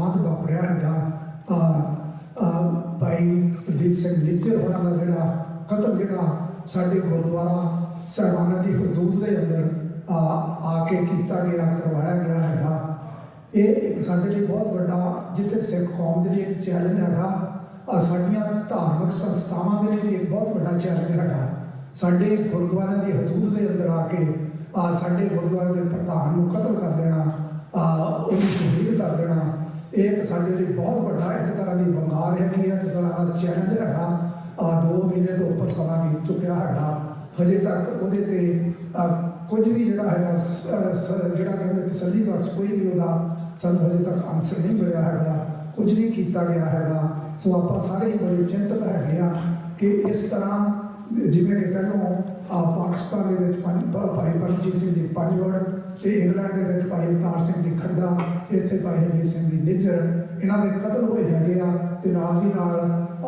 ਦੇਹਾਂਤ ਵਾਪਰਿਆ ਹੈਗਾ ਭਾਈ ਹਰਦੀਪ ਸਿੰਘ ਨਿੱਜਰ ਹੋਰਾਂ ਦਾ ਜਿਹੜਾ ਕਤਲ ਜਿਹੜਾ ਸਾਡੇ ਗੁਰਦੁਆਰਾ ਸਾਹਿਬਾਨਾਂ ਦੀ ਹਦੂਦ ਦੇ ਅੰਦਰ ਆ ਕੇ ਕੀਤਾ ਗਿਆ, ਕਰਵਾਇਆ ਗਿਆ ਹੈਗਾ। ਇਹ ਇੱਕ ਸਾਡੇ ਲਈ ਬਹੁਤ ਵੱਡਾ, ਜਿੱਥੇ ਸਿੱਖ ਕੌਮ ਦੇ ਲਈ ਇੱਕ ਚੈਲੰਜ ਹੈਗਾ, ਸਾਡੀਆਂ ਧਾਰਮਿਕ ਸੰਸਥਾਵਾਂ ਦੇ ਲਈ ਇੱਕ ਬਹੁਤ ਵੱਡਾ ਚੈਲੰਜ ਹੈਗਾ। ਸਾਡੇ ਗੁਰਦੁਆਰਿਆਂ ਦੀ ਹਦੂਦ ਦੇ ਅੰਦਰ ਆ ਕੇ ਸਾਡੇ ਗੁਰਦੁਆਰੇ ਦੇ ਪ੍ਰਧਾਨ ਨੂੰ ਕਤਲ ਕਰ ਦੇਣਾ, ਉਹਨੂੰ ਸ਼ਹੀਦ ਕਰ ਦੇਣਾ, ਇਹ ਇੱਕ ਸਾਡੇ ਲਈ ਬਹੁਤ ਵੱਡਾ ਇੱਕ ਤਰ੍ਹਾਂ ਦੀ ਬੰਗਾਰ ਹੈਗੀ ਹੈ, ਇੱਕ ਤਰ੍ਹਾਂ ਦਾ ਚੈਲੰਜ ਹੈਗਾ। 2 ਮਹੀਨੇ ਤੋਂ ਉੱਪਰ ਸਮਾਂ ਬੀਤ ਚੁੱਕਿਆ ਹੈਗਾ, ਹਜੇ ਤੱਕ ਉਹਦੇ 'ਤੇ ਕੁਝ ਵੀ ਜਿਹੜਾ ਹੈਗਾ ਜਿਹੜਾ ਕਹਿੰਦੇ ਤਸੱਲੀ ਬਖਸ਼ ਕੋਈ ਵੀ ਉਹਦਾ ਸਾਨੂੰ ਹਜੇ ਤੱਕ ਆਨਸਰ ਨਹੀਂ ਮਿਲਿਆ ਹੈਗਾ, ਕੁਝ ਨਹੀਂ ਕੀਤਾ ਗਿਆ ਹੈਗਾ। ਸੋ ਆਪਾਂ ਸਾਰੇ ਹੀ ਬੜੇ ਚਿੰਤਤ ਹੈਗੇ ਆ ਕਿ ਇਸ ਤਰ੍ਹਾਂ ਜਿਵੇਂ ਕਿ ਪਹਿਲੋਂ ਪਾਕਿਸਤਾਨ ਦੇ ਵਿੱਚ ਭਾਈ ਪਰਮਜੀਤ ਸਿੰਘ ਦੀ ਪੰਜਵੜ ਅਤੇ ਇੰਗਲੈਂਡ ਦੇ ਵਿੱਚ ਭਾਈ ਅਵਤਾਰ ਸਿੰਘ ਦੀ ਖੰਡਾ, ਇੱਥੇ ਭਾਈ ਹਰਦੀਪ ਸਿੰਘ ਦੀ ਨਿੱਜਰ, ਇਹਨਾਂ ਦੇ ਕਤਲ ਹੋਏ ਹੈਗੇ ਆ। ਅਤੇ ਨਾਲ ਦੀ ਨਾਲ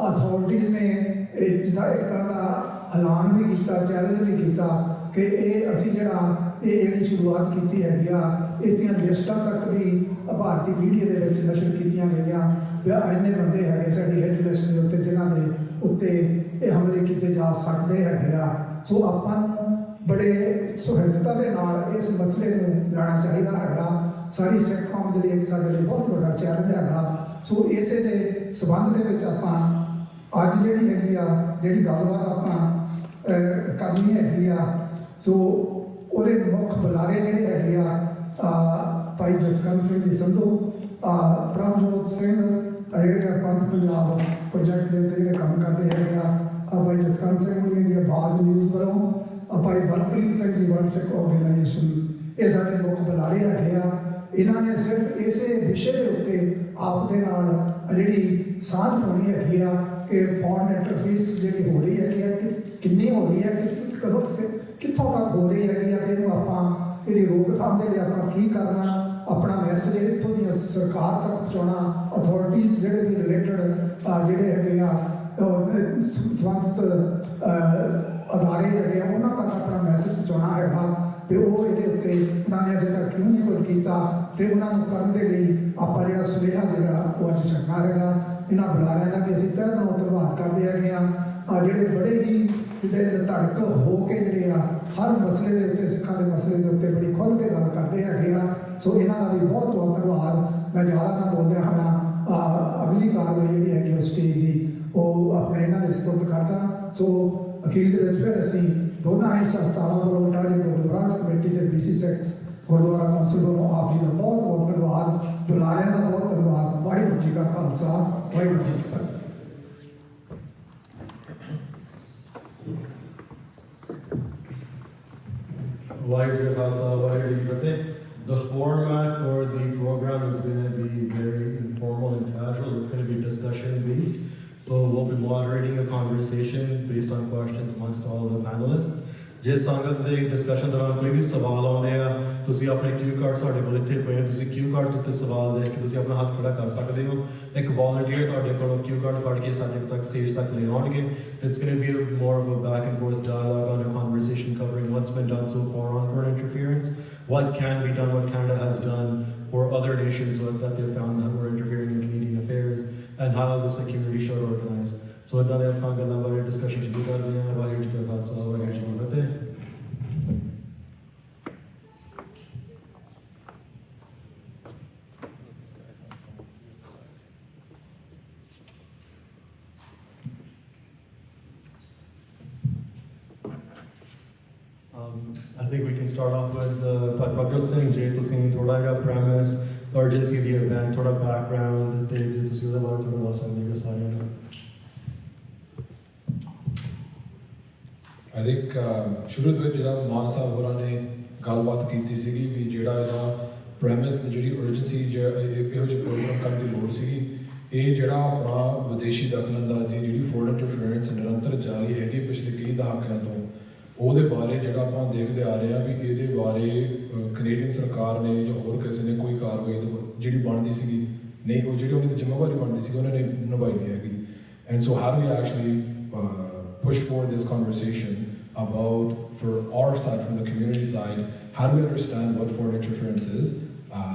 ਅਥਾਰਟੀਜ਼ ਨੇ ਜਿੱਦਾਂ ਇੱਕ ਤਰ੍ਹਾਂ ਦਾ ਐਲਾਨ ਵੀ ਕੀਤਾ, ਚੈਲੰਜ ਵੀ ਕੀਤਾ ਕਿ ਇਹ ਅਸੀਂ ਜਿਹੜੀ ਸ਼ੁਰੂਆਤ ਕੀਤੀ ਹੈਗੀ ਆ, ਇਸ ਦੀਆਂ ਲਿਸਟਾਂ ਤੱਕ ਵੀ ਭਾਰਤੀ ਮੀਡੀਆ ਦੇ ਵਿੱਚ ਨਸ਼ਰ ਕੀਤੀਆਂ ਗਈਆਂ ਵੀ ਇੰਨੇ ਬੰਦੇ ਹੈਗੇ ਸਾਡੀ ਹਿੱਟ ਲਿਸਟ ਦੇ ਉੱਤੇ ਜਿਨ੍ਹਾਂ ਦੇ ਉੱਤੇ ਇਹ ਹਮਲੇ ਕੀਤੇ ਜਾ ਸਕਦੇ ਹੈਗੇ ਆ। ਸੋ ਆਪਾਂ ਨੂੰ ਬੜੇ ਸੁਹਿਰਦਤਾ ਦੇ ਨਾਲ ਇਸ ਮਸਲੇ ਨੂੰ ਲੈਣਾ ਚਾਹੀਦਾ ਹੈਗਾ। ਸਾਰੀ ਸਿੱਖ ਕੌਮ ਦੇ ਲਈ ਇੱਕ ਸਾਡੇ ਲਈ ਬਹੁਤ ਵੱਡਾ ਚੈਲੰਜ ਹੈਗਾ। ਸੋ ਇਸੇ ਦੇ ਸੰਬੰਧ ਦੇ ਵਿੱਚ ਆਪਾਂ ਅੱਜ ਜਿਹੜੀ ਹੈਗੀ ਆ, ਜਿਹੜੀ ਗੱਲਬਾਤ ਆਪਾਂ ਕਰਨੀ ਹੈਗੀ ਆ, ਸੋ ਉਹਦੇ ਮੁੱਖ ਬੁਲਾਰੇ ਜਿਹੜੇ ਹੈਗੇ ਆ ਭਾਈ ਜਸਕਰਨ ਸਿੰਘ ਜੀ ਸੰਧੂ, ਪ੍ਰਭਜੋਤ ਸਿੰਘ ਜਿਹੜੇ ਪੰਥ ਪੰਜਾਬ ਪ੍ਰੋਜੈਕਟ ਦੇ ਉੱਤੇ ਜਿਹੜੇ ਕੰਮ ਕਰਦੇ ਹੈਗੇ ਆ, ਭਾਈ ਜਸਕਰਨ ਸਿੰਘ ਹੋਣੀ ਹੈਗੀ ਆ ਬਾਜ਼ ਨਿਊਜ਼ ਵੱਲੋਂ, ਭਾਈ ਬਲਪ੍ਰੀਤ ਸਿੰਘ ਜੀ ਵਰਲਡ ਸਿੱਖ ਆਰਗੇਨਾਈਜੇਸ਼ਨ, ਇਹ ਸਾਡੇ ਮੁੱਖ ਬੁਲਾਰੇ ਹੈਗੇ ਆ। ਇਹਨਾਂ ਨੇ ਸਿਰਫ ਇਸੇ ਵਿਸ਼ੇ ਦੇ ਉੱਤੇ ਆਪ ਦੇ ਨਾਲ ਜਿਹੜੀ ਸਾਂਝ ਪਾਉਣੀ ਹੈਗੀ ਆ ਕਿ ਫੋਰਨ ਇੰਟਰਫੇਸ ਜਿਹੜੀ ਹੋ ਰਹੀ ਹੈਗੀ ਆ, ਕਿੰਨੀ ਹੋ ਰਹੀ ਹੈ, ਕਦੋਂ ਕਿੱਥੋਂ ਤੱਕ ਹੋ ਰਹੀ ਹੈਗੀ ਆ, ਅਤੇ ਇਹਨੂੰ ਆਪਾਂ ਇਹਦੀ ਰੋਕਥਾਮ ਦੇ ਲਈ ਆਪਾਂ ਕੀ ਕਰਨਾ, ਆਪਣਾ ਮੈਸੇਜ ਇੱਥੋਂ ਦੀ ਸਰਕਾਰ ਤੱਕ ਪਹੁੰਚਾਉਣਾ, ਅਥਾਰਟੀਜ਼ ਜਿਹੜੇ ਵੀ ਰਿਲੇਟਡ ਜਿਹੜੇ ਹੈਗੇ ਆ ਸੰਬੰਧਿਤ ਅਦਾਰੇ ਹੈਗੇ ਆ, ਉਹਨਾਂ ਤੱਕ ਆਪਣਾ ਮੈਸੇਜ ਪਹੁੰਚਾਉਣਾ ਹੈਗਾ ਵੀ ਉਹ ਇਹਦੇ ਉੱਤੇ ਉਹਨਾਂ ਨੇ ਅਜੇ ਤੱਕ ਕਿਉਂ ਨਹੀਂ ਕੁਝ ਕੀਤਾ, ਅਤੇ ਉਹਨਾਂ ਨੂੰ ਕਰਨ ਦੇ ਲਈ ਆਪਾਂ ਜਿਹੜਾ ਸੁਨੇਹਾ ਜਿਹੜਾ ਉਹ ਅੱਜ ਛੱਡਣਾ ਹੈਗਾ। ਇਹਨਾਂ ਬੁਲਾਰਿਆਂ ਦਾ ਵੀ ਅਸੀਂ ਤਹਿ ਦਿਲੋਂ ਧੰਨਵਾਦ ਕਰਦੇ ਹੈਗੇ ਆ, ਜਿਹੜੇ ਬੜੇ ਹੀ ਦਿਲ ਧੜਕ ਹੋ ਕੇ ਜਿਹੜੇ ਆ ਹਰ ਮਸਲੇ ਦੇ ਉੱਤੇ, ਸਿੱਖਾਂ ਦੇ ਮਸਲੇ ਦੇ ਉੱਤੇ ਬੜੀ ਖੁੱਲ੍ਹ ਕੇ ਗੱਲ ਕਰਦੇ ਹੈਗੇ ਆ। ਸੋ ਇਹਨਾਂ ਦਾ ਵੀ ਬਹੁਤ ਬਹੁਤ ਧੰਨਵਾਦ। ਮੈਂ ਜ਼ਿਆਦਾ ਨਾ ਬੋਲਦਿਆਂ ਹੋਇਆ ਅਗਲੀ ਕਾਰਵਾਈ ਜਿਹੜੀ ਹੈਗੀ ਉਹ ਸਟੇਜ ਦੀ ਉਹ ਆਪਣੇ ਇਹਨਾਂ ਦੇ ਸਪੁਰਦ ਕਰਦਾ। ਸੋ ਅਖੀਰ ਦੇ ਵਿੱਚ ਫਿਰ ਅਸੀਂ ਦੋਨਾਂ ਹੀ ਸੰਸਥਾਵਾਂ ਵੱਲੋਂ ਟਾਹਲੀ ਗੁਰਦੁਆਰਾ ਕਮੇਟੀ ਦੇ BC6 ਗੁਰਦੁਆਰਾ ਕੌਂਸਲ ਵੱਲੋਂ ਆਪ ਜੀ ਦਾ ਬਹੁਤ ਬਹੁਤ ਧੰਨਵਾਦ, ਬੁਲਾਰਿਆਂ ਦਾ ਬਹੁਤ ਧੰਨਵਾਦ। ਵਾਹਿਗੁਰੂ ਜੀ ਕਾ ਖਾਲਸਾ, ਵਾਹਿਗੁਰੂ ਜੀ ਕੀ ਫਤਿਹ। The format for the program is going to be very informal and casual. It's going to be discussion based. So we'll be moderating a conversation based on questions amongst all the panelists. ਜੇ ਸੰਗਤ ਦੇ discussion ਦੌਰਾਨ ਕੋਈ ਵੀ ਸਵਾਲ ਆਉਂਦੇ ਆ, ਤੁਸੀਂ ਆਪਣੇ ਕਿਊ ਕਾਰਡ ਸਾਡੇ ਕੋਲ ਇੱਥੇ ਪਏ, ਤੁਸੀਂ ਕਿਊ ਕਾਰਡ ਉੱਤੇ ਸਵਾਲ ਦੇ ਕੇ ਤੁਸੀਂ ਆਪਣਾ ਹੱਥ ਖੜਾ ਕਰ ਸਕਦੇ ਹੋ। ਇੱਕ ਵੋਲੰਟੀਅਰ ਤੁਹਾਡੇ ਕੋਲੋਂ ਕਿਊ ਕਾਰਡ ਫੜ ਕੇ ਸਾਡੇ ਤੱਕ ਸਟੇਜ ਤੱਕ ਲੈ ਆਉਣਗੇ। It's going to be more of a back and forth dialogue on a conversation covering what's been done so far on foreign interference, what can be done, what Canada has done for other nations that they've found that were interfering in Canadian affairs, and how the community should organize. So ਇਦਾਂ ਦੇ ਆਪਾਂ ਗੱਲਾਂ ਬਾਰੇ discussion ਸ਼ੁਰੂ ਕਰਦੇ ਹਾਂ। ਵਾਹਿਗੁਰੂ ਜੀ ਕਾ ਖਾਲਸਾ, ਵਾਹਿਗੁਰੂ ਜੀ ਕੀ ਫਤਿਹ। I think we can start off with Prabjot Singh, ਜੇ ਤੁਸੀਂ ਥੋੜਾ ਜਿਹਾ premise, urgency of the event, ਥੋੜਾ background ਤੇ ਜੇ ਤੁਸੀਂ ਉਹਦੇ ਬਾਰੇ ਥੋੜਾ ਦੱਸ ਸਕਦੇ ਹੋ ਸਾਰਿਆਂ ਨੂੰ। I think ਸ਼ੁਰੂ ਤੋਂ ਜਿਹੜਾ ਮਾਨ ਸਾਹਿਬ ਹੋਰਾਂ ਨੇ ਗੱਲਬਾਤ ਕੀਤੀ ਸੀਗੀ ਵੀ ਜਿਹੜਾ ਇਹਦਾ premise ਦੀ ਜਿਹੜੀ urgency ਇਹੋ ਜਿਹੇ ਪ੍ਰੋਗਰਾਮ ਕਰਨ ਦੀ ਲੋੜ ਸੀਗੀ, ਇਹ ਜਿਹੜਾ ਆਪਣਾ ਵਿਦੇਸ਼ੀ ਦਖਲਅੰਦਾਜ਼ੀ ਜਿਹੜੀ foreign interference ਨਿਰੰਤਰ ਜਾਰੀ ਹੈਗੀ ਪਿਛਲੇ ਕਈ ਦਹਾਕਿਆਂ ਤੋਂ, ਉਹਦੇ ਬਾਰੇ ਜਿਹੜਾ ਆਪਾਂ ਦੇਖਦੇ ਆ ਰਹੇ ਹਾਂ ਵੀ ਇਹਦੇ ਬਾਰੇ ਕੈਨੇਡੀਅਨ ਸਰਕਾਰ ਨੇ ਜਾਂ ਹੋਰ ਕਿਸੇ ਨੇ ਕੋਈ ਕਾਰਵਾਈ ਜਿਹੜੀ ਬਣਦੀ ਸੀਗੀ ਨਹੀਂ, ਉਹ ਜਿਹੜੀ ਉਹਨਾਂ ਦੀ ਜ਼ਿੰਮੇਵਾਰੀ ਬਣਦੀ ਸੀ ਉਹਨਾਂ ਨੇ ਨਿਭਾਈ ਨਹੀਂ ਹੈਗੀ। And so how do we actually push forward this conversation about, for our side, from the community side, how do we understand what foreign interference is,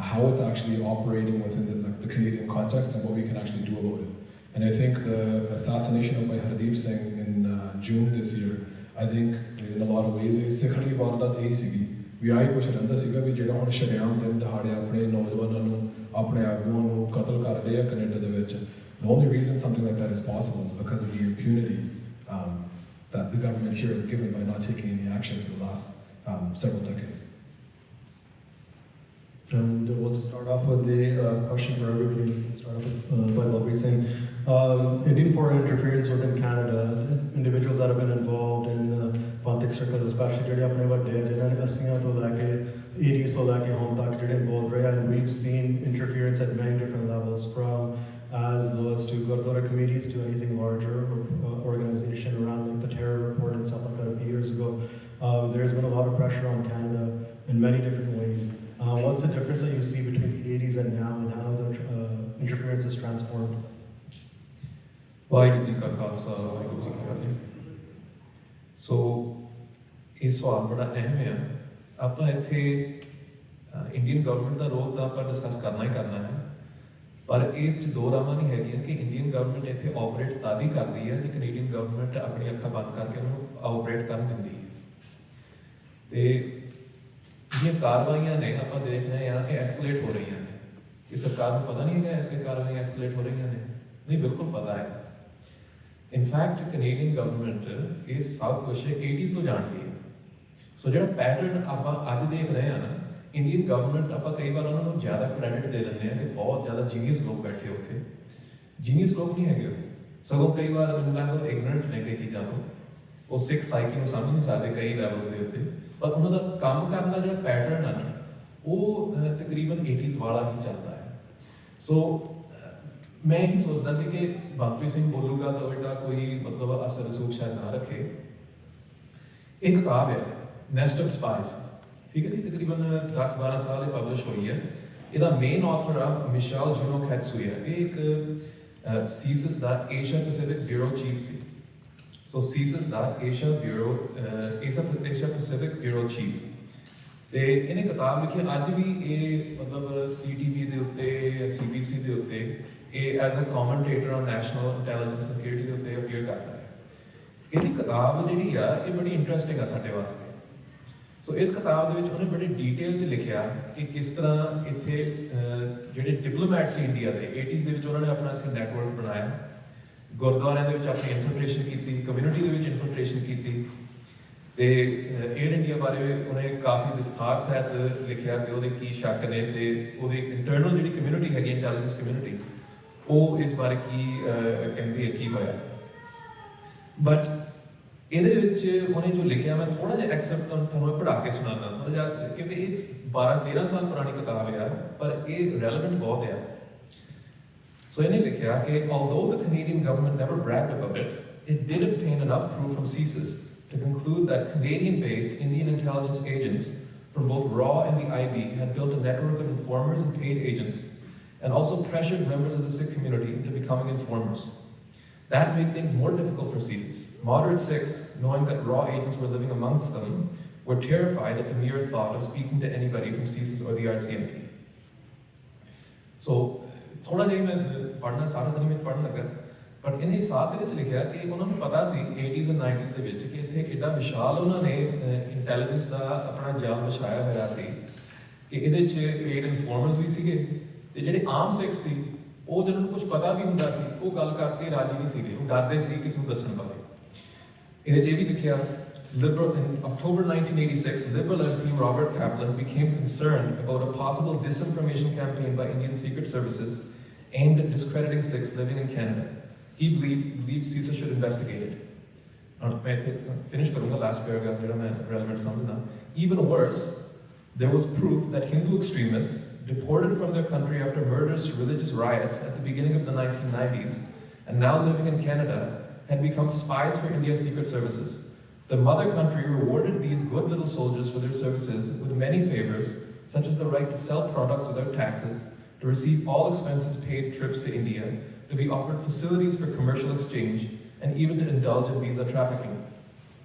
how it's actually operating within the Canadian context and what we can actually do about it. And I think the assassination of Bhai Hardeep Singh in June this year, I think in a lot of ways, ਸਿਖਰਲੀ ਵਾਰਦਾਤ ਇਹੀ ਸੀਗੀ ਵੀ ਆਹੀ ਕੁਛ ਰਹਿੰਦਾ ਸੀਗਾ ਵੀ ਜਿਹੜਾ ਹੁਣ ਸ਼ਰੇਆਮ ਦਿਨ ਦਿਹਾੜੇ ਆਪਣੇ ਨੌਜਵਾਨਾਂ ਨੂੰ ਆਪਣੇ ਆਗੂਆਂ ਨੂੰ ਕਤਲ ਕਰ ਰਹੇ ਆ ਕੈਨੇਡਾ ਦੇ ਵਿੱਚ. The only reason something like that is possible is because of the impunity that the government here has given by not taking any action for the last several decades. And we'll just start off with the question for everybody. We can start off with Balbir Singh. Indian foreign interference within Canada, individuals that have been involved in Panth circles, especially ਜਿਹੜੇ ਆਪਣੇ ਵੱਡੇ ਆ ਜਿਨ੍ਹਾਂ ਨੇ 80s ਤੋਂ ਲੈ ਕੇ 80s ਤੋਂ ਲੈ ਕੇ ਹੁਣ ਤੱਕ ਜਿਹੜੇ involved ਰਹੇ, and we've seen interference at many different levels, from as low as to Gurdwara committees to anything larger, organization around like the terror report and stuff like that a few years ago. There's been a lot of pressure on Canada in many different ways. What's the difference that you see between the 80s and now, and how the interference is transformed? Waheguru ji ਕਾ ਖਾਲਸਾ ਵਾਹਿਗੁਰੂ ਜੀ ਕੀ ਫਤਿਹ. ਸੋ ਇਹ ਸਵਾਲ ਬੜਾ ਅਹਿਮ ਹੈ. ਆਪਾਂ ਇੱਥੇ Indian government ਦਾ role ਤਾਂ ਆਪਾਂ ਡਿਸਕਸ ਕਰਨਾ ਹੀ ਕਰਨਾ ਹੈ, ਪਰ ਇਹ 'ਚ ਦੋ ਰਾਵਾਂ ਨਹੀਂ ਹੈਗੀਆਂ ਕਿ ਇੰਡੀਅਨ ਗਵਰਨਮੈਂਟ ਇੱਥੇ ਆਪਰੇਟ ਤਦ ਹੀ ਕਰਦੀ ਹੈ ਜੇ ਕੈਨੇਡੀਅਨ ਗਵਰਨਮੈਂਟ ਆਪਣੀ ਅੱਖਾਂ ਬੰਦ ਕਰਕੇ ਉਹਨੂੰ ਆਪਰੇਟ ਕਰਨ ਦਿੰਦੀ ਹੈ. ਤੇ ਜਿਹੜੀਆਂ ਕਾਰਵਾਈਆਂ ਨੇ ਆਪਾਂ ਦੇਖ ਰਹੇ ਹਾਂ ਇਹ ਐਸਕਲੇਟ ਹੋ ਰਹੀਆਂ ਨੇ. ਕਿ ਸਰਕਾਰ ਨੂੰ ਪਤਾ ਨਹੀਂ ਹੈਗਾ ਕਿ ਕਾਰਵਾਈਆਂ ਐਸਕਲੇਟ ਹੋ ਰਹੀਆਂ ਨੇ? ਨਹੀਂ, ਬਿਲਕੁਲ ਪਤਾ ਹੈ. ਇਨਫੈਕਟ ਕੈਨੇਡੀਅਨ ਗਵਰਨਮੈਂਟ ਇਹ ਸਭ ਕੁਛ 80s ਤੋਂ ਜਾਣਦੀ ਹੈ. ਸੋ ਜਿਹੜਾ ਪੈਟਰਨ ਆਪਾਂ ਅੱਜ ਦੇਖ ਰਹੇ ਹਾਂ ਨਾ, ਇੰਡੀਅਨ ਗਵਰਨਮੈਂਟ ਆਪਾਂ ਕਈ ਵਾਰ ਉਹਨਾਂ ਨੂੰ ਜ਼ਿਆਦਾ ਕ੍ਰੈਡਿਟ ਦੇ ਦਿੰਦੇ ਹਾਂ ਕਿ ਬਹੁਤ ਜ਼ਿਆਦਾ ਜੀਨੀਅਸ ਲੋਕ ਬੈਠੇ ਉੱਥੇ. ਜੀਨੀਅਸ ਲੋਕ ਨਹੀਂ ਹੈਗੇ ਉਹ, ਸਗੋਂ ਕਈ ਵਾਰ ਮੈਨੂੰ ਲੱਗਦਾ ਇਗਨੋਰੈਂਟ ਨੇ ਕਈ ਚੀਜ਼ਾਂ ਤੋਂ. ਉਹ ਸਿੱਖ ਸਾਈਕੀ ਨੂੰ ਸਮਝ ਨਹੀਂ ਸਕਦੇ ਕਈ ਲੈਵਲਸ ਦੇ ਉੱਤੇ, ਪਰ ਉਹਨਾਂ ਦਾ ਕੰਮ ਕਰਨ ਦਾ ਜਿਹੜਾ ਪੈਟਰਨ ਹੈ ਨਾ ਉਹ ਤਕਰੀਬਨ 80s ਵਾਲਾ ਹੀ ਚੱਲਦਾ ਹੈ. ਸੋ ਮੈਂ ਇਹੀ ਸੋਚਦਾ ਸੀ ਕਿ ਬਾਪੀ ਸਿੰਘ ਬੋਲੂਗਾ ਤਾਂ ਇਹਦਾ ਕੋਈ ਮਤਲਬ ਅਸਰ ਰਸੂਖ ਸ਼ਾਇਦ ਨਾ ਰੱਖੇ. ਇੱਕ ਕਿਤਾਬ ਹੈ ਨੈਸਟ ਆਫ ਸਪਾਈਜ਼, ਠੀਕ ਹੈ ਜੀ, ਤਕਰੀਬਨ 10-12 ਸਾਲ ਇਹ ਪਬਲਿਸ਼ ਹੋਈ ਹੈ. ਇਹਦਾ ਮੇਨ ਆਥਰ ਆ ਮਿਸ਼ੇਲ ਜੂਨੋ ਕੈਟਸੂਇਆ. ਇਹ ਇੱਕ ਸੀਸਸ ਦਾ ਏਸ਼ੀਆ ਪੈਸੀਫਿਕ ਬਿਊਰੋ ਚੀਫ ਸੀ. ਸੋ ਸੀਸਸ ਦਾ ਏਸ਼ੀਆ ਪੈਸੀਫਿਕ ਬਿਊਰੋ ਚੀਫ. ਤੇ ਇਹਨੇ ਕਿਤਾਬ ਲਿਖੀ. ਅੱਜ ਵੀ ਇਹ ਮਤਲਬ CTV ਦੇ ਉੱਤੇ, CBC ਦੇ ਉੱਤੇ ਇਹ as a commentator on national intelligence security ਦੇ ਉੱਤੇ ਅਪੀਅਰ ਕਰਦਾ ਹੈ. ਇਹਦੀ ਕਿਤਾਬ ਜਿਹੜੀ ਆ ਇਹ ਬੜੀ ਇੰਟਰਸਟਿੰਗ ਆ ਸਾਡੇ ਵਾਸਤੇ. ਸੋ ਇਸ ਕਿਤਾਬ ਦੇ ਵਿੱਚ ਉਹਨੇ ਬੜੀ ਡਿਟੇਲ 'ਚ ਲਿਖਿਆ ਕਿ ਕਿਸ ਤਰ੍ਹਾਂ ਇੱਥੇ ਜਿਹੜੇ ਡਿਪਲੋਮੈਟ ਸੀ ਇੰਡੀਆ ਦੇ 80s ਦੇ ਵਿੱਚ, ਉਹਨਾਂ ਨੇ ਆਪਣਾ ਇੱਥੇ ਨੈਟਵਰਕ ਬਣਾਇਆ, ਗੁਰਦੁਆਰਿਆਂ ਦੇ ਵਿੱਚ ਆਪਣੀ ਇਨਫਿਲਟ੍ਰੇਸ਼ਨ ਕੀਤੀ, ਕਮਿਊਨਿਟੀ ਦੇ ਵਿੱਚ ਇਨਫਿਲਟ੍ਰੇਸ਼ਨ ਕੀਤੀ. ਤੇ ਏਅਰ ਇੰਡੀਆ ਬਾਰੇ ਵੀ ਉਹਨੇ ਕਾਫੀ ਵਿਸਥਾਰ ਸਹਿਤ ਲਿਖਿਆ ਕਿ ਉਹਦੇ ਕੀ ਸ਼ੱਕ ਨੇ ਤੇ ਉਹਦੀ ਇੰਟਰਨਲ ਜਿਹੜੀ ਕਮਿਊਨਿਟੀ ਹੈਗੀ ਇੰਟੈਲੀਜੈਂਸ ਕਮਿਊਨਿਟੀ ਉਹ ਇਸ ਬਾਰੇ ਕੀ ਕਹਿੰਦੀ ਹੈ, ਕੀ ਹੋਇਆ. ਬਟ ਇਹਦੇ ਵਿੱਚ ਉਹਨੇ ਜੋ ਲਿਖਿਆ ਮੈਂ ਥੋੜਾ ਜਿਹਾ ਐਕਸੈਪਟ ਤੁਹਾਨੂੰ ਪੜ੍ਹਾ ਕੇ ਸੁਣਾਉਂਦਾ ਥੋੜਾ ਜਿਹਾ, ਕਿਉਂਕਿ ਇਹ 12-13 ਸਾਲ ਪੁਰਾਣੀ ਕਿਤਾਬ ਆ ਪਰ ਇਹ ਰੈਲੇਵੈਂਟ ਬਹੁਤ ਆ. ਸੋ ਇਹਨੇ ਲਿਖਿਆ ਕਿ although the Canadian government never bragged about it, it did obtain enough proof from CSIS to conclude that Canadian-based Indian intelligence agents from both RAW and the IB had built a network of informers and paid agents, and also pressured members of the Sikh community into becoming informers. That made things more difficult for CSIS. Moderate Sikhs, knowing that RAW agents were living amongst them, were terrified at the mere thought of speaking to anybody from CSIS or the RCMP. So, ਥੋੜਾ ਜਿਹਾ ਮੈਂ ਪੜ੍ਹਨਾ ਸਾਰਾ ਦਿਨ ਵਿੱਚ ਪੜ੍ਹਨ ਲੱਗਾ, but ਇਹਨੇ ਸਾਥ ਦੇ ਵਿੱਚ ਲਿਖਿਆ ਕਿ ਉਹਨਾਂ ਨੂੰ ਪਤਾ ਸੀ 80s and 90s ਦੇ ਵਿੱਚ ਕਿ ਇੱਥੇ ਇੱਕ ਏਡਾ ਵਿਸ਼ਾਲ ਉਹਨਾਂ ਨੇ ਇੰਟੈਲੀਜੈਂਸ ਦਾ ਆਪਣਾ ਜਾਲ ਵਿਛਾਇਆ ਹੋਇਆ ਸੀ ਕਿ ਇਹਦੇ 'ਚ ਪੇਡ ਇਨਫੋਰਮਰਸ ਵੀ ਸੀਗੇ ਤੇ ਜਿਹੜੇ ਆਮ ਸਿੱਖ ਸੀ ਉਹ ਜਿਹਨਾਂ ਨੂੰ ਕੁਝ ਪਤਾ ਵੀ ਹੁੰਦਾ ਸੀ ਉਹ ਗੱਲ ਕਰਕੇ ਰਾਜੀ ਨਹੀਂ ਸੀਗੇ, ਉਹ ਡਰਦੇ ਸੀ ਕਿਸੇ ਨੂੰ ਦੱਸਣ ਬਾਰੇ. ਇਹਦੇ 'ਚ ਇਹ ਵੀ ਲਿਖਿਆ in October 1986, Liberal MP Robert Kaplan became concerned about a possible disinformation campaign by Indian secret services aimed at discrediting Sikhs living in Canada. He believed CISA should investigate it. I finish the last paragraph, relevant something. Even worse, there was proof that Hindu extremists deported from their country after murderous religious riots at the beginning of the 1990s and now living in Canada had become spies for India's secret services. The mother country rewarded these good little soldiers for their services with many favors, such as the right to sell products without taxes, to receive all expenses paid trips to India, to be offered facilities for commercial exchange, and even to indulge in visa trafficking.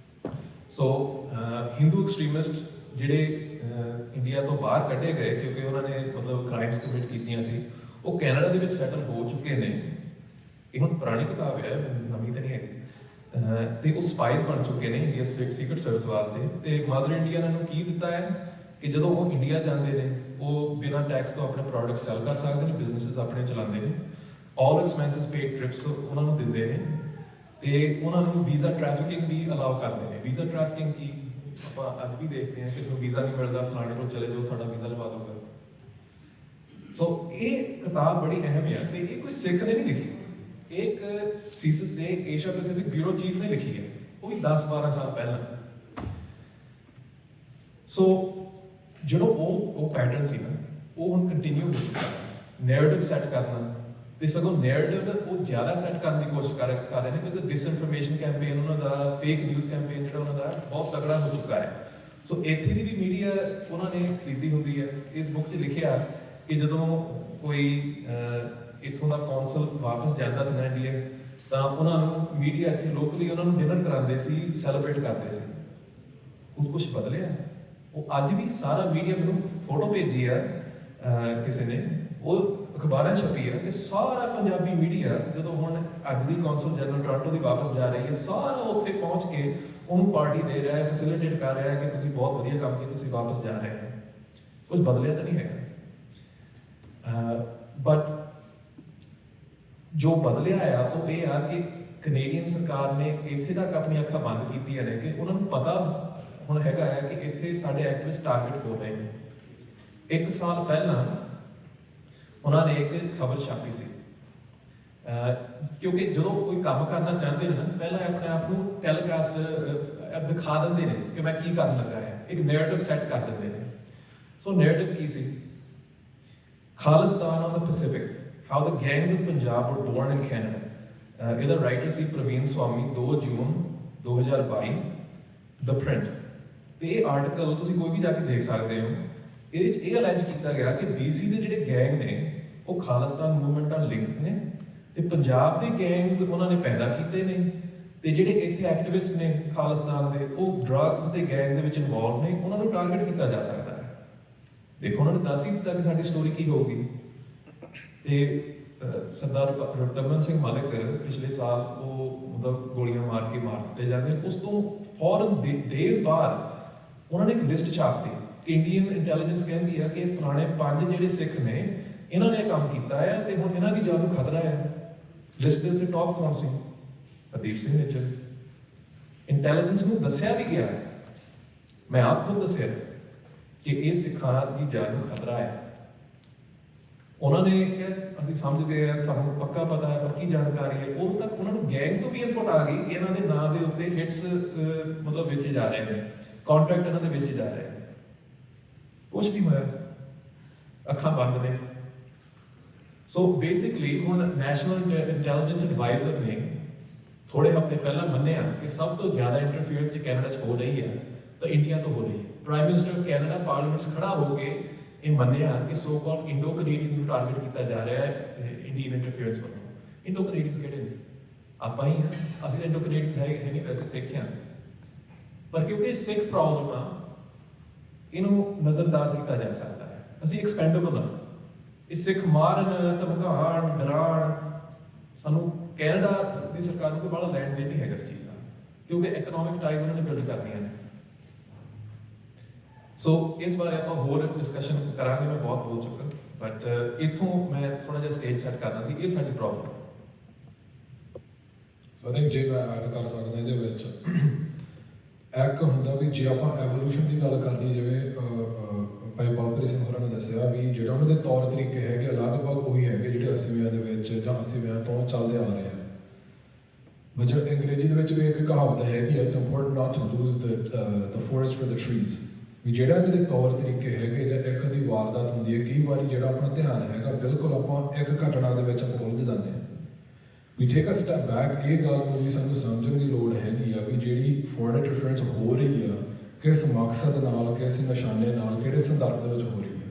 So, Hindu extremists ਜਿਹੜੇ India ਤੋਂ ਬਾਹਰ ਕੱਢੇ ਗਏ ਕਿਉਂਕਿ ਉਹਨਾਂ ਨੇ ਮਤਲਬ crimes commit ਕੀਤੀਆਂ ਸੀ, ਉਹ ਕੈਨੇਡਾ ਦੇ ਵਿੱਚ ਸੈਟਲ ਹੋ ਚੁੱਕੇ ਨੇ। ਇਹ ਹੁਣ ਪੁਰਾਣੀ ਕਿਤਾਬ ਹੈ, ਨਵੀਂ ਤਾਂ ਨਹੀਂ ਹੈਗੀ। ਤੇ ਉਹ ਸਪਾਈਸ ਬਣ ਚੁੱਕੇ ਨੇ ਇੰਡੀਆ ਸੀਕ੍ਰੇਟ ਸਰਵਿਸ ਵਾਸਤੇ। ਤੇ ਮਦਰ ਇੰਡੀਆ ਨੇ ਨੂੰ ਕੀ ਦਿੱਤਾ ਹੈ ਕਿ ਜਦੋਂ ਉਹ ਇੰਡੀਆ ਜਾਂਦੇ ਨੇ ਉਹ ਬਿਨਾਂ ਟੈਕਸ ਤੋਂ ਆਪਣੇ ਪ੍ਰੋਡਕਟ ਸੈਲ ਕਰ ਸਕਦੇ ਨੇ, ਬਿਜ਼ਨੈਸਿਸ ਆਪਣੇ ਚਲਾਉਂਦੇ ਨੇ, ਆਲ ਐਕਸਪੈਂਸਿਸ ਪੇਡ ਟ੍ਰਿਪਸ ਉਹਨਾਂ ਨੂੰ ਦਿੰਦੇ ਨੇ, ਤੇ ਉਹਨਾਂ ਨੂੰ ਵੀਜ਼ਾ ਟ੍ਰੈਫਿਕਿੰਗ ਵੀ ਅਲਾਉ ਕਰਦੇ ਨੇ। ਵੀਜ਼ਾ ਟ੍ਰੈਫਿਕਿੰਗ ਕੀ ਆਪਾਂ ਅੱਜ ਵੀ ਦੇਖਦੇ ਹਾਂ, ਕਿਸੇ ਨੂੰ ਵੀਜ਼ਾ ਨਹੀਂ ਮਿਲਦਾ, ਫਲਾਣੇ ਕੋਲ ਚਲੇ ਜਾਓ ਤੁਹਾਡਾ ਵੀਜ਼ਾ ਲਵਾ ਦੂਗਾ। ਸੋ ਇਹ ਕਿਤਾਬ ਬੜੀ ਅਹਿਮ ਹੈ ਤੇ ਇਹ ਕੋਈ ਸਿੱਖ ਨੇ ਨਹੀਂ ਲਿਖੀ, ਇੱਕ ਸੀਸਿਸ ਦੇ ਏਸ਼ੀਆ ਪੈਸੀਫਿਕ ਬਿਊਰੋ ਚੀਫ ਨੇ ਲਿਖੀ ਹੈ, ਉਹ ਵੀ 10-12 ਸਾਲ ਪਹਿਲਾਂ। ਸੋ ਜਦੋਂ ਉਹ ਪੈਟਰਨ ਸੀ ਨਾ, ਉਹ ਹੁਣ ਕੰਟੀਨਿਊ ਹੋ ਚੁੱਕਾ ਹੈ। ਨੈਰੇਟਿਵ ਸੈੱਟ ਕਰਨਾ, ਤੇ ਸਗੋਂ ਨੈਰੇਟਿਵ ਉਹ ਜ਼ਿਆਦਾ ਸੈੱਟ ਕਰਨ ਦੀ ਕੋਸ਼ਿਸ਼ ਕਰ ਰਹੇ ਨੇ ਕਿਉਂਕਿ ਡਿਸਇਨਫੋਰਮੇਸ਼ਨ ਕੈਂਪੇਨ ਉਹਨਾਂ ਦਾ, ਫੇਕ ਨਿਊਜ਼ ਕੈਂਪੇਨ ਜਿਹੜਾ ਉਹਨਾਂ ਦਾ ਬਹੁਤ ਤਕੜਾ ਹੋ ਚੁੱਕਾ ਹੈ। ਸੋ ਇੱਥੇ ਦੀ ਵੀ ਮੀਡੀਆ ਉਹਨਾਂ ਨੇ ਖਰੀਦੀ ਹੁੰਦੀ ਹੈ। ਇਸ ਬੁੱਕ 'ਚ ਲਿਖਿਆ ਕਿ ਜਦੋਂ ਕੋਈ ਇੱਥੋਂ ਦਾ ਕੌਂਸਲ ਵਾਪਸ ਜਾਂਦਾ ਸੀ ਨਾ ਇੰਡੀਆ, ਤਾਂ ਉਹਨਾਂ ਨੂੰ ਮੀਡੀਆ ਇੱਥੇ ਲੋਕਲੀ ਉਹਨਾਂ ਨੂੰ ਡਿਨਰ ਕਰਾਉਂਦੇ ਸੀ, ਸੈਲੀਬ੍ਰੇਟ ਕਰਦੇ ਸੀ। ਉਹ ਕੁਝ ਬਦਲਿਆ? ਉਹ ਅੱਜ ਵੀ ਸਾਰਾ ਮੀਡੀਆ, ਮੈਨੂੰ ਫੋਟੋ ਭੇਜੀ ਆ ਕਿਸੇ ਨੇ, ਉਹ ਅਖਬਾਰਾਂ ਛਪੀ ਹੈ ਕਿ ਸਾਰਾ ਪੰਜਾਬੀ ਮੀਡੀਆ ਜਦੋਂ ਹੁਣ ਅੱਜ ਦੀ ਕੌਂਸਲ ਜਨਰਲ ਟੋਰਾਂਟੋ ਦੀ ਵਾਪਸ ਜਾ ਰਹੀ ਹੈ, ਸਾਰਾ ਉੱਥੇ ਪਹੁੰਚ ਕੇ ਉਹਨੂੰ ਪਾਰਟੀ ਦੇ ਰਿਹਾ ਹੈ, ਫੈਸਿਲਿਟੇਟ ਕਰ ਰਿਹਾ ਹੈ ਕਿ ਤੁਸੀਂ ਬਹੁਤ ਵਧੀਆ ਕੰਮ ਕੀਤਾ, ਤੁਸੀਂ ਵਾਪਸ ਜਾ ਰਹੇ ਹੋ। ਕੁਝ ਬਦਲਿਆ ਤਾਂ ਨਹੀਂ ਹੈਗਾ। ਬਟ ਜੋ ਬਦਲਿਆ ਆ ਉਹ ਇਹ ਆ ਕਿ ਕੈਨੇਡੀਅਨ ਸਰਕਾਰ ਨੇ ਇੱਥੇ ਤੱਕ ਆਪਣੀਆਂ ਅੱਖਾਂ ਬੰਦ ਕੀਤੀਆਂ ਨੇ ਕਿ ਉਹਨਾਂ ਨੂੰ ਪਤਾ ਹੁਣ ਹੈਗਾ ਹੈ ਕਿ ਇੱਥੇ ਸਾਡੇ ਐਕਟਿਵਿਸਟ ਟਾਰਗੇਟ ਹੋ ਰਹੇ ਨੇ। 1 ਸਾਲ ਪਹਿਲਾਂ ਉਹਨਾਂ ਨੇ ਇੱਕ ਖਬਰ ਛਾਪੀ ਸੀ, ਕਿਉਂਕਿ ਜਦੋਂ ਕੋਈ ਕੰਮ ਕਰਨਾ ਚਾਹੁੰਦੇ ਨੇ ਨਾ, ਪਹਿਲਾਂ ਆਪਣੇ ਆਪ ਨੂੰ ਟੈਲੀਕਾਸਟ ਦਿਖਾ ਦਿੰਦੇ ਨੇ ਕਿ ਮੈਂ ਕੀ ਕਰਨ ਲੱਗਾ ਹੈ, ਇੱਕ ਨੈਰੇਟਿਵ ਸੈੱਟ ਕਰ ਦਿੰਦੇ ਨੇ। ਸੋ ਨੈਰੇਟਿਵ ਕੀ ਸੀ? Khalistan on the Pacific, how the gangs of Punjab were born in Canada. ਇਹਦਾ ਰਾਈਟਰ ਸੀ Praveen Swami, 2 June 2022, the Print. ਤੇ ਇਹ ਆਰਟੀਕਲ ਤੁਸੀਂ ਕੋਈ ਵੀ ਜਾ ਕੇ ਦੇਖ ਸਕਦੇ ਹੋ। ਇਹਦੇ ਵਿੱਚ ਇਹ ਅਲੈਜ ਕੀਤਾ ਗਿਆ ਕਿ BC ਦੇ ਜਿਹੜੇ ਗੈਂਗ ਨੇ ਉਹ ਖਾਲਿਸਤਾਨ ਮੂਵਮੈਂਟ ਨਾਲ ਲਿੰਕਡ ਨੇ, ਤੇ ਪੰਜਾਬ ਦੇ ਗੈਂਗਸ ਉਹਨਾਂ ਨੇ ਪੈਦਾ ਕੀਤੇ ਨੇ, ਤੇ ਜਿਹੜੇ ਇੱਥੇ ਐਕਟਿਵਿਸਟ ਨੇ ਖਾਲਿਸਤਾਨ ਦੇ ਉਹ ਡਰੱਗਸ ਦੇ ਗੈਂਗਸ ਦੇ ਵਿੱਚ ਇਨਵੋਲਵ ਨੇ, ਉਹਨਾਂ ਨੂੰ ਟਾਰਗੇਟ ਕੀਤਾ ਜਾ ਸਕਦਾ ਹੈ। ਦੇਖੋ ਉਹਨਾਂ ਨੇ ਦੱਸ ਹੀ ਦਿੱਤਾ ਕਿ ਸਾਡੀ ਸਟੋਰੀ ਕੀ ਹੋਊਗੀ। ਤੇ ਸਰਦਾਰ ਰਤਨ ਸਿੰਘ ਮਾਲਿਕ ਪਿਛਲੇ ਸਾਲ ਉਹ ਮਤਲਬ ਗੋਲੀਆਂ ਮਾਰ ਕੇ ਮਾਰ ਦਿੱਤੇ ਜਾਂਦੇ। ਉਸ ਤੋਂ ਫੌਰਨ ਡੇਜ਼ ਬਾਅਦ ਉਹਨਾਂ ਨੇ ਇੱਕ ਲਿਸਟ ਛਾਪਤੀ ਕਿ ਇੰਡੀਅਨ ਇੰਟੈਲੀਜੈਂਸ ਕਹਿੰਦੀ ਹੈ ਕਿ ਫਲਾਣੇ 5 ਜਿਹੜੇ ਸਿੱਖ ਨੇ ਇਹਨਾਂ ਨੇ ਕੰਮ ਕੀਤਾ ਹੈ ਤੇ ਹੁਣ ਇਹਨਾਂ ਦੀ ਜਾਨ ਨੂੰ ਖਤਰਾ ਹੈ। ਲਿਸਟ ਦੇ ਉੱਤੇ ਟੌਪ ਕੌਣ ਸੀ? ਹਰਦੀਪ ਸਿੰਘ ਨੇਚਰ। ਇੰਟੈਲੀਜੈਂਸ ਨੂੰ ਦੱਸਿਆ ਵੀ ਗਿਆ, ਮੈਂ ਆਪ ਖੁਦ ਦੱਸਿਆ ਕਿ ਇਹ ਸਿੱਖਾਂ ਦੀ ਜਾਨ ਨੂੰ ਖਤਰਾ ਹੈ। ਉਹਨਾਂ ਨੇ ਕਿਹਾ ਅਸੀਂ ਸਮਝਦੇ ਹਾਂ, ਤੁਹਾਨੂੰ ਪੱਕਾ ਪਤਾ ਹੈ, ਪੱਕੀ ਜਾਣਕਾਰੀ ਹੈ। ਉਦੋਂ ਤੱਕ ਉਹਨਾਂ ਨੂੰ ਗੈਂਗਸ ਤੋਂ ਵੀ ਇਨਪੁਟ ਆ ਗਈ ਕਿ ਇਹਨਾਂ ਦੇ ਨਾਂ ਦੇ ਉੱਤੇ ਹਿੱਟਸ ਮਤਲਬ ਵੇਚੇ ਜਾ ਰਹੇ ਨੇ, ਕੰਟਰੈਕਟ ਇਹਨਾਂ ਦੇ ਵੇਚੇ ਜਾ ਰਹੇ ਨੇ। ਕੁਛ ਵੀ ਹੋਇਆ, ਅੱਖਾਂ ਬੰਦ ਨੇ। ਸੋ ਬੇਸਿਕਲੀ ਹੁਣ ਨੈਸ਼ਨਲ ਇੰਟੈਲੀਜੈਂਸ ਐਡਵਾਈਜ਼ਰ ਨੇ ਥੋੜੇ ਹਫ਼ਤੇ ਪਹਿਲਾਂ ਮੰਨਿਆ ਕਿ ਸਭ ਤੋਂ ਜ਼ਿਆਦਾ ਇੰਟਰਫੀਅਰੈਂਸ ਜੇ ਕੈਨੇਡਾ 'ਚ ਹੋ ਰਹੀ ਹੈ ਤਾਂ ਇੰਡੀਆ ਤੋਂ ਹੋ ਰਹੀ ਹੈ। Prime minister of Canada parliament 'ਚ ਖੜਾ ਹੋ ਕੇ ਇਹ ਮੰਨਿਆ ਕਿ ਸੋ ਕਾਲਡ ਇੰਡੋ ਕੈਨੇਡੀਅਨ ਨੂੰ ਟਾਰਗੇਟ ਕੀਤਾ ਜਾ ਰਿਹਾ ਹੈ ਇੰਡੀਅਨ ਇੰਟਰਫੀਅਰੈਂਸ ਵੱਲੋਂ। ਇੰਡੋ ਕੈਨੇਡੀਅਨ ਕਿਹੜੇ ਨੇ? ਆਪਾਂ ਹੀ ਹਾਂ। ਅਸੀਂ ਤਾਂ ਇੰਡੋ ਕੈਨੇਡੀਅਨ ਹੈ ਨਹੀਂ, ਵੈਸੇ ਸਿੱਖ ਹਾਂ, ਪਰ ਕਿਉਂਕਿ ਸਿੱਖ ਪ੍ਰੋਬਲਮ ਆ, ਇਹਨੂੰ ਨਜ਼ਰਅੰਦਾਜ਼ ਕੀਤਾ ਜਾ ਸਕਦਾ ਹੈ। ਅਸੀਂ ਐਕਸਪੈਂਡੇਬਲ ਹਾਂ। ਇਹ ਸਿੱਖ ਮਾਰਨ, ਧਮਕਾਉਣ, ਡਰਾਉਣ, ਸਾਨੂੰ ਕੈਨੇਡਾ ਦੀ ਸਰਕਾਰ ਨੂੰ ਕੋਈ ਬੜਾ ਲੈਣ ਦੇਣ ਨਹੀਂ ਹੈਗਾ ਇਸ ਚੀਜ਼ ਨਾਲ, ਕਿਉਂਕਿ ਇਕਨੋਮਿਕ ਟਾਈਜ਼ ਉਹਨਾਂ ਨੇ ਬਿਲਡ ਕਰਨੀਆਂ ਨੇ। ਸੋ ਇਸ ਬਾਰੇ ਆਪਾਂ ਹੋਰ ਡਿਸਕਸ਼ਨ ਕਰਾਂਗੇ। ਮੈਂ ਬਹੁਤ ਬੋਲ ਚੁੱਕਾ, ਬਟ ਇੱਥੋਂ ਮੈਂ ਥੋੜਾ ਜਿਹਾ ਸਟੇਜ ਸੈੱਟ ਕਰਨਾ ਸੀ। ਇਹ ਸਾਡੀ ਪ੍ਰੋਬਲਮ। ਆਈ ਥਿੰਕ ਜੇ ਮੈਂ ਐਡ ਕਰ ਸਕਦਾ ਇਹਦੇ ਵਿੱਚ ਇੱਕ ਹੁੰਦਾ ਵੀ ਜੇ ਆਪਾਂ ਐਵੋਲੂਸ਼ਨ ਦੀ ਗੱਲ ਕਰਨੀ, ਜਿਵੇਂ ਭਾਈ ਬਲਪ੍ਰੀਤ ਸਿੰਘ ਹੋਰਾਂ ਨੇ ਦੱਸਿਆ ਵੀ ਜਿਹੜਾ ਉਹਨਾਂ ਦੇ ਤੌਰ ਤਰੀਕੇ ਹੈਗੇ ਲਗਭਗ ਉਹੀ ਹੈਗੇ ਜਿਹੜੇ 80ਵੇਂ ਦੇ ਵਿੱਚ ਜਾਂ 80ਵੇਂ ਤੋਂ ਚੱਲਦੇ ਆ ਰਹੇ ਆ। ਵਜਾ ਅੰਗਰੇਜ਼ੀ ਦੇ ਵਿੱਚ ਵੀ ਇੱਕ ਕਹਾਵਤ ਹੈਗੀ, it's important not to lose the forest for the trees. ਵੀ ਜਿਹੜਾ ਇਹਦੇ ਤੌਰ ਤਰੀਕੇ ਹੈਗੇ ਜਾਂ ਇੱਕ ਦੀ ਵਾਰਦਾਤ ਹੁੰਦੀ ਹੈ, ਕਈ ਵਾਰੀ ਜਿਹੜਾ ਆਪਣਾ ਧਿਆਨ ਹੈਗਾ ਬਿਲਕੁਲ ਆਪਾਂ ਇੱਕ ਘਟਨਾ ਦੇ ਵਿੱਚ ਆਪਾਂ ਉਲਝ ਜਾਂਦੇ ਹਾਂ। ਵੀ ਟੇਕ ਅ ਸਟੈਪ ਬੈਕ, ਇਹ ਗੱਲ ਨੂੰ ਵੀ ਸਾਨੂੰ ਸਮਝਣ ਦੀ ਲੋੜ ਹੈਗੀ ਆ ਵੀ ਜਿਹੜੀ ਫੋਰਨ ਇੰਟਰਫੇਰੈਂਸ ਹੋ ਰਹੀ ਆ ਕਿਸ ਮਕਸਦ ਨਾਲ, ਕਿਸ ਨਿਸ਼ਾਨੇ ਨਾਲ, ਕਿਹੜੇ ਸੰਦਰਭ ਦੇ ਵਿੱਚ ਹੋ ਰਹੀ ਹੈ।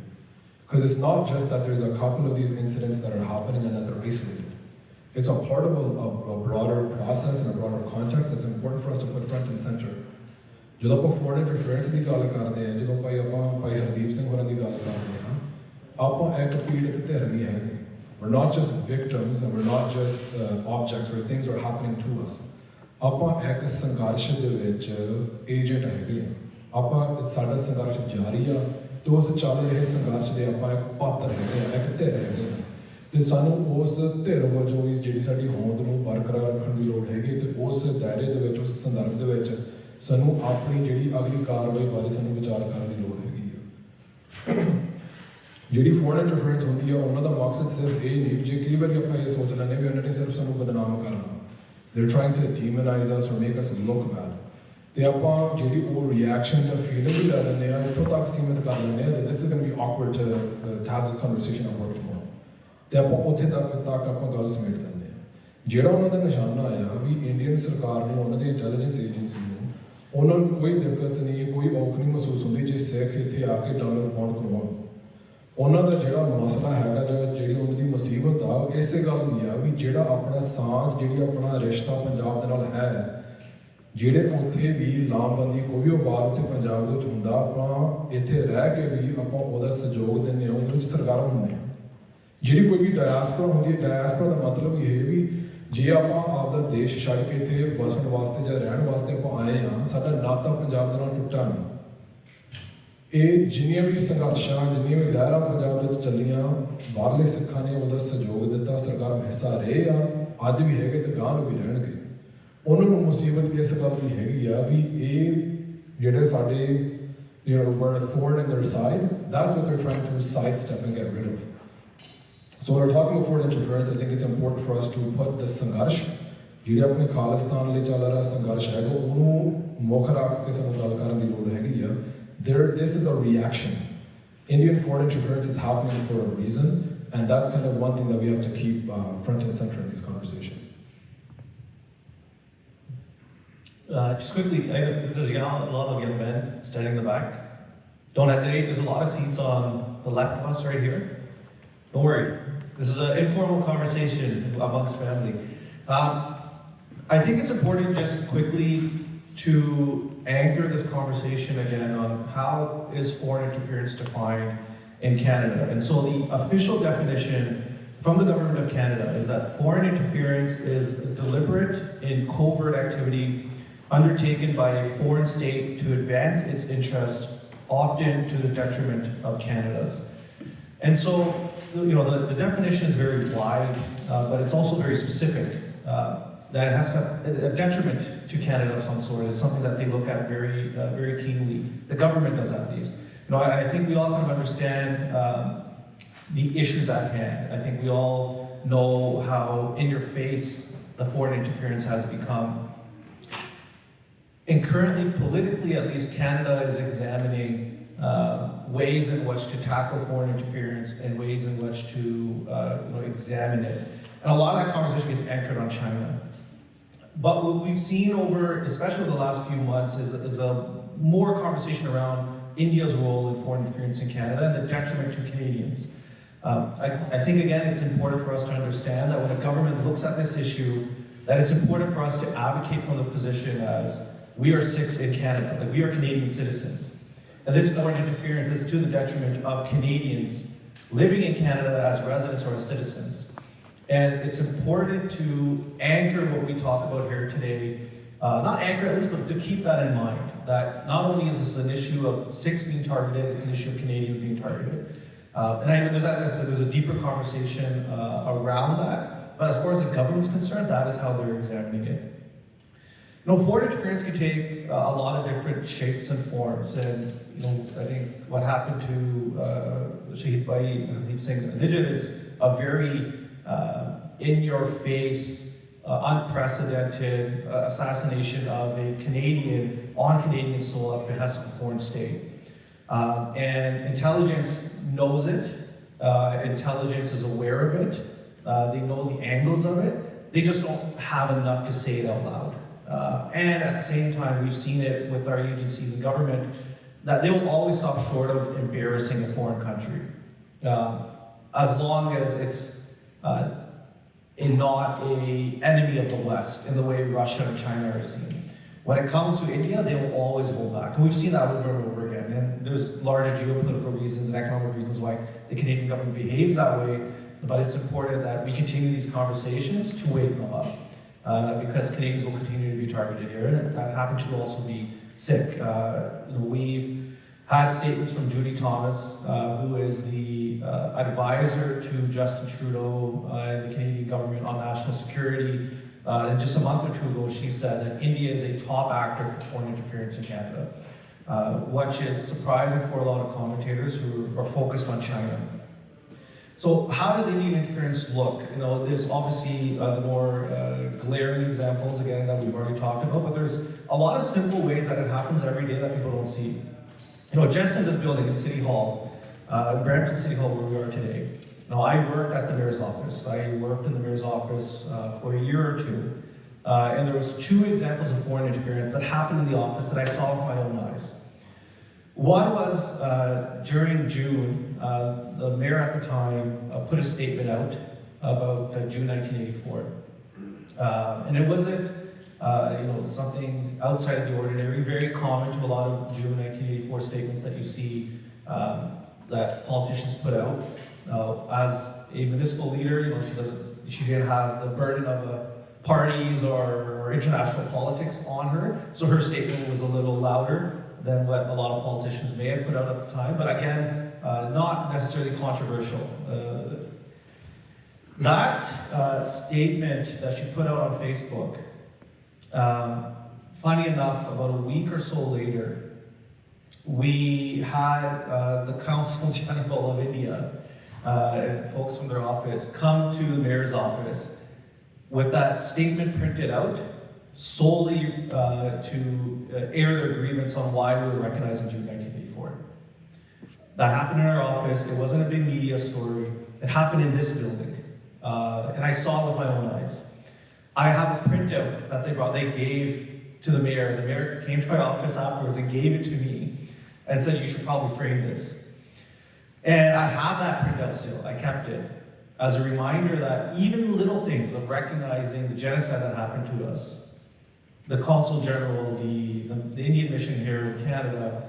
Because it's not just that there's a couple of these incidents that are happening and that they're isolated. It's a part of a broader process and a broader context that's important for us to put front and center. ਜਦੋਂ ਆਪਾਂ foreign interference ਦੀ ਗੱਲ ਕਰਦੇ ਹਾਂ, ਜਦੋਂ ਭਾਈ ਹਰਦੀਪ ਸਿੰਘ ਹੋਰਾਂ ਦੀ ਗੱਲ ਕਰਦੇ ਹਾਂ, ਆਪਾਂ ਇੱਕ ਪੀੜਤ ਧਿਰ ਨਹੀਂ ਹੈਗੇ। We're not just victims and we're not just objects where things are happening to us. ਆਪਾਂ ਇੱਕ ਸੰਘਰਸ਼ ਦੇ ਵਿੱਚ ਏਜੰਟ ਹੈਗੇ ਆ। ਆਪਾਂ ਸਾਡਾ ਸੰਘਰਸ਼ ਜਾਰੀ ਆ ਤੇ ਉਸ ਚੱਲ ਰਹੇ ਸੰਘਰਸ਼ ਦੇ ਆਪਾਂ ਇੱਕ ਪਾਤਰ ਹੈਗੇ ਆ, ਇੱਕ ਧਿਰ ਹੈਗੇ ਆ ਤੇ ਸਾਨੂੰ ਉਸ ਧਿਰ ਵਜੋਂ ਵੀ ਜਿਹੜੀ ਸਾਡੀ ਹੋਂਦ ਨੂੰ ਬਰਕਰਾਰ ਰੱਖਣ ਦੀ ਲੋੜ ਹੈਗੀ ਤੇ ਉਸ ਦਾਇਰੇ ਦੇ ਵਿੱਚ, ਉਸ ਸੰਦਰਭ ਦੇ ਵਿੱਚ ਸਾਨੂੰ ਆਪਣੀ ਜਿਹੜੀ ਅਗਲੀ ਕਾਰਵਾਈ ਬਾਰੇ ਸਾਨੂੰ ਵਿਚਾਰ ਕਰਨ ਦੀ ਲੋੜ ਹੈਗੀ ਆ। ਜਿਹੜੀ ਫੋਰਨ ਇੰਟਰਫੇਰੈਂਸ ਹੁੰਦੀ ਆ ਉਹਨਾਂ ਦਾ ਮਕਸਦ ਸਿਰਫ ਇਹ ਨਹੀਂ, ਜੇ ਕਈ ਵਾਰੀ ਆਪਾਂ ਇਹ ਸੋਚ ਲੈਂਦੇ ਵੀ ਉਹਨਾਂ ਨੇ ਸਿਰਫ ਸਾਨੂੰ ਬਦਨਾਮ ਕਰਨਾ, they're trying to demonize us or make us look bad, ਤੇ ਆਪਾਂ ਜਿਹੜੀ ਉਹ ਰਿਐਕਸ਼ਨ ਜਾਂ ਫੀਲਿੰਗ ਵੀ ਲੈ ਲੈਂਦੇ ਆ, ਇੱਥੋਂ ਤੱਕ ਸੀਮਿਤ ਕਰ ਲੈਂਦੇ ਆ that this is going to be awkward to have this conversation at work tomorrow, ਤੇ ਆਪਾਂ ਉੱਥੇ ਤੱਕ ਆਪਾਂ ਗੱਲ ਸਮੇਟ ਲੈਂਦੇ ਆ। ਜਿਹੜਾ ਉਹਨਾਂ ਦਾ ਨਿਸ਼ਾਨਾ ਆ ਵੀ ਇੰਡੀਅਨ ਸਰਕਾਰ ਨੂੰ, ਉਹਨਾਂ ਦੀ ਇੰਟੈਲੀਜੈਂਸ ਏਜੰਸੀ ਨੂੰ, ਉਹਨਾਂ ਨੂੰ ਕੋਈ ਦਿੱਕਤ ਨਹੀਂ, ਕੋਈ ਔਖ ਨਹੀਂ ਮਹਿਸੂਸ ਹੁੰਦੀ ਜੇ ਸਿੱਖ ਇੱਥੇ ਆ ਕੇ ਡਾਲਰ ਪਾਉਂਡ ਕਮਾਉਣ। ਉਹਨਾਂ ਦਾ ਜਿਹੜਾ ਮਸਲਾ ਹੈਗਾ ਜਾਂ ਜਿਹੜੀ ਉਹਨਾਂ ਦੀ ਮੁਸੀਬਤ ਆ ਉਹ ਇਸੇ ਗੱਲ ਦੀ ਆ ਵੀ ਜਿਹੜਾ ਆਪਣਾ ਸਾਂਝ, ਜਿਹੜੀ ਆਪਣਾ ਰਿਸ਼ਤਾ ਪੰਜਾਬ ਦੇ ਨਾਲ ਹੈ, ਜਿਹੜੇ ਉੱਥੇ ਵੀ ਲਾਮਬੰਦੀ ਕੋਈ ਵੀ ਵਾਰ ਉੱਥੇ ਪੰਜਾਬ ਦੇ ਵਿੱਚ ਹੁੰਦਾ, ਆਪਾਂ ਇੱਥੇ ਰਹਿ ਕੇ ਵੀ ਆਪਾਂ ਉਹਦਾ ਸਹਿਯੋਗ ਦਿੰਦੇ ਹਾਂ, ਉਹਦੇ ਵਿੱਚ ਸਰਗਰਮ ਹੁੰਦੇ ਹਾਂ। ਜਿਹੜੀ ਕੋਈ ਵੀ ਡਾਇਸਪੋਰਾ ਹੁੰਦੀ ਹੈ, ਡਾਇਸਪੋਰਾ ਦਾ ਮਤਲਬ ਇਹ ਵੀ ਜੇ ਆਪਾਂ ਆਪਦਾ ਦੇਸ਼ ਛੱਡ ਕੇ ਇੱਥੇ ਵਸਣ ਵਾਸਤੇ ਜਾਂ ਰਹਿਣ ਵਾਸਤੇ ਆਪਾਂ ਆਏ ਹਾਂ, ਸਾਡਾ ਨਾਤਾ ਪੰਜਾਬ ਦੇ ਨਾਲ ਟੁੱਟਾ ਨਹੀਂ। ਇਹ ਜਿੰਨੀਆਂ ਵੀ ਸੰਘਰਸ਼ਾਂ, ਜਿੰਨੀਆਂ ਵੀ ਲਹਿਰਾਂ ਪੰਜਾਬ ਵਿੱਚ ਚੱਲੀਆਂ, ਬਾਹਰਲੇ ਸਿੱਖਾਂ ਨੇ ਉਹਦਾ ਸਹਿਯੋਗ ਦਿੱਤਾ, ਸਰਕਾਰ ਹਿੱਸਾ ਰਹੇ ਆ, ਅੱਜ ਵੀ ਹੈਗੇ ਤੇ ਗਾਂਹ ਨੂੰ ਵੀ ਰਹਿਣਗੇ। ਉਹਨਾਂ ਨੂੰ ਮੁਸੀਬਤ ਇਸ ਗੱਲ ਦੀ ਹੈਗੀ ਆ ਵੀ ਇਹ ਜਿਹੜੇ ਸਾਡੇ were a thorn in their side, that's what they're trying to sidestep and get rid of. So when we're talking about foreign interference, I think it's important for us to put the sangarsh, ਜਿਹੜੇ ਆਪਣੇ ਖਾਲਿਸਤਾਨ ਲਈ ਚੱਲ ਰਿਹਾ ਸੰਘਰਸ਼ ਹੈਗਾ, ਉਹਨੂੰ ਮੁੱਖ ਰੱਖ ਕੇ ਸਾਨੂੰ ਗੱਲ ਕਰਨ ਦੀ ਲੋੜ ਹੈਗੀ ਆ। This is a reaction. Indian foreign interference is happening for a reason, and that's kind of one thing that we have to keep front and center in these conversations. Just quickly, there's a lot of young men standing in the back. Don't hesitate, there's a lot of seats on the left of us right here. Don't worry, this is an informal conversation amongst family. I think it's important just quickly to anchor this conversation again on how is foreign interference defined in Canada. And so the official definition from the Government of Canada is that foreign interference is deliberate and covert activity undertaken by a foreign state to advance its interest, often to the detriment of Canada's. And so, the definition is very wide, but it's also very specific. That it has a detriment to Canada of some sort. It's something that they look at very, very keenly. The government does at least. I think we all kind of understand the issues at hand. I think we all know how in your face the foreign interference has become. And currently, politically at least, Canada is examining ways in which to tackle foreign interference and ways in which to examine it. And a lot of that conversation gets anchored on China. But what we've seen over, especially the last few months, is a more conversation around India's role in foreign interference in Canada and the detriment to Canadians. I think, again, it's important for us to understand that when a government looks at this issue, that it's important for us to advocate from the position as we are Sikhs in Canada, like we are Canadian citizens. And this foreign interference is to the detriment of Canadians living in Canada as residents or as citizens. And it's important to anchor what we talk about here today, not anchor at least, but to keep that in mind, that not only is this an issue of Sikhs being targeted, it's an issue of Canadians being targeted. And I know there's a deeper conversation around that, but as far as the government's concerned, that is how they're examining it. Foreign interference can take a lot of different shapes and forms, and I think what happened to Shaheed Bhai Hardeep Singh is a very in-your-face, unprecedented assassination of a Canadian on Canadian soil at the behest of a foreign state. And intelligence knows it. Intelligence is aware of it. They know the angles of it. They just don't have enough to say it out loud. And at the same time, we've seen it with our agencies and government, that they will always stop short of embarrassing a foreign country. As long as it's not an enemy of the West in the way Russia and China are seen. When it comes to India, they will always hold back. And we've seen that over and over again. And there's larger geopolitical reasons and economic reasons why the Canadian government behaves that way. But it's important that we continue these conversations to wake them up. Because Canadians will continue to be targeted here. And that happens to also be Sikh. We've had statements from Judy Thomas, who is the advisor to Justin Trudeau and the Canadian government on national security. And just a month or two ago, she said that India is a top actor for foreign interference in Canada, which is surprising for a lot of commentators who are focused on China. So how does Indian interference look? There's obviously the more glaring examples, again, that we've already talked about, but there's a lot of simple ways that it happens every day that people don't see. Just in this building in City Hall, Brampton City Hall, where we are today, I worked at the mayor's office. I worked in the mayor's office for a year or two, and there was 2 examples of foreign interference that happened in the office that I saw with my own eyes. One was during June, the mayor at the time put a statement out about June 1984. And it wasn't something outside of the ordinary, very common to a lot of June 1984 statements that you see that politicians put out. As a municipal leader, she didn't have the burden of parties or international politics on her, so her statement was a little louder than what a lot of politicians may have put out at the time, but again, not necessarily controversial. That statement that she put out on Facebook, funny enough, about a week or so later, we had the Consul General of India and folks from their office come to the mayor's office with that statement printed out solely to air their grievance on why we were recognizing June 1984. That happened in our office. It wasn't a big media story. It happened in this building. And I saw it with my own eyes. I have a printout that they gave to the mayor. The mayor came to my office afterwards and gave it to me and said, "You should probably frame this." And I have that printout still. I kept it as a reminder that even little things of recognizing the genocide that happened to us, the Consul General, the Indian mission here in Canada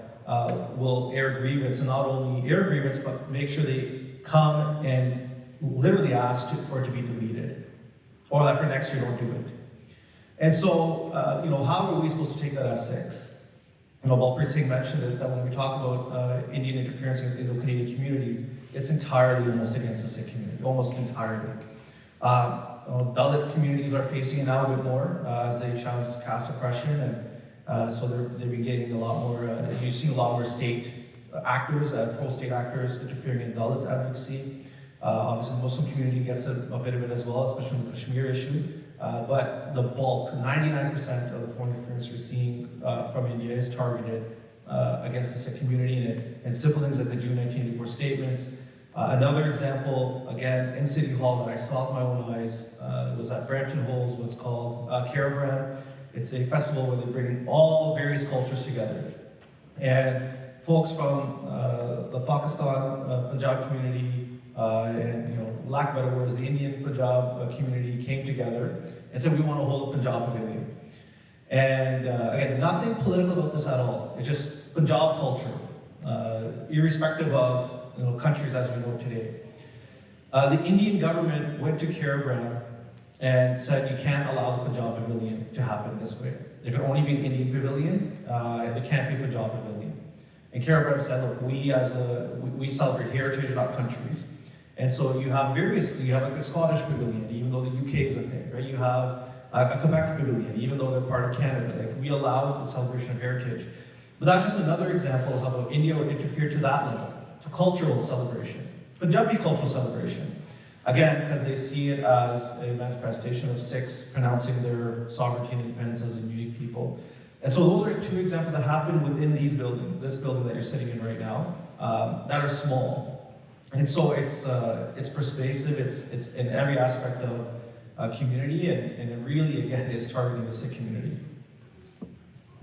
will air grievance, and not only air grievance, but make sure they come and literally ask for it to be deleted, or that for next year don't do it. And so, how are we supposed to take that as Sikhs? Balpreet Singh mentioned this, that when we talk about Indian interference in Indo-Canadian communities, it's entirely almost against the Sikh community, almost entirely. Dalit communities are facing it now a bit more as they challenge caste oppression, and so they've been getting a lot more, you've seen a lot more state actors, pro-state actors interfering in Dalit advocacy. Obviously the Muslim community gets a bit of it as well, especially in the Kashmir issue. But the bulk, 99% of the foreign interference we're seeing from India is targeted against the Sikh community, and simple things like the June 1984 statements. Another example, again, in City Hall that I saw with my own eyes, was at Brampton holds what's called Carabram. It's a festival where they bring all various cultures together. And folks from the Pakistan-Punjab community, and lack of better words, the Indian Punjab community came together and said, we want to hold a Punjab pavilion. And again, nothing political about this at all. It's just Punjab culture, irrespective of countries as we know today. The Indian government went to Carabram and said, you can't allow the Punjab pavilion to happen this way. There can only be an Indian pavilion, there can't be a Punjab pavilion. And Carabram said, look, we celebrate heritage, not countries. And so you have like a Scottish pavilion, even though the UK is a thing, right? You have a Quebec pavilion, even though they're part of Canada. Like, we allow the celebration of heritage. But that's just another example of how India would interfere to that level, to cultural celebration, Punjabi cultural celebration. Again, because they see it as a manifestation of Sikhs pronouncing their sovereignty and independence as a unique people. And so those are 2 examples that happen within this building that you're sitting in right now, that are small. And so it's persuasive, it's in every aspect of community, and it really, again, is targeting the Sikh community.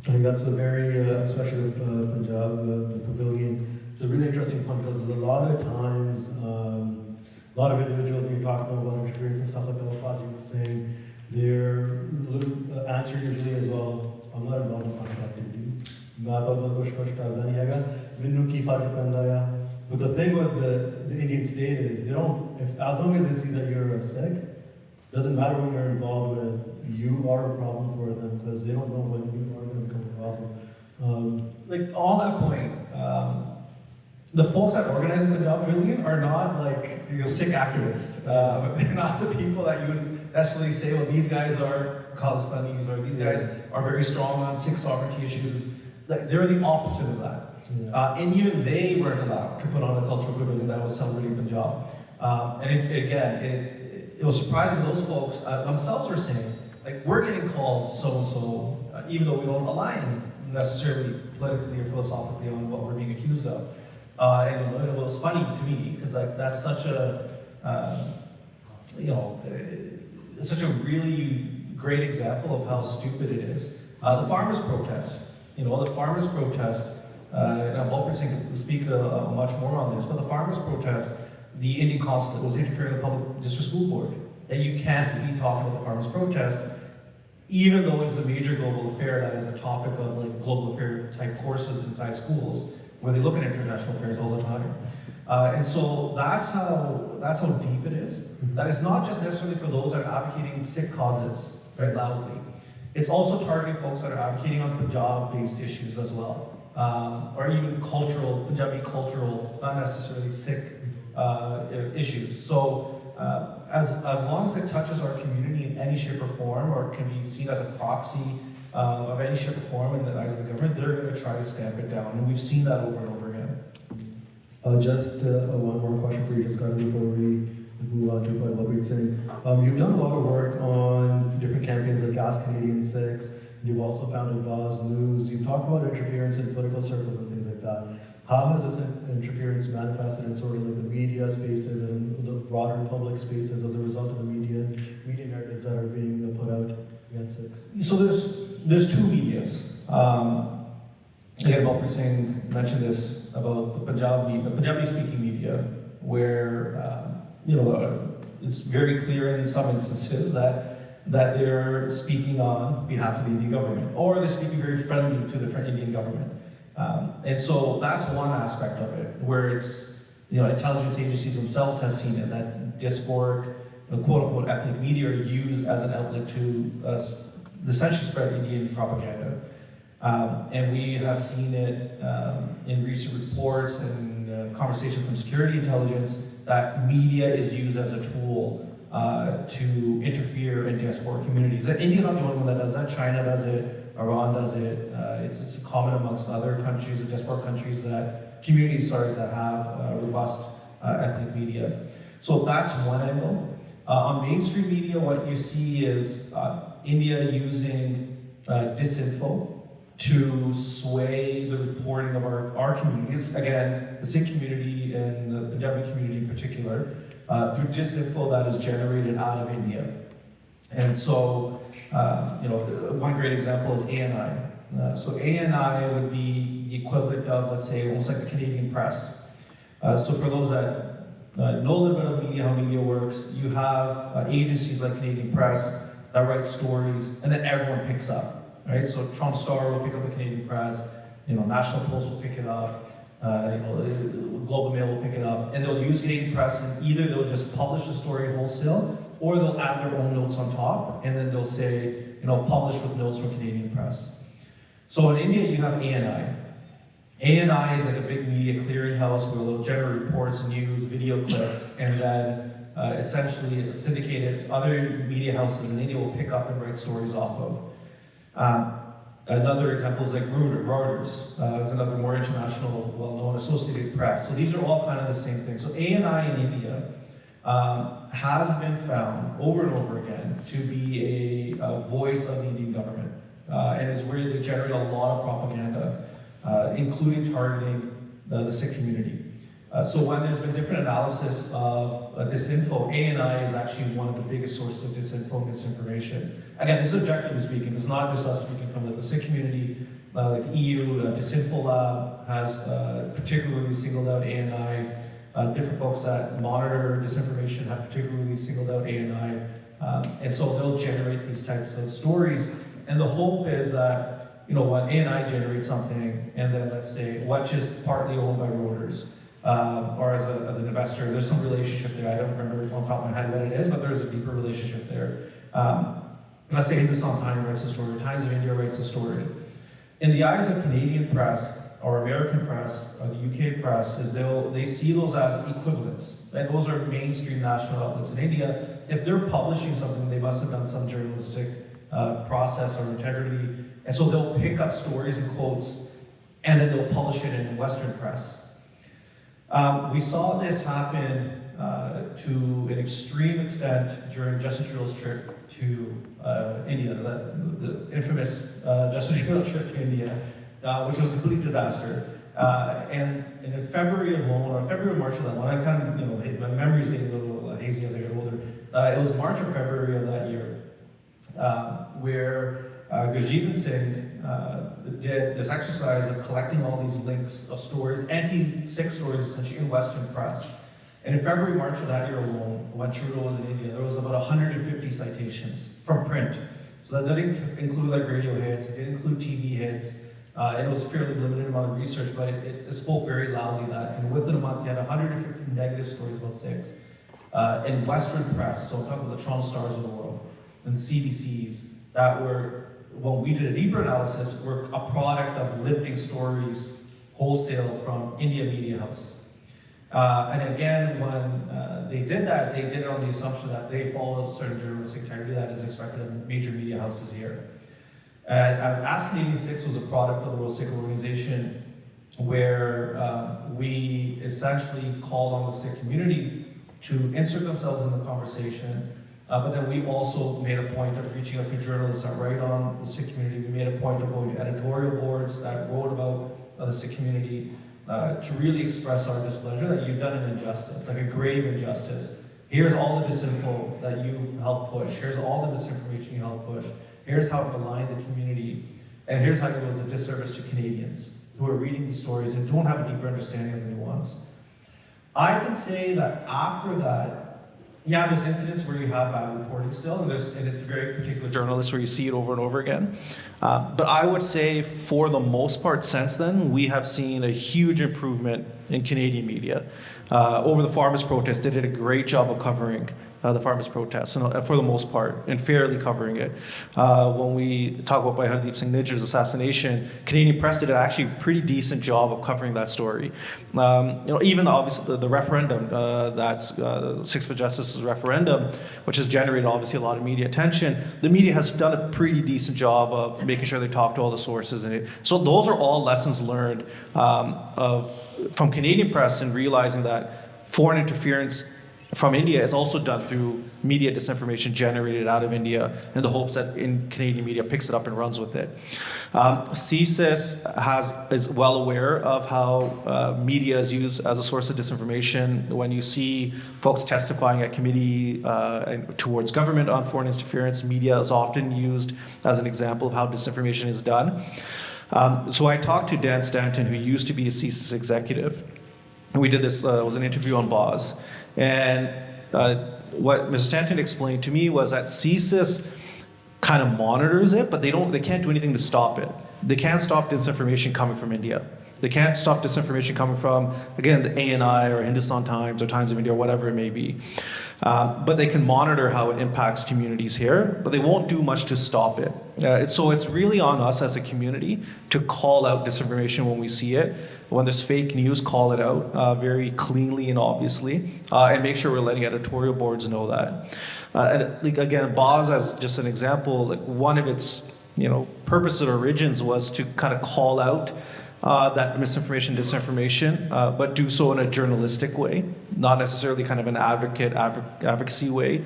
I think that's a very, especially the Punjab, the pavilion, it's a really interesting point, because a lot of times, a lot of individuals, when you're talking about interference and stuff like that, what Paji was saying, their answer usually is, well, I'm not involved in Panth activities. मैं तो उधर कुछ करता नहीं हैगा मैनू की फर्क पैंदा है but the thing with the Indian state is they don't as long as they see that you're a Sikh doesn't matter what you're involved with you are a problem for them because they don't know when you are going to become a problem. Like on that point, the folks that organize the Punjab Rebellion are not like Sikh activists. They're not the people that you would necessarily say, well, these guys are Khalistanis or these guys are very strong on Sikh sovereignty issues. Like, they're the opposite of that. Yeah. And even they weren't allowed to put on a cultural rebellion that was celebrating Punjab. And it was surprising to those folks themselves were saying, like, we're getting called so-and-so, even though we don't align necessarily politically or philosophically on what we're being accused of. And it was funny to me because like that's such a such a really great example of how stupid it is. The farmers' protest, and Balpert Singh can speak much more on this, but the farmers' protest, the Indian consulate was interfering with the public district school board. That you can't be talking about the farmers' protest, even though it's a major global affair that is a topic of like global affair type courses inside schools, where they look at international affairs all the time. And so that's how deep it is. That it's not just necessarily for those that are advocating Sikh causes, right, loudly. It's also targeting folks that are advocating on Punjab-based issues as well. Or even cultural, Punjabi cultural, not necessarily Sikh issues. So as long as it touches our community in any shape or form, or can be seen as a proxy of any shape or form in the eyes of the government, they're going to try to stamp it down. And we've seen that over and over again. Just one more question for you, Discard, before we move on to Balpert Singh. You've done a lot of work on different campaigns like Ask Canadian Sikhs. You've also founded Baaz News. You've talked about interference in political circles and things like that. How has this interference manifested in sort of like the media spaces and the broader public spaces as a result of the media narratives that are being put out against Sikhs? So there's two medias. Again, Balpert Singh mentioned this about the Punjabi-speaking media, where it's very clear in some instances that they're speaking on behalf of the Indian government, or they're speaking very friendly to the Indian government. And so that's one aspect of it, where it's, intelligence agencies themselves have seen it, that diasporic, quote-unquote ethnic media are used as an outlet to essentially spread Indian propaganda. And we have seen it in recent reports and conversations from security intelligence that media is used as a tool to interfere in diasporic communities. And India's not the only one that does that. China does it, Iran does it. It's common amongst other countries, the diasporic countries, that communities that have robust ethnic media. So that's one angle. On mainstream media, what you see is India using disinfo to sway the reporting of our communities. Again, the Sikh community and the Punjabi community in particular, through disinfo that is generated out of India. And so, one great example is ANI. So ANI would be the equivalent of, let's say, almost like the Canadian press. So for those that know a little bit of media, how media works, you have agencies like Canadian Press that write stories, and then everyone picks up. Right, so Toronto Star will pick up the Canadian Press, National Post will pick it up, Global Mail will pick it up, and they'll use Canadian Press, and either they'll just publish the story wholesale, or they'll add their own notes on top, and then they'll say, published with notes from Canadian Press. So in India, you have ANI. ANI is like a big media clearinghouse where they'll generate reports, news, video clips, and then essentially syndicate it to other media houses in India will pick up and write stories off of. Another example is like Reuters, is another more international, well-known Associated Press. So these are all kind of the same thing. So ANI in India has been found over and over again to be a voice of the Indian government, and is where they generate a lot of propaganda, including targeting the Sikh community. So when there's been different analysis of disinfo, ANI is actually one of the biggest sources of disinfo and misinformation. Again, this is objectively speaking. It's not just us speaking from the Sikh community. Like the EU, Disinfo Lab has particularly singled out ANI. Different folks that monitor disinformation have particularly singled out ANI. And so they'll generate these types of stories. And the hope is that when A&I generates something, and then let's say Watch is partly owned by Reuters, or as an investor, there's some relationship there. I don't remember on top of my head what it is, but there's a deeper relationship there. Let's say Hindustan Times writes a story, Times of India writes a story. In the eyes of Canadian press, or American press, or the UK press, is they see those as equivalents. Right? Those are mainstream national outlets in India. If they're publishing something, they must have done some journalistic process or integrity, and so they'll pick up stories and quotes, and then they'll publish it in Western press. We saw this happen to an extreme extent during Justin Trudeau's trip to India, the infamous Justin Trudeau trip to India, which was a complete disaster. And in February alone, or February or March of that one, I kind of, my memory's getting a little hazy as I get older. It was March or February of that year, where Gurdwaras Singh did this exercise of collecting all these links of stories, anti-Sikh stories essentially, in Western press. And in February, March of that year alone, when Trudeau was in India, there was about 150 citations from print. So that didn't include like radio hits, it didn't include TV hits, and it was a fairly limited amount of research, but it spoke very loudly that within a month you had 150 negative stories about Sikhs in Western press, so I'm talking about the Toronto Stars of the world, and the CBCs, that were, when we did a deeper analysis, were a product of lifting stories wholesale from India Media House. And again, when they did that, they did it on the assumption that they followed certain journalistic integrity that is expected of major media houses here. And As Canadian Sikhs was a product of the World Sikh Organization, where we essentially called on the Sikh community to insert themselves in the conversation, but then we also made a point of reaching out to journalists that write on the Sikh community. We made a point of going to editorial boards that wrote about the Sikh community, to really express our displeasure that you've done an injustice, like a grave injustice. Here's all the disinfo that you've helped push. Here's all the misinformation you helped push. Here's how it maligned the community. And here's how it was a disservice to Canadians who are reading these stories and don't have a deeper understanding of the nuance. I can say that after that, yeah, there's incidents where you have bad reporting still, and it's a very particular journalist where you see it over and over again. But I would say, for the most part, since then, we have seen a huge improvement in Canadian media. Over the farmers' protest, they did a great job of covering the farmers' protests, and for the most part, and fairly covering it. When we talk about Bhai Hardeep Singh Nijjar's assassination, Canadian press did actually a pretty decent job of covering that story. Even obviously the referendum, that's the Six for Justice's referendum, which has generated obviously a lot of media attention. The media has done a pretty decent job of making sure they talk to all the sources, so those are all lessons learned from Canadian press, and realizing that foreign interference from India is also done through media disinformation generated out of India, in the hopes that in Canadian media picks it up and runs with it. CSIS is well aware of how media is used as a source of disinformation. When you see folks testifying at committee towards government on foreign interference, media is often used as an example of how disinformation is done. So I talked to Dan Stanton, who used to be a CSIS executive, and we did this, it was an interview on Baaz. And what Mr. Stanton explained to me was that CSIS kind of monitors it, but they can't do anything to stop it. They can't stop disinformation coming from India. They can't stop disinformation coming from, again, the ANI or Hindustan Times or Times of India or whatever it may be. But they can monitor how it impacts communities here, but they won't do much to stop it. So it's really on us as a community to call out disinformation when we see it. When there's fake news, call it out very cleanly and obviously, and make sure we're letting editorial boards know that. And again, Baaz, as just an example, one of its purposes or origins was to kind of call out that misinformation, disinformation, but do so in a journalistic way, not necessarily kind of an advocacy way.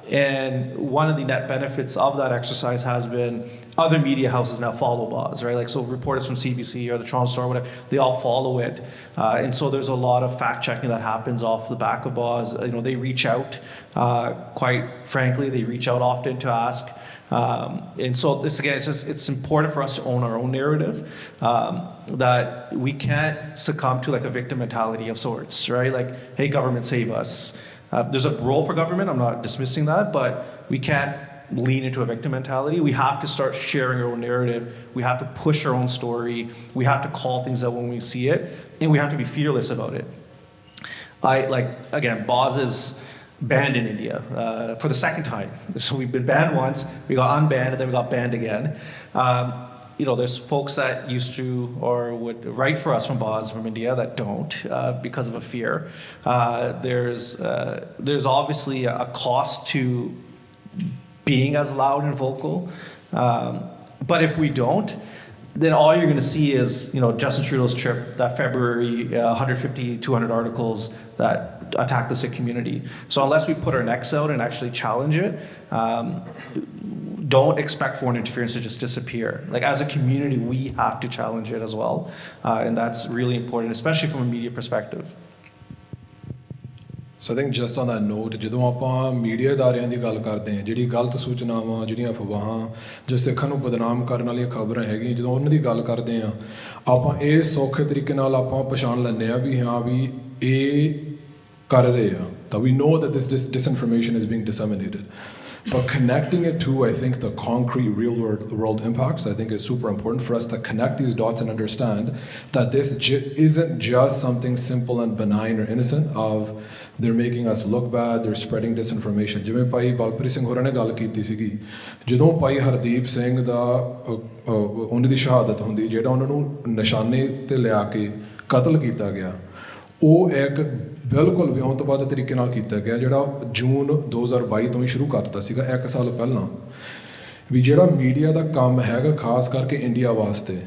And one of the net benefits of that exercise has been other media houses now follow Baaz, right? Like, so reporters from CBC or the Toronto Star, whatever, they all follow it. And so there's a lot of fact checking that happens off the back of Baaz. They reach out, quite frankly, they reach out often to ask. And so this, again, it's important for us to own our own narrative, that we can't succumb to like a victim mentality of sorts, right? Like, hey, government, save us. There's a role for government, I'm not dismissing that, but we can't lean into a victim mentality. We have to start sharing our own narrative. We have to push our own story. We have to call things out when we see it, and we have to be fearless about it. Again, Baaz is banned in India for the second time. So we've been banned once, we got unbanned, and then we got banned again. There's folks that used to or would write for us from Baaz from India that don't because of a fear. There's obviously a cost to being as loud and vocal, but if we don't, then all you're going to see is Justin Trudeau's trip that February, 150, 200 articles that attack the Sikh community. So unless we put our necks out and actually challenge it, don't expect foreign interference to just disappear. Like, as a community, we have to challenge it as well, and that's really important, especially from a media perspective. So I think just on that note, ਜਦੋਂ ਆਪਾਂ media ਅਦਾਰਿਆਂ ਦੀ ਗੱਲ ਕਰਦੇ ਹਾਂ, ਜਿਹੜੀ ਗਲਤ ਸੂਚਨਾਵਾਂ, ਜਿਹੜੀਆਂ ਅਫਵਾਹਾਂ, ਜੋ ਸਿੱਖਾਂ ਨੂੰ ਬਦਨਾਮ ਕਰਨ ਵਾਲੀਆਂ ਖਬਰਾਂ ਹੈਗੀਆਂ, ਜਦੋਂ ਉਹਨਾਂ ਦੀ ਗੱਲ ਕਰਦੇ ਹਾਂ, ਆਪਾਂ ਇਹ ਸੌਖੇ ਤਰੀਕੇ ਨਾਲ ਆਪਾਂ ਪਛਾਣ ਲੈਂਦੇ ਹਾਂ ਵੀ ਹਾਂ ਵੀ ਇਹ ਕਰ ਰਹੇ ਆ, ਤਾਂ we know that this disinformation is being disseminated. But connecting it to, I think, the concrete real-world impacts, I think is super important for us to connect these dots and understand that this isn't just something simple and benign or innocent of they're making us look bad, they're spreading disinformation. ਜਿਵੇਂ ਭਾਈ ਬਲਪ੍ਰੀਤ ਸਿੰਘ ਹੋਰਾਂ ਨੇ ਗੱਲ ਕੀਤੀ ਸੀਗੀ, ਜਦੋਂ ਭਾਈ ਹਰਦੀਪ ਸਿੰਘ ਦਾ ਉਹਨਾਂ ਦੀ ਸ਼ਹਾਦਤ ਹੁੰਦੀ, ਜਿਹੜਾ ਉਹਨਾਂ ਨੂੰ ਨਿਸ਼ਾਨੇ ਤੇ ਲਿਆ ਕੇ ਕਤਲ ਕੀਤਾ ਗਿਆ, ਉਹ ਇੱਕ ਬਿਲਕੁਲ ਵਿਉਂਤਬੱਧ ਤਰੀਕੇ ਨਾਲ ਕੀਤਾ ਗਿਆ, ਜਿਹੜਾ ਜੂਨ 2022 ਤੋਂ ਹੀ ਸ਼ੁਰੂ ਕਰਤਾ ਸੀਗਾ, 1 ਸਾਲ ਪਹਿਲਾਂ। ਵੀ ਜਿਹੜਾ ਮੀਡੀਆ ਦਾ ਕੰਮ ਹੈਗਾ ਖਾਸ ਕਰਕੇ ਇੰਡੀਆ ਵਾਸਤੇ,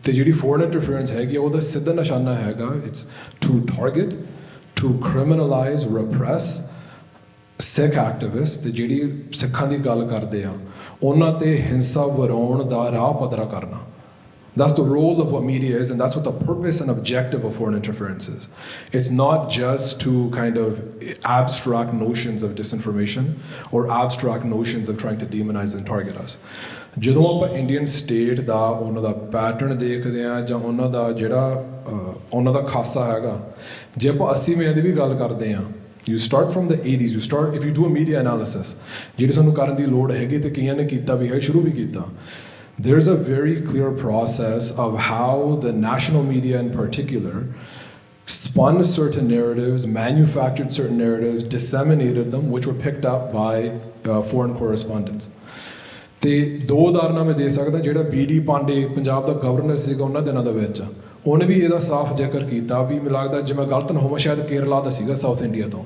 ਤੇ ਜਿਹੜੀ ਫੋਰਨ ਇੰਟਰਫੇਰੈਂਸ ਹੈਗੀ ਉਹਦਾ ਸਿੱਧਾ ਨਿਸ਼ਾਨਾ ਹੈਗਾ, it's to target, to criminalise, repress Sikh activists, ਤੇ ਜਿਹੜੀ ਸਿੱਖਾਂ ਦੀ ਗੱਲ ਕਰਦੇ ਆ ਉਹਨਾਂ ਤੇ ਹਿੰਸਾ ਵਰਾਉਣ ਦਾ ਰਾਹ ਪੱਧਰਾ ਕਰਨਾ। That's the role of what media is, and that's what the purpose and objective of foreign interference is. It's not just to kind of abstract notions of disinformation or abstract notions of trying to demonize and target us. ਜਦੋਂ ਆਪਾਂ Indian state ਦਾ ਉਹਨਾਂ ਦਾ pattern ਦੇਖਦੇ ਹਾਂ, ਜਾਂ ਉਹਨਾਂ ਦਾ ਜਿਹੜਾ ਉਹਨਾਂ ਦਾ ਖਾਸਾ ਹੈਗਾ, ਜੇ ਆਪਾਂ 80ਵੇਂ ਦੀ ਵੀ ਗੱਲ ਕਰਦੇ ਹਾਂ, you start from the 80s, if you do a media analysis, ਜਿਹੜੀ ਸਾਨੂੰ ਕਰਨ ਦੀ ਲੋੜ ਹੈਗੀ, ਤੇ ਕਈਆਂ ਨੇ ਕੀਤਾ ਵੀ ਹੈ, ਸ਼ੁਰੂ ਵੀ ਕੀਤਾ। There's a very clear process of how the national media in particular spun certain narratives, manufactured certain narratives, disseminated them, which were picked up by foreign correspondents. ਤੇ ਦੋ ਉਦਾਹਰਨਾਂ ਮੈਂ ਦੇ ਸਕਦਾ, ਜਿਹੜਾ BD ਪਾਂਡੇ ਪੰਜਾਬ ਦਾ ਗਵਰਨਰ ਸੀਗਾ ਉਹਨਾਂ ਦਿਨਾਂ ਦੇ ਵਿੱਚ, ਉਹਨੇ ਵੀ ਇਹਦਾ ਸਾਫ਼ ਜ਼ਿਕਰ ਕੀਤਾ ਵੀ ਮੈਨੂੰ ਲੱਗਦਾ, ਜੇ ਮੈਂ ਗਲਤ ਨਾ ਹੋਵਾਂ, ਸ਼ਾਇਦ ਕੇਰਲਾ ਦਾ ਸੀਗਾ, ਸਾਊਥ ਇੰਡੀਆ ਤੋਂ,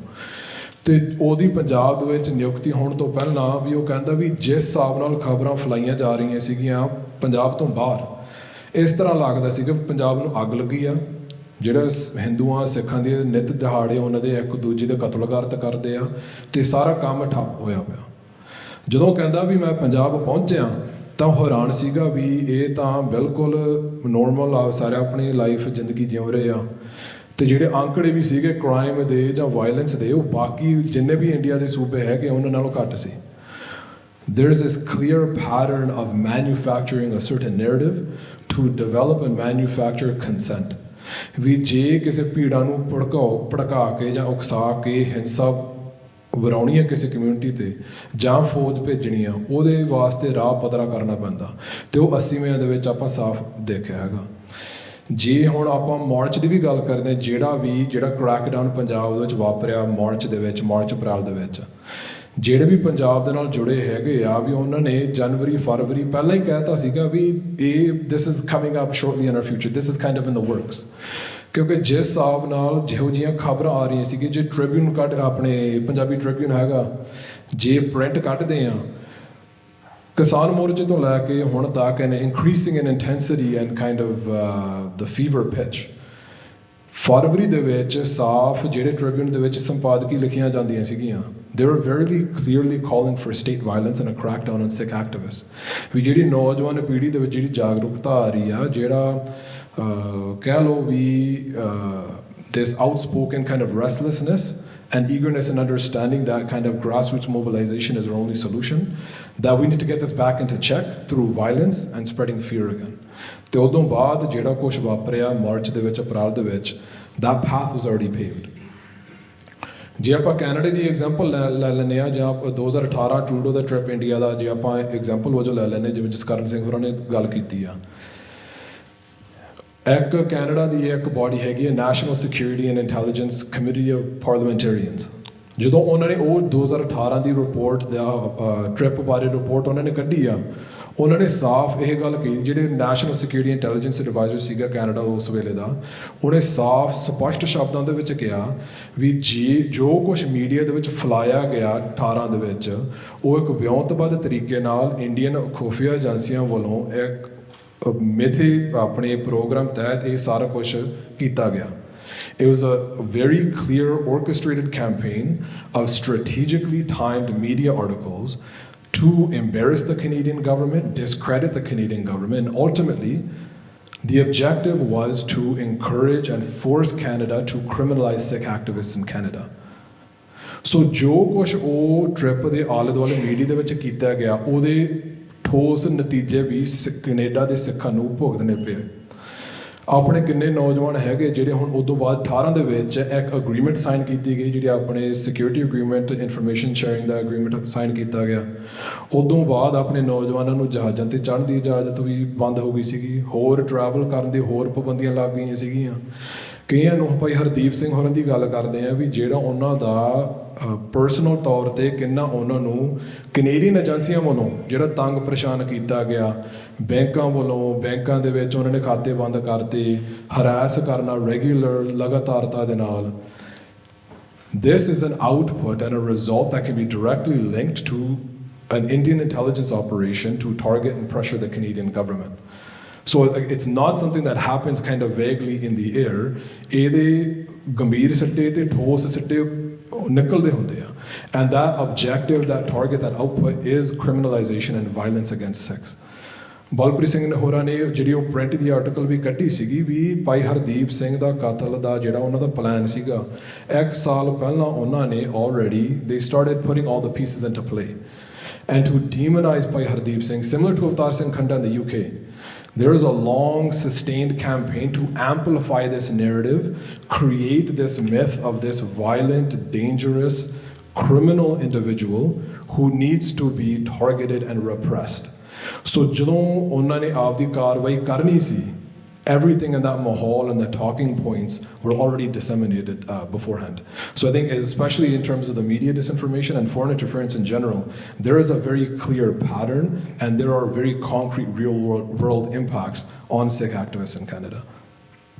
ਤੇ ਉਹਦੀ ਪੰਜਾਬ ਦੇ ਵਿੱਚ ਨਿਯੁਕਤੀ ਹੋਣ ਤੋਂ ਪਹਿਲਾਂ ਵੀ ਉਹ ਕਹਿੰਦਾ ਵੀ ਜਿਸ ਹਿਸਾਬ ਨਾਲ ਖਬਰਾਂ ਫੈਲਾਈਆਂ ਜਾ ਰਹੀਆਂ ਸੀਗੀਆਂ ਪੰਜਾਬ ਤੋਂ ਬਾਹਰ, ਇਸ ਤਰ੍ਹਾਂ ਲੱਗਦਾ ਸੀਗਾ ਪੰਜਾਬ ਨੂੰ ਅੱਗ ਲੱਗੀ ਆ, ਜਿਹੜਾ ਹਿੰਦੂਆਂ ਸਿੱਖਾਂ ਦੇ ਨਿੱਤ ਦਿਹਾੜੇ ਉਹਨਾਂ ਦੇ ਇੱਕ ਦੂਜੇ ਦੇ ਕਤਲਗਾਰਤ ਕਰਦੇ ਆ, ਤੇ ਸਾਰਾ ਕੰਮ ਠੱਪ ਹੋਇਆ ਪਿਆ। ਜਦੋਂ ਕਹਿੰਦਾ ਵੀ ਮੈਂ ਪੰਜਾਬ ਪਹੁੰਚਿਆ ਤਾਂ ਹੈਰਾਨ ਸੀਗਾ ਵੀ ਇਹ ਤਾਂ ਬਿਲਕੁਲ ਨੋਰਮਲ ਸਾਰੇ ਆਪਣੀ ਲਾਈਫ ਜ਼ਿੰਦਗੀ ਜਿਉ ਰਹੇ ਆ, ਤੇ ਜਿਹੜੇ ਅੰਕੜੇ ਵੀ ਸੀਗੇ ਕ੍ਰਾਈਮ ਦੇ ਜਾਂ ਵਾਇਲੈਂਸ ਦੇ, ਉਹ ਬਾਕੀ ਜਿੰਨੇ ਵੀ ਇੰਡੀਆ ਦੇ ਸੂਬੇ ਹੈਗੇ ਉਹਨਾਂ ਨਾਲੋਂ ਘੱਟ ਸੀ। There is this clear pattern of manufacturing a certain narrative to develop and manufacture consent. ਵੀ ਜੇ ਕਿਸੇ ਭੀੜਾਂ ਨੂੰ ਭੜਕਾ ਕੇ ਜਾਂ ਉਕਸਾ ਕੇ ਹਿੰਸਾ ਵਰਾਉਣੀ ਹੈ ਕਿਸੇ ਕਮਿਊਨਿਟੀ ਤੇ, ਜਾਂ ਫੌਜ ਭੇਜਣੀ ਆ, ਉਹਦੇ ਵਾਸਤੇ ਰਾਹ ਪੱਧਰਾ ਕਰਨਾ ਪੈਂਦਾ, ਤੇ ਉਹ 80ਵੇਂ ਦੇ ਵਿੱਚ ਆਪਾਂ ਸਾਫ਼ ਦੇਖਿਆ ਹੈਗਾ। ਜੇ ਹੁਣ ਆਪਾਂ ਮਾਰਚ ਦੀ ਵੀ ਗੱਲ ਕਰਦੇ ਹਾਂ, ਜਿਹੜਾ ਕ੍ਰੈਕਡਾਊਨ ਪੰਜਾਬ ਦੇ ਵਿੱਚ ਵਾਪਰਿਆ ਮਾਰਚ ਦੇ ਵਿੱਚ, ਮਾਰਚ ਅਪ੍ਰੈਲ ਦੇ ਵਿੱਚ, ਜਿਹੜੇ ਵੀ ਪੰਜਾਬ ਦੇ ਨਾਲ ਜੁੜੇ ਹੈਗੇ ਆ, ਵੀ ਉਹਨਾਂ ਨੇ ਜਨਵਰੀ ਫਰਵਰੀ ਪਹਿਲਾਂ ਹੀ ਕਹਿਤਾ ਸੀਗਾ ਵੀ ਇਹ this is coming up shortly in our future, this is kind of in the works। ਕਿਉਂਕਿ ਜਿਸ ਹਿਸਾਬ ਨਾਲ ਜਿਹੋ ਜਿਹੀਆਂ ਖਬਰਾਂ ਆ ਰਹੀਆਂ ਸੀਗੀਆਂ, ਜੇ ਟ੍ਰਿਬਿਊਨ ਆਪਣੇ ਪੰਜਾਬੀ ਟ੍ਰਿਬਿਊਨ ਹੈਗਾ, ਜੇ ਪ੍ਰਿੰਟ ਕੱਢਦੇ ਆ, ਕਿਸਾਨ ਮੋਰਚੇ ਤੋਂ ਲੈ ਕੇ ਹੁਣ ਤੱਕ an increasing in intensity and kind of the fever pitch. ਫਰਵਰੀ ਦੇ ਵਿੱਚ ਸਾਫ਼ ਜਿਹੜੇ ਟ੍ਰਿਬਿਊਨ ਦੇ ਵਿੱਚ ਸੰਪਾਦਕੀ ਲਿਖੀਆਂ ਜਾਂਦੀਆਂ ਸੀਗੀਆਂ, they were very clearly calling for state violence and a crackdown on Sikh activists। ਵੀ ਜਿਹੜੀ ਨੌਜਵਾਨ ਪੀੜ੍ਹੀ ਦੇ ਵਿੱਚ ਜਿਹੜੀ ਜਾਗਰੂਕਤਾ ਆ ਰਹੀ ਆ, ਜਿਹੜਾ ਕਹਿ ਲਓ ਵੀ this outspoken kind of restlessness and eagerness in understanding that kind of grassroots mobilization is our only solution, that we need to get this back into check through violence and spreading fear again। ਤੇ ਉਦੋਂ ਬਾਅਦ ਜਿਹੜਾ ਕੁਛ ਵਾਪਰਿਆ March ਦੇ ਵਿੱਚ, ਅਪ੍ਰੈਲ ਦੇ ਵਿੱਚ, that path was already paved। ਜੇ ਆਪਾਂ ਕੈਨੇਡਾ ਦੀ ਐਗਜ਼ਾਮਪਲ ਲੈ ਲੈਂਦੇ ਹਾਂ ਜਾਂ 2018 ਟਰੂਡੋ ਦਾ ਟ੍ਰਿਪ ਇੰਡੀਆ ਦਾ ਜੇ ਆਪਾਂ ਐਗਜ਼ਾਮਪਲ ਵਜੋਂ ਲੈ ਲੈਂਦੇ ਜਿਵੇਂ ਜਸਕਰਨ ਸਿੰਘ ਹੋਰਾਂ ਨੇ ਗੱਲ ਕੀਤੀ ਆ, ਇੱਕ ਕੈਨੇਡਾ ਦੀ ਇੱਕ ਬਾਡੀ ਹੈਗੀ ਹੈ national security and intelligence committee of parliamentarians. ਜਦੋਂ ਉਹਨਾਂ ਨੇ ਉਹ 2018 ਦੀ ਰਿਪੋਰਟ ਦਾ ਟ੍ਰਿਪ ਬਾਰੇ ਰਿਪੋਰਟ ਉਹਨਾਂ ਨੇ ਕੱਢੀ ਆ, ਉਹਨਾਂ ਨੇ ਸਾਫ਼ ਇਹ ਗੱਲ ਕਹੀ, ਜਿਹੜੇ ਨੈਸ਼ਨਲ ਸਿਕਿਉਰਿਟੀ ਇੰਟੈਲੀਜੈਂਸ ਐਡਵਾਈਜ਼ਰ ਸੀਗਾ ਕੈਨੇਡਾ ਉਸ ਵੇਲੇ ਦਾ, ਉਹਨੇ ਸਾਫ਼ ਸਪਸ਼ਟ ਸ਼ਬਦਾਂ ਦੇ ਵਿੱਚ ਕਿਹਾ ਵੀ ਜੋ ਕੁਛ ਮੀਡੀਆ ਦੇ ਵਿੱਚ ਫੈਲਾਇਆ ਗਿਆ 18 ਦੇ ਵਿੱਚ, ਉਹ ਇੱਕ ਵਿਉਂਤਬੱਧ ਤਰੀਕੇ ਨਾਲ ਇੰਡੀਅਨ ਖੁਫੀਆ ਏਜੰਸੀਆਂ ਵੱਲੋਂ ਇੱਕ ਮਿਥੇ ਆਪਣੇ ਪ੍ਰੋਗਰਾਮ ਤਹਿਤ ਇਹ ਸਾਰਾ ਕੁਛ ਕੀਤਾ ਗਿਆ। It was a very clear orchestrated campaign of strategically timed media articles to embarrass the Canadian government, discredit the Canadian government, and ultimately the objective was to encourage and force Canada to criminalize Sikh activists in Canada. So ਜੋ ਕੁਛ ਉਹ trip ਦੇ ਆਲੇ ਦੁਆਲੇ media ਦੇ ਵਿੱਚ ਕੀਤਾ ਗਿਆ, ਉਹਦੇ ਠੋਸ ਨਤੀਜੇ ਵੀ ਕੈਨੇਡਾ ਦੇ ਸਿੱਖਾਂ ਨੂੰ ਭੁਗਤਣੇ ਪਏ। ਆਪਣੇ ਕਿੰਨੇ ਨੌਜਵਾਨ ਹੈਗੇ ਜਿਹੜੇ ਹੁਣ ਉਦੋਂ ਬਾਅਦ 18 ਦੇ ਵਿੱਚ ਇੱਕ ਅਗਰੀਮੈਂਟ ਸਾਈਨ ਕੀਤੀ ਗਈ, ਜਿਹੜੀ ਆਪਣੇ ਸਿਕਿਉਰਿਟੀ ਅਗਰੀਮੈਂਟ, ਇਨਫੋਰਮੇਸ਼ਨ ਸ਼ੇਅਰਿੰਗ ਦਾ ਅਗਰੀਮੈਂਟ ਸਾਈਨ ਕੀਤਾ ਗਿਆ। ਉਦੋਂ ਬਾਅਦ ਆਪਣੇ ਨੌਜਵਾਨਾਂ ਨੂੰ ਜਹਾਜ਼ਾਂ 'ਤੇ ਚੜ੍ਹਨ ਦੀ ਇਜਾਜ਼ਤ ਵੀ ਬੰਦ ਹੋ ਗਈ ਸੀਗੀ, ਹੋਰ ਟਰੈਵਲ ਕਰਨ ਦੀ ਹੋਰ ਪਾਬੰਦੀਆਂ ਲੱਗ ਗਈਆਂ ਸੀਗੀਆਂ। ਕਈਆਂ ਨੂੰ ਭਾਈ ਹਰਦੀਪ ਸਿੰਘ ਹੋਰਾਂ ਦੀ ਗੱਲ ਕਰਦੇ ਆ ਵੀ ਜਿਹੜਾ ਉਹਨਾਂ ਦਾ ਪਰਸਨਲ ਤੌਰ 'ਤੇ ਕਿੰਨਾ ਉਹਨਾਂ ਨੂੰ ਕੈਨੇਡੀਅਨ ਏਜੰਸੀਆਂ ਵੱਲੋਂ ਜਿਹੜਾ ਤੰਗ ਪਰੇਸ਼ਾਨ ਕੀਤਾ ਗਿਆ, ਬੈਂਕਾਂ ਵੱਲੋਂ, ਬੈਂਕਾਂ ਦੇ ਵਿੱਚ ਉਹਨਾਂ ਨੇ ਖਾਤੇ ਬੰਦ ਕਰਤੇ, ਹਰਾਸ ਕਰਨਾ ਰੈਗੂਲਰ ਲਗਾਤਾਰਤਾ ਦੇ ਨਾਲ। This is an output and a result that can be directly linked to an Indian intelligence operation to target and pressure the Canadian government. So it's not something that happens kind of vaguely in the air. ਇਹਦੇ ਗੰਭੀਰ ਸਿੱਟੇ ਤੇ ਠੋਸ ਸਿੱਟੇ ਨਿਕਲਦੇ ਹੁੰਦੇ ਆ। And that objective, that target, that output is criminalization and violence against Sikhs. Balpreet Singh ਨੇ ਹੋਰਾਂ ਨੇ ਜਿਹੜੀ ਉਹ ਪ੍ਰਿੰਟ ਦੀ ਆਰਟੀਕਲ ਵੀ ਕੱਢੀ ਸੀਗੀ ਵੀ ਭਾਈ ਹਰਦੀਪ ਸਿੰਘ ਦਾ ਕਤਲ ਦਾ ਜਿਹੜਾ ਉਹਨਾਂ ਦਾ ਪਲਾਨ ਸੀਗਾ, 1 ਸਾਲ ਪਹਿਲਾਂ ਉਹਨਾਂ ਨੇ already they started putting all the pieces into play. And to demonize Bhai Hardeep Singh, similar to Avtar Singh Khanda in the UK, there is a long sustained campaign to amplify this narrative, create this myth of this violent, dangerous, criminal individual who needs to be targeted and repressed. So ਜਦੋਂ ਉਹਨਾਂ ਨੇ ਆਪਦੀ ਕਾਰਵਾਈ ਕਰਨੀ ਸੀ, everything in that mahal and the talking points were already disseminated beforehand. So I think especially in terms of the media disinformation and foreign interference in general, there is a very clear pattern and there are very concrete real world impacts on Sikh activists in Canada.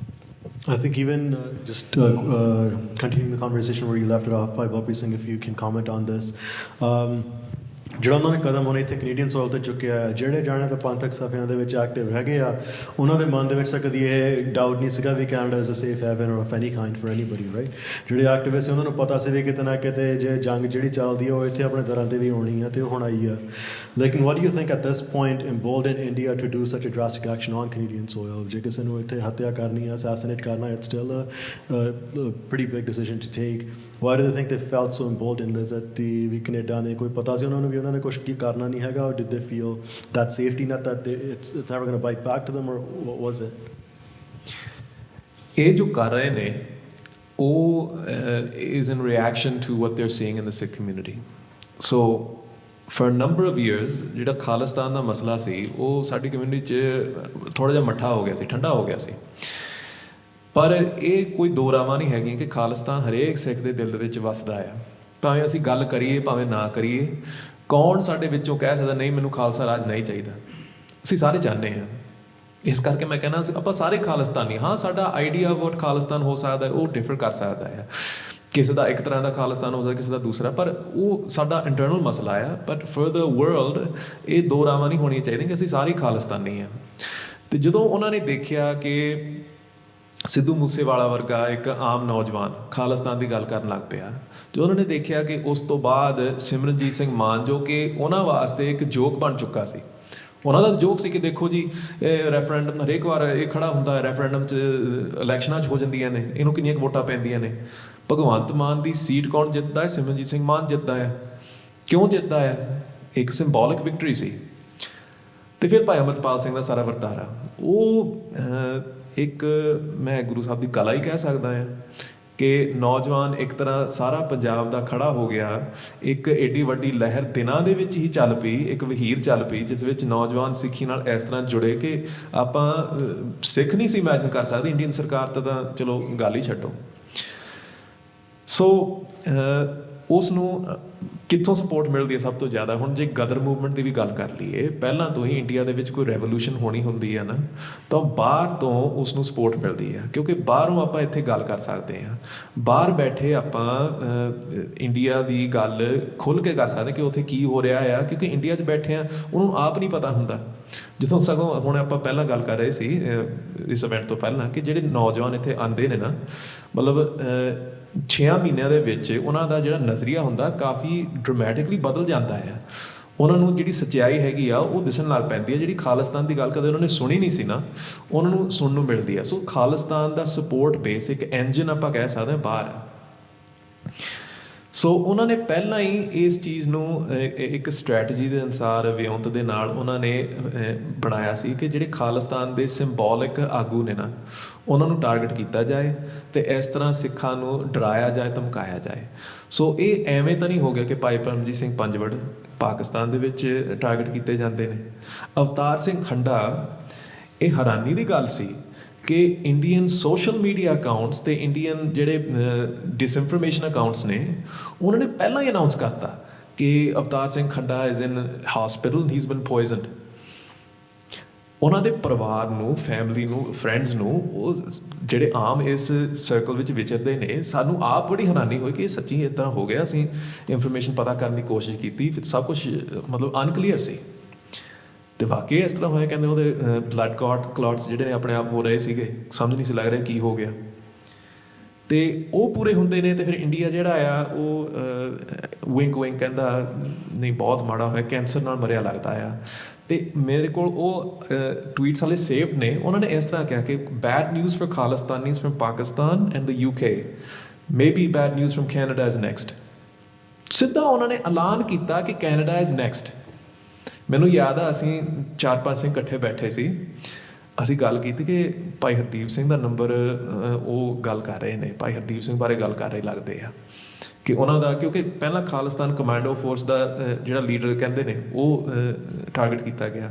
I think even just continuing the conversation where you left it off, by Bhai Singh, if you can comment on this. ਜਿਹੜਾ ਉਹਨਾਂ ਨੇ ਕਦਮ ਉਹਨੇ ਇੱਥੇ Canadian soil 'ਤੇ ਚੁੱਕਿਆ, ਜਿਹੜੇ ਜਾਣੇ ਤਾਂ ਪੰਥਕ ਸਫ਼ਿਆਂ ਦੇ ਵਿੱਚ ਐਕਟਿਵ ਹੈਗੇ ਆ, ਉਹਨਾਂ ਦੇ ਮਨ ਦੇ ਵਿੱਚ ਤਾਂ ਕਦੀ ਇਹ ਡਾਊਟ ਨਹੀਂ ਸੀਗਾ ਵੀ Canada is a safe haven or of any kind for anybody, right. ਜਿਹੜੇ ਐਕਟਿਵਿਸਟ ਉਹਨਾਂ ਨੂੰ ਪਤਾ ਸੀ ਵੀ ਕਿਤੇ ਨਾ ਕਿਤੇ ਜੇ ਜੰਗ ਜਿਹੜੀ ਚੱਲਦੀ ਆ ਉਹ ਇੱਥੇ ਆਪਣੇ ਦਰਾਂ 'ਤੇ ਵੀ ਆਉਣੀ ਆ, ਅਤੇ ਉਹ ਹੁਣ ਆਈ ਆ। ਲੇਕਿਨ what do you think at this point emboldened India to do such a drastic action on Canadian soil? ਜੇ ਕਿਸੇ ਨੂੰ ਇੱਥੇ ਹੱਤਿਆ ਕਰਨੀ ਆ, assassinate ਕਰਨਾ, it's still a pretty big decision to take. Why do they think they felt so emboldened? Is it ਵੀ Canada ਨੇ ਕੋਈ ਪਤਾ ਸੀ ਉਹਨਾਂ ਨੂੰ ਵੀ ਉਹਨਾਂ ਨੇ ਕੁਛ ਕੀ ਕਰਨਾ ਨਹੀਂ ਹੈਗਾ, or did they feel that safety net that it's never going to bite back to them, or what was it? ਇਹ ਜੋ ਕਰ ਰਹੇ ਨੇ ਉਹ is in reaction to what they're seeing in the Sikh community. So for a number of years ਜਿਹੜਾ ਖਾਲਿਸਤਾਨ ਦਾ ਮਸਲਾ ਸੀ ਉਹ ਸਾਡੀ ਕਮਿਊਨਿਟੀ 'ਚ ਥੋੜ੍ਹਾ ਜਿਹਾ ਮੱਠਾ ਹੋ ਗਿਆ ਸੀ, ਠੰਡਾ ਹੋ ਗਿਆ ਸੀ। ਪਰ ਇਹ ਕੋਈ ਦੋ ਰਾਵਾਂ ਨਹੀਂ ਹੈਗੀਆਂ ਕਿ ਖਾਲਿਸਤਾਨ ਹਰੇਕ ਸਿੱਖ ਦੇ ਦਿਲ ਦੇ ਵਿੱਚ ਵੱਸਦਾ ਆ, ਭਾਵੇਂ ਅਸੀਂ ਗੱਲ ਕਰੀਏ ਭਾਵੇਂ ਨਾ ਕਰੀਏ। ਕੌਣ ਸਾਡੇ ਵਿੱਚੋਂ ਕਹਿ ਸਕਦਾ ਨਹੀਂ ਮੈਨੂੰ ਖਾਲਸਾ ਰਾਜ ਨਹੀਂ ਚਾਹੀਦਾ? ਅਸੀਂ ਸਾਰੇ ਚਾਹੁੰਦੇ ਹਾਂ। ਇਸ ਕਰਕੇ ਮੈਂ ਕਹਿੰਦਾ ਆਪਾਂ ਸਾਰੇ ਖਾਲਿਸਤਾਨੀ ਹਾਂ। ਸਾਡਾ ਆਈਡੀਆ ਵਾਟ ਖਾਲਿਸਤਾਨ ਹੋ ਸਕਦਾ ਉਹ ਡਿਫਰ ਕਰ ਸਕਦਾ ਹੈ, ਕਿਸੇ ਦਾ ਇੱਕ ਤਰ੍ਹਾਂ ਦਾ ਖਾਲਿਸਤਾਨ ਹੋ ਸਕਦਾ, ਕਿਸੇ ਦਾ ਦੂਸਰਾ, ਪਰ ਉਹ ਸਾਡਾ ਇੰਟਰਨਲ ਮਸਲਾ ਆ। ਬਟ ਫॉर द ਵਰਲਡ ਇਹ ਦੋ ਰਾਵਾਂ ਨਹੀਂ ਹੋਣੀਆਂ ਚਾਹੀਦੀਆਂ ਕਿ ਅਸੀਂ ਸਾਰੇ ਖਾਲਿਸਤਾਨੀ ਹਾਂ। ਅਤੇ ਜਦੋਂ ਉਹਨਾਂ ਨੇ ਦੇਖਿਆ ਕਿ ਸਿੱਧੂ ਮੂਸੇਵਾਲਾ ਵਰਗਾ ਇੱਕ ਆਮ ਨੌਜਵਾਨ ਖਾਲਿਸਤਾਨ ਦੀ ਗੱਲ ਕਰਨ ਲੱਗ ਪਿਆ, ਜਦੋਂ ਉਹਨਾਂ ਨੇ ਦੇਖਿਆ ਕਿ ਉਸ ਤੋਂ ਬਾਅਦ ਸਿਮਰਨਜੀਤ ਸਿੰਘ ਮਾਨ ਜੋ ਕਿ ਉਹਨਾਂ ਵਾਸਤੇ ਇੱਕ ਜੋਕ ਬਣ ਚੁੱਕਾ ਸੀ, ਉਹਨਾਂ ਦਾ ਜੋਕ ਸੀ ਕਿ ਦੇਖੋ ਜੀ ਇਹ ਰੈਫਰੈਂਡਮ ਹਰੇਕ ਵਾਰ ਇਹ ਖੜਾ ਹੁੰਦਾ, ਰੈਫਰੈਂਡਮ 'ਚ ਇਲੈਕਸ਼ਨਾਂ 'ਚ ਹੋ ਜਾਂਦੀਆਂ ਨੇ, ਇਹਨੂੰ ਕਿੰਨੀਆਂ ਕੁ ਵੋਟਾਂ ਪੈਂਦੀਆਂ ਨੇ, ਭਗਵੰਤ ਮਾਨ ਦੀ ਸੀਟ ਕੌਣ ਜਿੱਤਦਾ ਹੈ? ਸਿਮਰਨਜੀਤ ਸਿੰਘ ਮਾਨ ਜਿੱਤਦਾ ਹੈ। ਕਿਉਂ ਜਿੱਤਦਾ ਹੈ? ਇੱਕ ਸਿੰਬੋਲਿਕ ਵਿਕਟਰੀ ਸੀ। ਅਤੇ ਫਿਰ ਭਾਈ ਅਮਰਪਾਲ ਸਿੰਘ ਦਾ ਸਾਰਾ ਵਰਤਾਰਾ ਉਹ ਇੱਕ ਮੈਂ ਗੁਰੂ ਸਾਹਿਬ ਦੀ ਕਲਾ ਹੀ ਕਹਿ ਸਕਦਾ ਹਾਂ ਕਿ ਨੌਜਵਾਨ ਇੱਕ ਤਰ੍ਹਾਂ ਸਾਰਾ ਪੰਜਾਬ ਦਾ ਖੜਾ ਹੋ ਗਿਆ, ਇੱਕ ਏਡੀ ਵੱਡੀ ਲਹਿਰ ਦਿਨਾਂ ਦੇ ਵਿੱਚ ਹੀ ਚੱਲ ਪਈ, ਇੱਕ ਵਹੀਰ ਚੱਲ ਪਈ ਜਿਸ ਵਿੱਚ ਨੌਜਵਾਨ ਸਿੱਖੀ ਨਾਲ ਇਸ ਤਰ੍ਹਾਂ ਜੁੜੇ ਕਿ ਆਪਾਂ ਸਿੱਖ ਨਹੀਂ ਸੀ ਇਮੈਜਨ ਕਰ ਸਕਦੇ। ਇੰਡੀਅਨ ਸਰਕਾਰ ਤਾਂ ਚਲੋ ਗੱਲ ਹੀ ਛੱਡੋ। ਸੋ ਉਸ ਨੂੰ ਕਿੱਥੋਂ ਸਪੋਰਟ ਮਿਲਦੀ ਹੈ ਸਭ ਤੋਂ ਜ਼ਿਆਦਾ? ਹੁਣ ਜੇ ਗਦਰ ਮੂਵਮੈਂਟ ਦੀ ਵੀ ਗੱਲ ਕਰ ਲਈਏ, ਪਹਿਲਾਂ ਤੋਂ ਹੀ ਇੰਡੀਆ ਦੇ ਵਿੱਚ ਕੋਈ ਰੈਵੋਲੂਸ਼ਨ ਹੋਣੀ ਹੁੰਦੀ ਹੈ ਨਾ, ਤਾਂ ਬਾਹਰ ਤੋਂ ਉਸ ਨੂੰ ਸਪੋਰਟ ਮਿਲਦੀ ਹੈ, ਕਿਉਂਕਿ ਬਾਹਰੋਂ ਆਪਾਂ ਇੱਥੇ ਗੱਲ ਕਰ ਸਕਦੇ ਹਾਂ। ਬਾਹਰ ਬੈਠੇ ਆਪਾਂ ਇੰਡੀਆ ਦੀ ਗੱਲ ਖੁੱਲ੍ਹ ਕੇ ਕਰ ਸਕਦੇ ਕਿ ਉੱਥੇ ਕੀ ਹੋ ਰਿਹਾ ਆ, ਕਿਉਂਕਿ ਇੰਡੀਆ 'ਚ ਬੈਠੇ ਆ, ਉਹਨੂੰ ਆਪ ਨਹੀਂ ਪਤਾ ਹੁੰਦਾ। ਜਿੱਥੋਂ ਸਗੋਂ ਹੁਣ ਆਪਾਂ ਪਹਿਲਾਂ ਗੱਲ ਕਰ ਰਹੇ ਸੀ ਇਸ ਇਵੈਂਟ ਤੋਂ ਪਹਿਲਾਂ ਕਿ ਜਿਹੜੇ ਨੌਜਵਾਨ ਇੱਥੇ ਆਉਂਦੇ ਨੇ ਨਾ, ਮਤਲਬ 6 ਮਹੀਨਿਆਂ ਦੇ ਵਿੱਚ ਉਹਨਾਂ ਦਾ ਜਿਹੜਾ ਨਜ਼ਰੀਆ ਹੁੰਦਾ ਕਾਫੀ ਡਰਾਮੈਟਿਕਲੀ ਬਦਲ ਜਾਂਦਾ ਆ। ਉਹਨਾਂ ਨੂੰ ਜਿਹੜੀ ਸੱਚਾਈ ਹੈਗੀ ਆ ਉਹ ਦਿਸਣ ਲੱਗ ਪੈਂਦੀ ਹੈ। ਜਿਹੜੀ ਖਾਲਿਸਤਾਨ ਦੀ ਗੱਲ ਕਦੇ ਉਹਨਾਂ ਨੇ ਸੁਣੀ ਨਹੀਂ ਸੀ ਨਾ, ਉਹਨਾਂ ਨੂੰ ਸੁਣਨ ਨੂੰ ਮਿਲਦੀ ਹੈ। ਸੋ ਖਾਲਿਸਤਾਨ ਦਾ ਸਪੋਰਟ ਬੇਸ, ਇੱਕ ਇੰਜਨ ਆਪਾਂ ਕਹਿ ਸਕਦੇ ਹਾਂ, ਬਾਹਰ ਆ। ਸੋ ਉਹਨਾਂ ਨੇ ਪਹਿਲਾਂ ਹੀ ਇਸ ਚੀਜ਼ ਨੂੰ ਇੱਕ ਸਟ੍ਰੈਟਜੀ ਦੇ ਅਨੁਸਾਰ, ਵਿਉਂਤ ਦੇ ਨਾਲ ਉਹਨਾਂ ਨੇ ਬਣਾਇਆ ਸੀ ਕਿ ਜਿਹੜੇ ਖਾਲਿਸਤਾਨ ਦੇ ਸਿੰਬੋਲਿਕ ਆਗੂ ਨੇ ਨਾ, ਉਹਨਾਂ ਨੂੰ ਟਾਰਗੇਟ ਕੀਤਾ ਜਾਏ ਅਤੇ ਇਸ ਤਰ੍ਹਾਂ ਸਿੱਖਾਂ ਨੂੰ ਡਰਾਇਆ ਜਾਏ, ਧਮਕਾਇਆ ਜਾਏ। ਸੋ ਇਹ ਐਵੇਂ ਤਾਂ ਨਹੀਂ ਹੋ ਗਿਆ ਕਿ ਭਾਈ ਪਰਮਜੀਤ ਸਿੰਘ ਪੰਜਵੜ ਪਾਕਿਸਤਾਨ ਦੇ ਵਿੱਚ ਟਾਰਗੇਟ ਕੀਤੇ ਜਾਂਦੇ ਨੇ। ਅਵਤਾਰ ਸਿੰਘ ਖੰਡਾ, ਇਹ ਹੈਰਾਨੀ ਦੀ ਗੱਲ ਸੀ ਕਿ ਇੰਡੀਅਨ ਸੋਸ਼ਲ ਮੀਡੀਆ ਅਕਾਊਂਟਸ ਅਤੇ ਇੰਡੀਅਨ ਜਿਹੜੇ ਡਿਸਇਨਫੋਰਮੇਸ਼ਨ ਅਕਾਊਂਟਸ ਨੇ, ਉਹਨਾਂ ਨੇ ਪਹਿਲਾਂ ਹੀ ਅਨਾਊਂਸ ਕਰਤਾ ਕਿ Avtar Singh Khanda is in hospital, he is been poisoned. ਉਹਨਾਂ ਦੇ ਪਰਿਵਾਰ ਨੂੰ, ਫੈਮਿਲੀ ਨੂੰ, ਫਰੈਂਡਸ ਨੂੰ, ਉਹ ਜਿਹੜੇ ਆਮ ਇਸ ਸਰਕਲ ਵਿੱਚ ਵਿਚਰਦੇ ਨੇ, ਸਾਨੂੰ ਆਪ ਬੜੀ ਹੈਰਾਨੀ ਹੋਈ ਕਿ ਇਹ ਸੱਚੀ ਇੱਦਾਂ ਹੋ ਗਿਆ। ਅਸੀਂ ਇਨਫੋਰਮੇਸ਼ਨ ਪਤਾ ਕਰਨ ਦੀ ਕੋਸ਼ਿਸ਼ ਕੀਤੀ, ਫਿਰ ਸਭ ਕੁਛ ਮਤਲਬ ਅਨਕਲੀਅਰ ਸੀ। ਅਤੇ ਵਾਕਈ ਇਸ ਤਰ੍ਹਾਂ ਹੋਇਆ, ਕਹਿੰਦੇ ਉਹਦੇ ਬਲੱਡ ਕਲੌਟਸ ਜਿਹੜੇ ਨੇ ਆਪਣੇ ਆਪ ਹੋ ਰਹੇ ਸੀਗੇ, ਸਮਝ ਨਹੀਂ ਸੀ ਲੱਗ ਰਿਹਾ ਕੀ ਹੋ ਗਿਆ। ਅਤੇ ਉਹ ਪੂਰੇ ਹੁੰਦੇ ਨੇ, ਅਤੇ ਫਿਰ ਇੰਡੀਆ ਜਿਹੜਾ ਆ ਉਹ ਵਿੰਕ ਕਹਿੰਦਾ ਨਹੀਂ ਬਹੁਤ ਮਾੜਾ ਹੋਇਆ, ਕੈਂਸਰ ਨਾਲ ਮਰਿਆ ਲੱਗਦਾ ਆ। ਅਤੇ ਮੇਰੇ ਕੋਲ ਉਹ ਟਵੀਟਸ ਵਾਲੇ ਸੇਵਡ ਨੇ। ਉਹਨਾਂ ਨੇ ਇਸ ਤਰ੍ਹਾਂ ਕਿਹਾ ਕਿ bad news for Khalistanis from Pakistan and the UK, maybe bad news from Canada is next. ਸਿੱਧਾ ਉਹਨਾਂ ਨੇ ਐਲਾਨ ਕੀਤਾ ਕਿ ਕੈਨੇਡਾ ਇਜ਼ ਨੈਕਸਟ। ਮੈਨੂੰ ਯਾਦ ਆ, ਅਸੀਂ 4-5 ਸਿੰਘ ਇਕੱਠੇ ਬੈਠੇ ਸੀ, ਅਸੀਂ ਗੱਲ ਕੀਤੀ ਕਿ ਭਾਈ ਹਰਦੀਪ ਸਿੰਘ ਦਾ ਨੰਬਰ ਉਹ ਗੱਲ ਕਰ ਰਹੇ ਨੇ, ਭਾਈ ਹਰਦੀਪ ਸਿੰਘ ਬਾਰੇ ਗੱਲ ਕਰ ਰਹੇ ਲੱਗਦੇ ਆ ਕਿ ਉਹਨਾਂ ਦਾ, ਕਿਉਂਕਿ ਪਹਿਲਾਂ ਖਾਲਿਸਤਾਨ ਕਮਾਂਡੋ ਫੋਰਸ ਦਾ ਜਿਹੜਾ ਲੀਡਰ ਕਹਿੰਦੇ ਨੇ ਉਹ ਟਾਰਗੇਟ ਕੀਤਾ ਗਿਆ।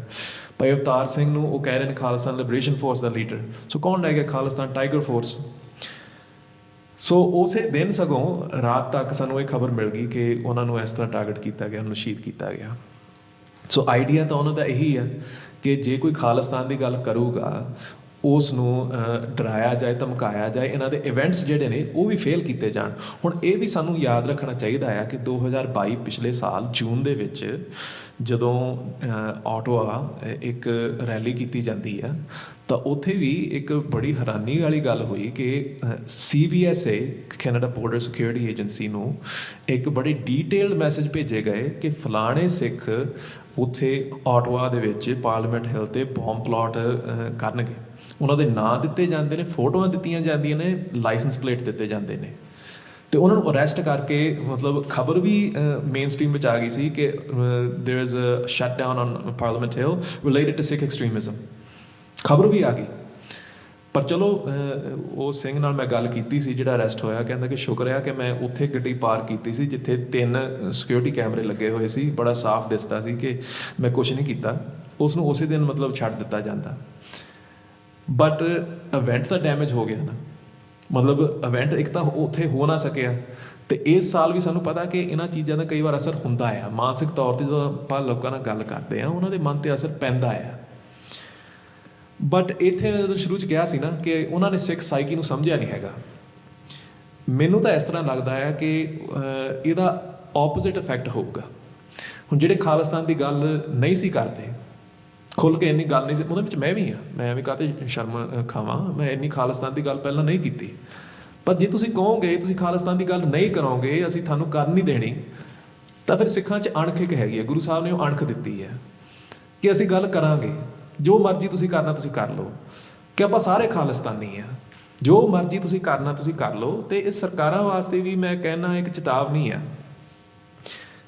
ਭਾਈ ਅਵਤਾਰ ਸਿੰਘ ਨੂੰ ਉਹ ਕਹਿ ਰਹੇ ਨੇ ਖਾਲਿਸਤਾਨ ਲਿਬਰੇਸ਼ਨ ਫੋਰਸ ਦਾ ਲੀਡਰ। ਸੋ ਕੌਣ ਲੈ ਗਿਆ? Khalistan tiger force. ਸੋ ਉਸੇ ਦਿਨ ਸਗੋਂ ਰਾਤ ਤੱਕ ਸਾਨੂੰ ਇਹ ਖਬਰ ਮਿਲ ਗਈ ਕਿ ਉਹਨਾਂ ਨੂੰ ਇਸ ਤਰ੍ਹਾਂ ਟਾਰਗੇਟ ਕੀਤਾ ਗਿਆ, ਉਹਨੂੰ ਸ਼ਹੀਦ ਕੀਤਾ ਗਿਆ। ਸੋ ਆਈਡੀਆ ਤਾਂ ਉਹਨਾਂ ਦਾ ਇਹੀ ਆ ਕਿ ਜੇ ਕੋਈ ਖਾਲਿਸਤਾਨ ਦੀ ਗੱਲ ਕਰੂਗਾ, ਉਸ ਨੂੰ ਡਰਾਇਆ ਜਾਏ, ਧਮਕਾਇਆ ਜਾਏ, ਇਹਨਾਂ ਦੇ ਇਵੈਂਟਸ ਜਿਹੜੇ ਨੇ ਉਹ ਵੀ ਫੇਲ ਕੀਤੇ ਜਾਣ। ਹੁਣ ਇਹ ਵੀ ਸਾਨੂੰ ਯਾਦ ਰੱਖਣਾ ਚਾਹੀਦਾ ਆ ਕਿ 2022 ਪਿਛਲੇ ਸਾਲ ਜੂਨ ਦੇ ਵਿੱਚ ਜਦੋਂ ਆਟੋਆ ਇੱਕ ਰੈਲੀ ਕੀਤੀ ਜਾਂਦੀ ਆ, ਤਾਂ ਉੱਥੇ ਵੀ ਇੱਕ ਬੜੀ ਹੈਰਾਨੀ ਵਾਲੀ ਗੱਲ ਹੋਈ ਕਿ CBSA, Canada border security agency ਨੂੰ ਇੱਕ ਬੜੇ ਡੀਟੇਲਡ ਮੈਸੇਜ ਭੇਜੇ ਗਏ ਕਿ ਫਲਾਣੇ ਸਿੱਖ ਉੱਥੇ ਆਟੋਆ ਦੇ ਵਿੱਚ ਪਾਰਲੀਮੈਂਟ ਹਿੱਲ 'ਤੇ ਬੌਂਬ ਪਲਾਟ ਕਰਨਗੇ। ਉਹਨਾਂ ਦੇ ਨਾਂ ਦਿੱਤੇ ਜਾਂਦੇ ਨੇ, ਫੋਟੋਆਂ ਦਿੱਤੀਆਂ ਜਾਂਦੀਆਂ ਨੇ, ਲਾਇਸੈਂਸ ਪਲੇਟ ਦਿੱਤੇ ਜਾਂਦੇ ਨੇ, ਅਤੇ ਉਹਨਾਂ ਨੂੰ ਅਰੈਸਟ ਕਰਕੇ, ਮਤਲਬ ਖਬਰ ਵੀ ਮੇਨ ਸਟ੍ਰੀਮ ਵਿੱਚ ਆ ਗਈ ਸੀ ਕਿ there is a shut down on Parliament Hill related to Sikh extremism. ਖਬਰ ਵੀ ਆ ਗਈ। ਪਰ ਚਲੋ ਉਹ ਸਿੰਘ ਨਾਲ ਮੈਂ ਗੱਲ ਕੀਤੀ ਸੀ ਜਿਹੜਾ ਅਰੈਸਟ ਹੋਇਆ, ਕਹਿੰਦਾ ਕਿ ਸ਼ੁਕਰ ਆ ਕਿ ਮੈਂ ਉੱਥੇ ਗੱਡੀ ਪਾਰਕ ਕੀਤੀ ਸੀ ਜਿੱਥੇ 3 ਸਿਕਿਉਰਿਟੀ ਕੈਮਰੇ ਲੱਗੇ ਹੋਏ ਸੀ, ਬੜਾ ਸਾਫ਼ ਦਿਸਦਾ ਸੀ ਕਿ ਮੈਂ ਕੁਛ ਨਹੀਂ ਕੀਤਾ। ਉਸ ਨੂੰ ਉਸੇ ਦਿਨ ਮਤਲਬ ਛੱਡ ਦਿੱਤਾ ਜਾਂਦਾ। ਬਟ ਇਵੈਂਟ ਤਾਂ ਡੈਮੇਜ ਹੋ ਗਿਆ ਨਾ, ਮਤਲਬ ਇਵੈਂਟ ਇੱਕ ਤਾਂ ਉੱਥੇ ਹੋ ਨਾ ਸਕਿਆ। ਅਤੇ ਇਸ ਸਾਲ ਵੀ ਸਾਨੂੰ ਪਤਾ ਕਿ ਇਹਨਾਂ ਚੀਜ਼ਾਂ ਦਾ ਕਈ ਵਾਰ ਅਸਰ ਹੁੰਦਾ ਆ, ਮਾਨਸਿਕ ਤੌਰ 'ਤੇ ਜਦੋਂ ਆਪਾਂ ਲੋਕਾਂ ਨਾਲ ਗੱਲ ਕਰਦੇ ਹਾਂ, ਉਹਨਾਂ ਦੇ ਮਨ 'ਤੇ ਅਸਰ ਪੈਂਦਾ ਆ। ਬਟ ਇੱਥੇ ਜਦੋਂ ਸ਼ੁਰੂ 'ਚ ਕਿਹਾ ਸੀ ਨਾ ਕਿ ਉਹਨਾਂ ਨੇ ਸਿੱਖ ਸਾਈਕੀ ਨੂੰ ਸਮਝਿਆ ਨਹੀਂ ਹੈਗਾ, ਮੈਨੂੰ ਤਾਂ ਇਸ ਤਰ੍ਹਾਂ ਲੱਗਦਾ ਆ ਕਿ ਇਹਦਾ ਆਪੋਜ਼ਿਟ ਇਫੈਕਟ ਹੋਊਗਾ। ਹੁਣ ਜਿਹੜੇ ਖਾਲਿਸਤਾਨ ਦੀ ਗੱਲ ਨਹੀਂ ਸੀ ਕਰਦੇ, ਖੁੱਲ੍ਹ ਕੇ ਇੰਨੀ ਗੱਲ ਨਹੀਂ ਸੀ, ਉਹਦੇ ਵਿੱਚ ਮੈਂ ਵੀ ਹਾਂ, ਮੈਂ ਵੀ ਕਾਹਤੇ ਸ਼ਰਮ ਖਾਵਾਂ, ਮੈਂ ਇੰਨੀ ਖਾਲਿਸਤਾਨ ਦੀ ਗੱਲ ਪਹਿਲਾਂ ਨਹੀਂ ਕੀਤੀ। ਪਰ ਜੇ ਤੁਸੀਂ ਕਹੋਗੇ ਤੁਸੀਂ ਖਾਲਿਸਤਾਨ ਦੀ ਗੱਲ ਨਹੀਂ ਕਰੋਗੇ, ਅਸੀਂ ਤੁਹਾਨੂੰ ਕਰ ਨਹੀਂ ਦੇਣੀ, ਤਾਂ ਫਿਰ ਸਿੱਖਾਂ 'ਚ ਅਣਖ ਇੱਕ ਹੈਗੀ ਹੈ। ਗੁਰੂ ਸਾਹਿਬ ਨੇ ਉਹ ਅਣਖ ਦਿੱਤੀ ਹੈ ਕਿ ਅਸੀਂ ਗੱਲ ਕਰਾਂਗੇ, ਜੋ ਮਰਜ਼ੀ ਤੁਸੀਂ ਕਰਨਾ ਤੁਸੀਂ ਕਰ ਲਓ, ਕਿ ਆਪਾਂ ਸਾਰੇ ਖਾਲਿਸਤਾਨੀ ਆ, ਜੋ ਮਰਜ਼ੀ ਤੁਸੀਂ ਕਰਨਾ ਤੁਸੀਂ ਕਰ ਲਓ। ਅਤੇ ਇਹ ਸਰਕਾਰਾਂ ਵਾਸਤੇ ਵੀ ਮੈਂ ਕਹਿਣਾ ਇੱਕ ਚੇਤਾਵਨੀ ਆ।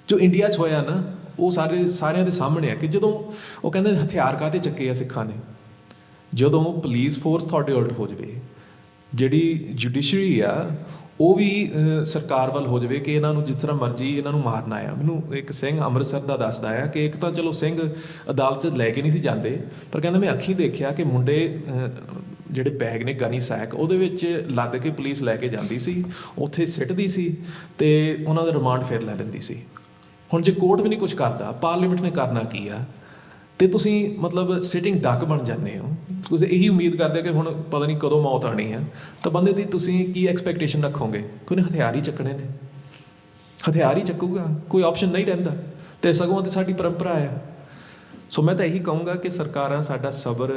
ਜੋ ਇੰਡੀਆ 'ਚ ਹੋਇਆ ਨਾ, ਉਹ ਸਾਰਿਆਂ ਦੇ ਸਾਹਮਣੇ ਆ ਕਿ ਜਦੋਂ ਉਹ ਕਹਿੰਦੇ ਹਥਿਆਰ ਕਾਹਤੇ ਚੱਕੇ ਆ ਸਿੱਖਾਂ ਨੇ, ਜਦੋਂ ਪੁਲਿਸ ਫੋਰਸ ਤੁਹਾਡੇ ਉਲਟ ਹੋ ਜਾਵੇ, ਜਿਹੜੀ ਜੁਡੀਸ਼ਰੀ ਆ ਉਹ ਵੀ ਸਰਕਾਰ ਵੱਲ ਹੋ ਜਾਵੇ ਕਿ ਇਹਨਾਂ ਨੂੰ ਜਿਸ ਤਰ੍ਹਾਂ ਮਰਜ਼ੀ ਇਹਨਾਂ ਨੂੰ ਮਾਰਨਾ ਆ। ਮੈਨੂੰ ਇੱਕ ਸਿੰਘ ਅੰਮ੍ਰਿਤਸਰ ਦਾ ਦੱਸਦਾ ਆ ਕਿ ਇੱਕ ਤਾਂ ਚਲੋ ਸਿੰਘ ਅਦਾਲਤ 'ਚ ਲੈ ਕੇ ਨਹੀਂ ਸੀ ਜਾਂਦੇ, ਪਰ ਕਹਿੰਦਾ ਮੈਂ ਅੱਖੀਂ ਦੇਖਿਆ ਕਿ ਮੁੰਡੇ ਜਿਹੜੇ ਬੈਗ ਨੇ ਗਨੀ ਸੈਕ ਉਹਦੇ ਵਿੱਚ ਲੱਦ ਕੇ ਪੁਲਿਸ ਲੈ ਕੇ ਜਾਂਦੀ ਸੀ, ਉੱਥੇ ਸਿੱਟਦੀ ਸੀ ਤੇ ਉਹਨਾਂ ਦਾ ਰਿਮਾਂਡ ਫਿਰ ਲੈ ਲੈਂਦੀ ਸੀ। ਹੁਣ ਜੇ ਕੋਰਟ ਵੀ ਨਹੀਂ ਕੁਛ ਕਰਦਾ, ਪਾਰਲੀਮੈਂਟ ਨੇ ਕਰਨਾ ਕੀ ਆ? ਤੇ ਤੁਸੀਂ ਮਤਲਬ ਸਿਟਿੰਗ ਡੱਕ ਬਣ ਜਾਂਦੇ ਹੋ। ਤੁਸੀਂ ਇਹੀ ਉਮੀਦ ਕਰਦੇ ਕਿ ਹੁਣ ਪਤਾ ਨਹੀਂ ਕਦੋਂ ਮੌਤ ਆਉਣੀ ਹੈ, ਤਾਂ ਬੰਦੇ ਦੀ ਤੁਸੀਂ ਕੀ ਐਕਸਪੈਕਟੇਸ਼ਨ ਰੱਖੋਗੇ? ਕੋਈ ਹਥਿਆਰ ਹੀ ਚੱਕਣੇ ਨੇ, ਹਥਿਆਰ ਹੀ ਚੱਕੂਗਾ, ਕੋਈ ਆਪਸ਼ਨ ਨਹੀਂ ਰਹਿੰਦਾ। ਤੇ ਸਗੋਂ ਤੇ ਸਾਡੀ ਪਰੰਪਰਾ ਆ। ਸੋ ਮੈਂ ਤਾਂ ਇਹੀ ਕਹੂੰਗਾ ਕਿ ਸਰਕਾਰਾਂ ਸਾਡਾ ਸਬਰ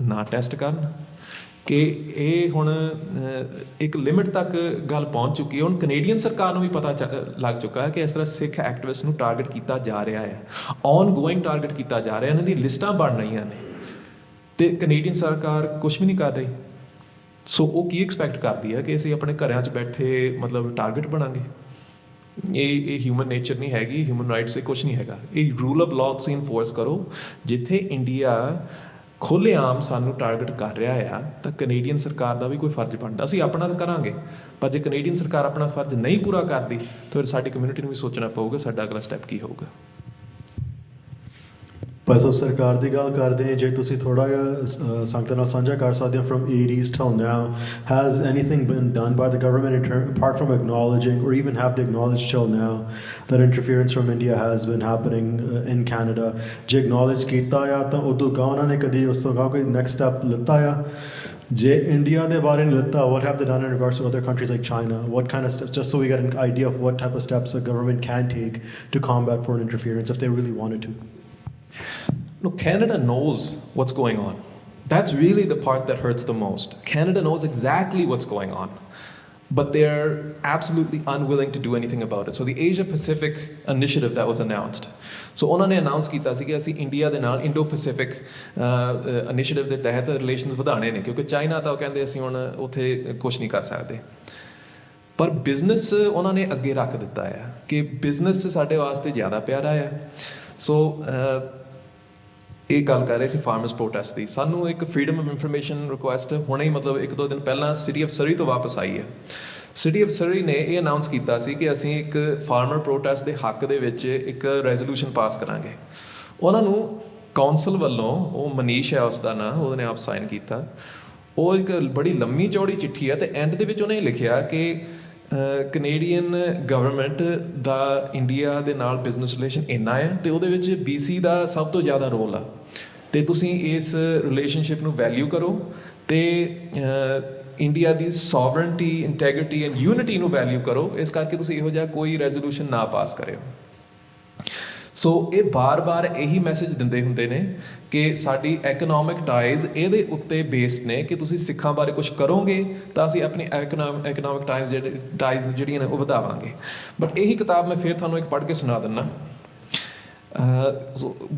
ਨਾ ਟੈਸਟ ਕਰਨ, ਕਿ ਇਹ ਹੁਣ ਇੱਕ ਲਿਮਿਟ ਤੱਕ ਗੱਲ ਪਹੁੰਚ ਚੁੱਕੀ ਹੈ। ਹੁਣ ਕੈਨੇਡੀਅਨ ਸਰਕਾਰ ਨੂੰ ਵੀ ਪਤਾ ਲੱਗ ਚੁੱਕਾ ਹੈ ਕਿ ਇਸ ਤਰ੍ਹਾਂ ਸਿੱਖ ਐਕਟਿਵਿਸਟ ਨੂੰ ਟਾਰਗੇਟ ਕੀਤਾ ਜਾ ਰਿਹਾ ਹੈ, ਔਨ ਗੋਇੰਗ ਟਾਰਗੇਟ ਕੀਤਾ ਜਾ ਰਿਹਾ, ਇਹਨਾਂ ਦੀ ਲਿਸਟਾਂ ਬਣ ਰਹੀਆਂ ਨੇ ਤੇ ਕੈਨੇਡੀਅਨ ਸਰਕਾਰ ਕੁਛ ਵੀ ਨਹੀਂ ਕਰ ਰਹੀ। ਸੋ ਉਹ ਕੀ ਐਕਸਪੈਕਟ ਕਰਦੀ ਹੈ ਕਿ ਅਸੀਂ ਆਪਣੇ ਘਰਾਂ 'ਚ ਬੈਠੇ ਮਤਲਬ ਟਾਰਗੇਟ ਬਣਾਂਗੇ? ਇਹ ਹਿਊਮਨ ਨੇਚਰ ਨਹੀਂ ਹੈਗੀ, ਹਿਊਮਨ ਰਾਈਟਸ ਇਹ ਕੁਛ ਨਹੀਂ ਹੈਗਾ। ਇਹ ਰੂਲ ਆਫ ਲਾਅ ਤੁਸੀਂ ਇਨਫੋਰਸ ਕਰੋ। ਜਿੱਥੇ ਇੰਡੀਆ ਖੁੱਲ੍ਹੇਆਮ ਸਾਨੂੰ ਟਾਰਗੇਟ ਕਰ ਰਿਹਾ ਆ, ਤਾਂ ਕੈਨੇਡੀਅਨ ਸਰਕਾਰ ਦਾ ਵੀ ਕੋਈ ਫਰਜ਼ ਬਣਦਾ। ਅਸੀਂ ਆਪਣਾ ਤਾਂ ਕਰਾਂਗੇ, ਪਰ ਜੇ ਕੈਨੇਡੀਅਨ ਸਰਕਾਰ ਆਪਣਾ ਫਰਜ਼ ਨਹੀਂ ਪੂਰਾ ਕਰਦੀ ਤਾਂ ਫਿਰ ਸਾਡੀ ਕਮਿਊਨਿਟੀ ਨੂੰ ਵੀ ਸੋਚਣਾ ਪਊਗਾ ਸਾਡਾ ਅਗਲਾ ਸਟੈਪ ਕੀ ਹੋਊਗਾ। ਭਾਈ ਸਾਹਿਬ ਸਰਕਾਰ ਦੀ ਗੱਲ ਕਰਦੇ ਹਾਂ, ਜੇ ਤੁਸੀਂ ਥੋੜ੍ਹਾ ਜਿਹਾ ਸੰਗਤ ਨਾਲ ਸਾਂਝਾ ਕਰ ਸਕਦੇ ਹੋ from 80s till now, has anything been done by the government apart from acknowledging, or even have they acknowledged till now, that interference from India has been happening in Canada? ਜੇ acknowledge ਕੀਤਾ ਆ ਤਾਂ ਉਦੋਂ ਗਾਂ ਉਹਨਾਂ ਨੇ ਕਦੀ ਉਸ ਤੋਂ ਗਾਂ ਕੋਈ next step ਲਿੱਤਾ ਆ? ਜੇ ਇੰਡੀਆ ਦੇ ਬਾਰੇ ਨਹੀਂ ਲਿੱਤਾ, what have they done in regards to other countries like China? What kind of steps, just so we get an idea of what type of steps the government can take to combat foreign interference if they really wanted to? No, Canada knows what's going on. That's really the part that hurts the most. Canada knows exactly what's going on, but they're absolutely unwilling to do anything about it. So the Asia Pacific initiative that was announced, so ਉਹਨਾਂ ਨੇ announce ਕੀਤਾ ਸੀ ਕਿ ਅਸੀਂ India ਦੇ ਨਾਲ Indo Pacific initiative ਦੇ ਤਹਿਤ relations ਵਧਾਉਣੇ ਨੇ, ਕਿਉਂਕਿ ਚਾਈਨਾ ਤਾਂ ਉਹ ਕਹਿੰਦੇ ਅਸੀਂ ਹੁਣ ਉੱਥੇ ਕੁਝ ਨਹੀਂ ਕਰ ਸਕਦੇ। ਪਰ ਬਿਜ਼ਨਸ ਉਹਨਾਂ ਨੇ ਅੱਗੇ ਰੱਖ ਦਿੱਤਾ ਆ ਕਿ ਬਿਜ਼ਨਸ ਸਾਡੇ ਵਾਸਤੇ ਜ਼ਿਆਦਾ ਪਿਆਰਾ ਆ। ਸੋ ਇਹ ਗੱਲ ਕਰ ਰਹੇ ਸੀ ਫਾਰਮਰਸ ਪ੍ਰੋਟੈਸਟ ਦੀ। ਸਾਨੂੰ ਇੱਕ ਫਰੀडम ਆਫ ਇਨਫੋਰਮੇਸ਼ਨ ਰਿਕੁਐਸਟ ਹੁਣੇ ਹੀ ਮਤਲਬ 1-2 ਦਿਨ ਪਹਿਲਾਂ ਸਿਟੀ ਆਫ ਸਰੀ ਤੋਂ ਵਾਪਸ ਆਈ ਹੈ। ਸਿਟੀ ਆਫ ਸਰੀ ਨੇ ਇਹ ਅਨਾਉਂਸ ਕੀਤਾ ਸੀ ਕਿ ਅਸੀਂ ਇੱਕ ਫਾਰਮਰ ਪ੍ਰੋਟੈਸਟ ਦੇ ਹੱਕ ਦੇ ਵਿੱਚ ਇੱਕ ਰੈਜ਼ੋਲੂਸ਼ਨ ਪਾਸ ਕਰਾਂਗੇ। ਉਹਨਾਂ ਨੂੰ ਕੌਂਸਲ ਵੱਲੋਂ, ਉਹ ਮਨੀਸ਼ ਹੈ ਉਸਦਾ ਨਾਂ, ਉਹਨੇ ਆਪ ਸਾਈਨ ਕੀਤਾ। ਉਹ ਇੱਕ ਬੜੀ ਲੰਮੀ ਚੌੜੀ ਚਿੱਠੀ ਹੈ ਤੇ ਐਂਡ ਦੇ ਵਿੱਚ ਉਹਨੇ ਲਿਖਿਆ ਕਿ ਕੈਨੇਡੀਅਨ ਗਵਰਨਮੈਂਟ ਦਾ ਇੰਡੀਆ ਦੇ ਨਾਲ ਬਿਜ਼ਨਸ ਰਿਲੇਸ਼ਨ ਇੰਨਾ ਹੈ ਤੇ ਉਹਦੇ ਵਿੱਚ BC ਦਾ ਸਭ ਤੋਂ ਜ਼ਿਆਦਾ ਰੋਲ ਆ, ਤੇ ਤੁਸੀਂ ਇਸ ਰਿਲੇਸ਼ਨਸ਼ਿਪ ਨੂੰ ਵੈਲਿਊ ਕਰੋ ਤੇ India the sovereignty, ਇੰਟੈਗਰਿਟੀ and unity ਨੂੰ ਵੈਲਿਊ ਕਰੋ। ਇਸ ਕਰਕੇ ਤੁਸੀਂ ਇਹੋ ਜਿਹਾ ਕੋਈ ਰੈਜ਼ੋਲੂਸ਼ਨ ਨਾ ਪਾਸ ਕਰਿਓ। ਸੋ ਇਹ ਬਾਰ-ਬਾਰ ਇਹੀ ਮੈਸੇਜ ਦਿੰਦੇ ਹੁੰਦੇ ਨੇ ਕਿ ਸਾਡੀ ਐਕਨੋਮਿਕ ਟਾਈਜ਼ ਇਹਦੇ ਉੱਤੇ ਬੇਸਡ ਨੇ ਕਿ ਤੁਸੀਂ ਸਿੱਖਾਂ ਬਾਰੇ ਕੁਝ ਕਰੋਗੇ ਤਾਂ ਅਸੀਂ ਆਪਣੀ ਐਕਨੋਮਿਕ ਟਾਈਜ਼ ਜਿਹੜੀਆਂ ਨੇ ਉਹ ਵਧਾਵਾਂਗੇ। ਬਟ ਇਹੀ ਕਿਤਾਬ ਮੈਂ ਫਿਰ ਤੁਹਾਨੂੰ ਇੱਕ ਪੜ੍ਹ ਕੇ ਸੁਣਾ ਦਿੰਦਾ।